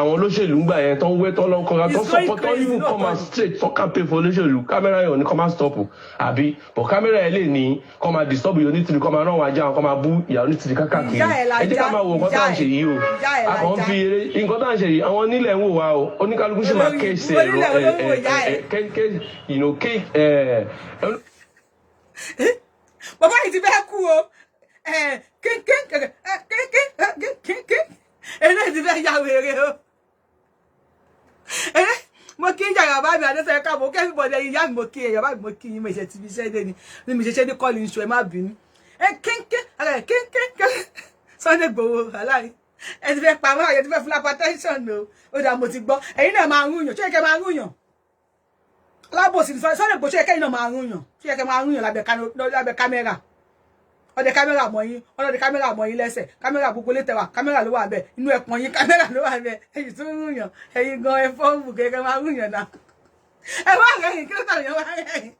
àwọn olóṣèlú ńgbà yẹn tó ń wé tó lọ congratulate tó support tó even come and straight tó campaign for olóṣèlú kámẹ́rà yẹn ò ní come and stop àbí but kámẹ́rà yẹn lè ní come and disturb your onítìrí come and rán wọn ajá come and bú ìyá onítìrí kákàkiri ẹ jẹ́ ká máa wo nǹkan tá à ń ṣe yìí o a kàn ń fi eré nǹkan tá à ń ṣe yìí àwọn nílẹ̀ ń wò wá o oníkálukú sì máa kéèsì bàbá yìí ti fẹ́ kú o eléyìí ti fẹ́ ya wèrè o mo kí n jàyà bá mi àdéṣe ká mo kẹ́fì bọ̀dẹ̀ yìí yá mi mo kí ẹ̀yà bá mi mo kí yín mo ṣe ti fi ṣẹ́ dé ni mi ṣe ṣe ní kọ́ọ̀lì ìṣù ẹ̀ má bínú Sunday Igboho aláì ẹ ti fẹ́ pa mọ́ àyè ti fẹ́ fún hypertension o ó dà mo ti gbọ́ ẹ̀yin náà máa ń rúyàn ṣé kẹ́ máa ń rúyàn alábòsí Sunday Igboho ṣé kẹ́yin náà máa ń rúyàn ṣé kẹ́ máa ń rúyàn lábẹ́ kámẹ́rà ọdẹ kámẹ́rà mọ́ yín ọlọ́dẹ kámẹ́rà mọ́ yín lẹ́sẹ̀ kámẹ́rà gbogbo létẹ̀ wà kámẹ́rà ló wà bẹ́ẹ̀ inú ẹ̀pọ̀n yín kámẹ́rà ló wà bẹ́ẹ̀ ẹ̀yin tún rúyàn ẹ̀yin gan ẹ fọ́ọ̀mù kẹ́kẹ́ máa rúyàn náà ẹ wá rẹ̀yìn kí ló tàbí ẹ wá rẹ̀yìn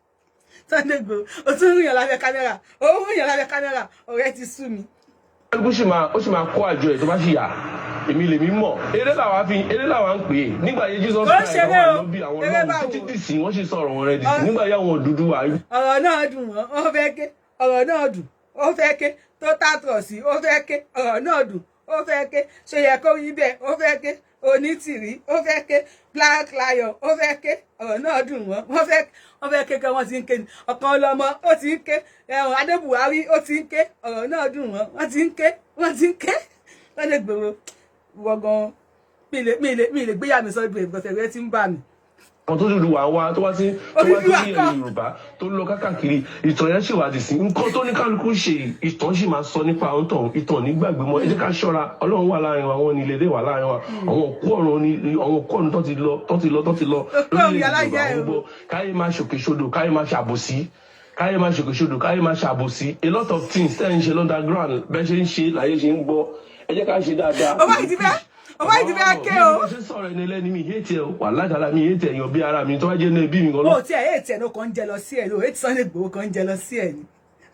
Sunday Igboho ó tún rúyàn lábẹ́ kámẹ́rà ó rúyàn lábẹ́ kámẹ́rà ọ̀rẹ́ ti sú mi. ó sì máa kó àjọ ẹ̀ tó bá sì yà èmi lèmi mọ̀ eré làwa ń pè é nígbà yẹn Jesus Christ àwọn àlọ́bí àwọn ọlọ́run títí dì sí wọ́n sì sọ̀rọ̀ wọn rẹ̀ dì sí nígbà yẹn àwọn òdúdú wà. ọ̀rọ̀ náà dùn wọ́n fẹ́ ké ọ̀rọ̀ náà dùn ó fẹ́ ké tó tààtọ̀ sí ó fẹ́ ké ọ̀rọ̀ náà dùn ó fẹ́ ké ṣe yẹ kó rí bẹ́ẹ̀ ó fẹ́ ké onítìrí ó fẹ́ ké Black Lion ó fẹ́ ké ọ̀rọ̀ náà dùn wọ́n fẹ́ ké kí wọ́n ti ń ké ọ̀kan ọlọ́mọ ó ti ń ké ẹ̀hún Adébùhárí ó ti ń ké ọ̀rọ̀ náà dùn wọ́n ti ń ké Sunday Igboho wọ́gán mi lè gbéyà mi sọ́dún ẹ̀ bọ́sẹ̀ rẹ ti ń bà mí. àwọn tó dúdú wà tó wá sí ilẹ̀ Yorùbá tó lọ kákàkiri ìtàn yẹn sì wà dì sí nǹkan tó ní kálukú ṣe ìtàn sì máa sọ nípa ìtàn nígbàgbé mọ́ ẹ jẹ́ ká ṣọ́ra Ọlọ́run wà láàrin wa àwọn onílé wà láàrin wa àwọn òkú ọ̀run tó ti lọ lórí Yorùbá ń bọ̀ káyé máa ṣòkèṣodò káyé máa ṣàbòsí a lot of things tẹ́ ń ṣe underground bẹ́ẹ̀ ṣe ń ṣe láyé ṣe ń gbọ́ ẹ jẹ́ ká ṣe dáadáa. ọba ìdí bẹ́ẹ̀ ké o. mo ṣe sọ̀rọ̀ ẹni lẹ́ni mi hate ẹ wà látara mi hate ẹ̀yàn bí ara mi tó bá jẹ́ ní ẹbí mi gan lọ. o tí ẹ hate ẹ ló kàn ń jẹ lọ sí ẹ ló hate Sunday Igboho kàn ń jẹ lọ sí ẹ ni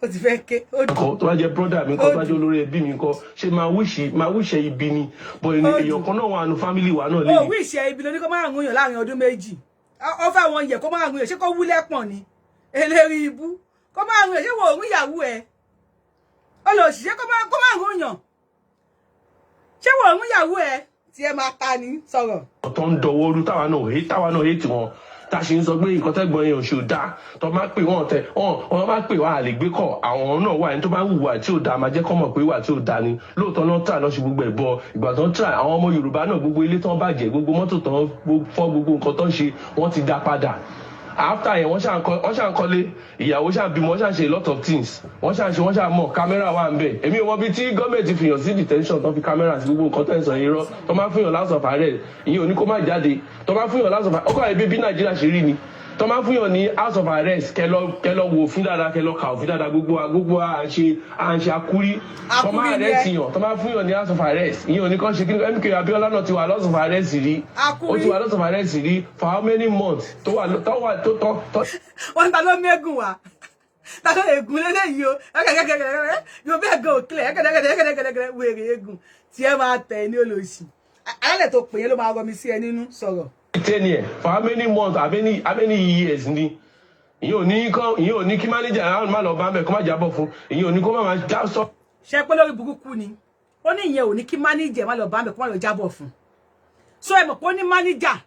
o ti fẹ́ ké. tó bá jẹ́ brother mi kọ́ tó bá jẹ́ olórí ẹbí mi kọ́ ṣe máa wíṣẹ́ ibi ni bọ̀ èèyàn kan náà wà nù family wa náà lẹ́yìn. o wíṣẹ́ ibi lóní kó máa ń rúyàn láàrin ọdún méjì ó fẹ́ wọn yẹ kó máa ń rúyàn ṣé kó wúlẹ̀ pọ̀ ni eléri ibú kó máa ń rúyàn ṣé wọ́n òun ìyàwó ẹ olóòṣìṣẹ́ kó máa ń rúyàn ṣé wọ́n òun ìyàwó ẹ tí ẹ máa ta ní sọ̀rọ̀. ọ̀tọ̀ ń dọ̀wọ́ ọdún táwa náà hate wọn tá a ṣe ń sọ pé nǹkan tẹ́gbọ́n yẹn ò ṣe ò dáa tó máa pè wọ́n tẹ wọ́n máa pè wá àlè gbé kọ̀ àwọn náà wà ní tó bá hùwà tí ò dáa máa jẹ́ kọ́ mọ̀ pé wà tí ò dáa ni lóòótọ́ náà tà lọ́ọ́ ṣe gbogbo ẹ̀ bọ ìgbà tó ń tà àwọn ọmọ Yorùbá náà gbogbo ilé tán bàjẹ́ gbogbo mọ́tò tán fọ́ gbogbo nǹkan tó ń ṣe wọ́n ti dá padà after yẹn wọ́n ṣàn kọ́lé ìyàwó ṣàn bímọ wọ́n ṣàn ṣe a lot of things wọ́n ṣàn mọ̀ kámẹ́rà wà ń bẹ̀ èmi ò mọ bí tí gọ́ọ̀mẹ̀ntì fìyàn sí detention tó fi kámẹ́rà sí gbogbo nǹkan tó ń sọ yìí rọ tó máa fìyàn house of arrest ìyẹn ò ní kó má jáde tó máa fìyàn house of arrest ọkọ̀ àìbí bí Nàìjíríà ṣe rí ni tó máa fìyàn ní house of arrest kẹlọ wo òfin dáadáa kẹlọ kà òfin dáadáa gbogbo à ń ṣe akúrí tó máa arrest yàn tó máa fìyàn ní house of arrest ìyẹn ò ní kọ́ ṣe kí MK Abiola náà ti wà house of arrest rí ó ti wà house of arrest rí for how many months tó wà wọ́n ta ló mẹ́gùn wá tàbí ègún lélẹ́yìí o yóò bẹ́ẹ̀ gan òkèlè ẹ̀kẹ́dẹ́gẹ́dẹ́ wèrè ègún tí ẹ máa tẹ̀ ní olóòṣì alálẹ̀ tó pè é ló máa rọmi sí ẹ nínú sọ̀rọ̀. 10 years for how many months how many years ni ìyẹn ò ní kí manager àwọn máa lọ bá mẹ́ kó má jábọ̀ fún ìyẹn ò ní kó má já sọ. ṣe pé lórí burúkú ni ó ní ìyẹn ò ní kí manager má lọ bá mẹ́ kó má lọ jábọ̀ fún so ẹ mọ̀ pé ó ní manager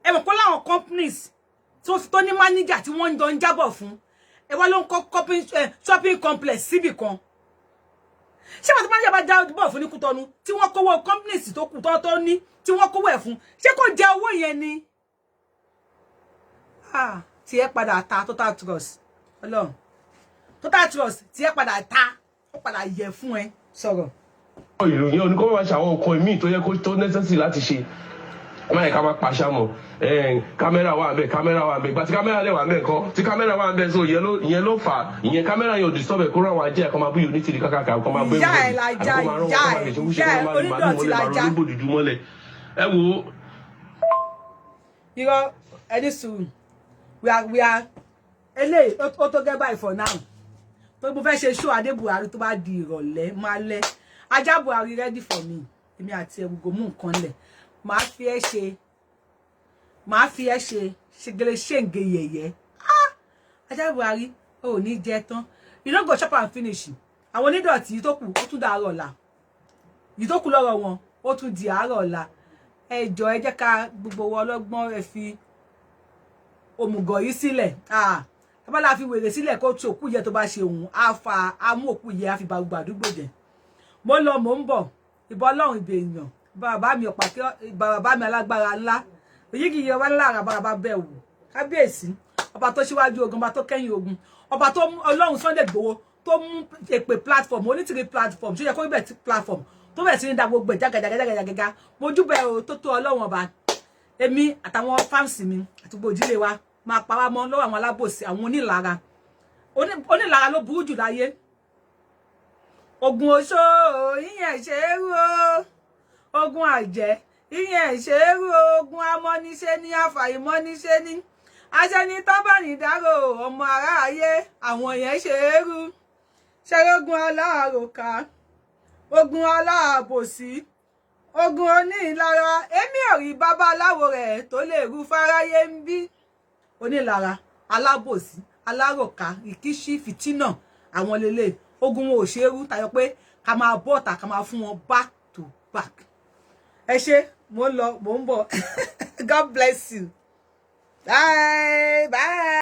ẹ mọ̀ pé láwọn companies tó ní manager tí wọ́n ń jọ ń jábọ̀ fún ẹ wá ló ń kọ́ shopping complex síbì kan ṣé wọ́n ti manager bá jábọ̀ fún ní Kútọ́nù tí wọ́n kówó companies tó kù tó ní tí wọ́n kówó ẹ̀ fún ṣé kò jẹ owó yẹn ni tí ẹ padà ta Total Trust Ọlọ́run Total Trust tí ẹ padà ta ó padà yẹ fún ẹ sọ̀rọ̀. ìlú yẹn oníkọ́ máa ṣe àwọn nǹkan míì tó yẹ kó tó necessary láti ṣe máa yẹ ká máa pàṣà mọ́ kámẹ́rà wà bẹ́ẹ̀ ìgbà tí kámẹ́rà lẹ̀ wà bẹ́ẹ̀ kọ́ tí kámẹ́rà wà bẹ́ẹ̀ so ìyẹn ló fà ìyẹn kámẹ́rà yẹn ò disturb ẹ̀ kó rán àwọn ajẹ́ ẹ̀kọ́ máa bú unity kákàkà kọ́ máa bẹ́ẹ̀ mọ́ ẹ wo. irọ́ ẹni sùúrù we are eléyìí ó tó gẹ́ báyìí for now tó mo fẹ́ ṣe show Adé Buhari tó bá di ìrọ̀lẹ́ máa lẹ́ ajá Buhari ready for me èmi àti ẹ̀rù gòmù nǹkan lẹ̀ máa fi ẹ́ ṣe ṣègèlè ṣèǹgè yẹ̀yẹ́ ajá Buhari ò ní jẹ tán you no go chop and finish àwọn onídọ̀tí tó kù ó tún dàárọ̀ ọ̀la yìí tó kù lọ́rọ̀ wọn ó tún di àárọ̀ ọ̀la ẹ jọ̀ọ́ ẹ jẹ́ ká gbogbo wa ọlọ́gbọ́n ẹ fi òmùgọ̀ yìí sílẹ̀ tá bá la fi wèrè sílẹ̀ kó tu òkú yẹ tó bá ṣe òun á fa amú òkú yẹ á fi ba gbogbo àdúgbò jẹ́ mo lọ mo ń bọ̀ ìbọn Ọlọ́run ìbè èèyàn bàbá mi ọ̀pàkẹ́ bàbá mi alágbára ńlá èyí kì í yẹ wá lára bàbá bẹ́ẹ̀ wò kábíyèsí ọba tó ṣíwájú ogun ọba tó kẹ́yìn ogun ọba tó Ọlọ́run Sunday Igboho tó mú èpè platform onítìrí platform tó yẹ kó bẹ̀ platform tó bẹ̀ sí ní da gbogbo jágajàgajàgàgà mojú bẹ̀ o tó tó Ọlọ́run ọba èmi àtàwọn fans mi àti gbogbo ìdílé wa máa pa wá mọ́ lọ́wọ́ àwọn alábòsí àwọn onílara ló burú jù láyé ogun oṣó ìyẹn ṣerú o ogun àjẹ́ ìyẹn ṣerú o ogun amọ́niṣe ní àfàìmọ́niṣe ní aṣẹni tábàní dárò ọmọ aráyé àwọn yẹn ṣerú ṣẹrógun aláàròkà ogun aláàbòsí ogun onílara èmi ò rí babaláwo rẹ̀ tó lè rú fáráyé ń bí onílara alábòsí aláròkà ìkíṣí fìtínà àwọn lélẹ̀ ogun wọn ò ṣe rú tayọ pé ká máa bọ́ta ká máa fún wọn back to back ẹ ṣé mo ń lọ mo ń bọ̀ God bless you bye bye.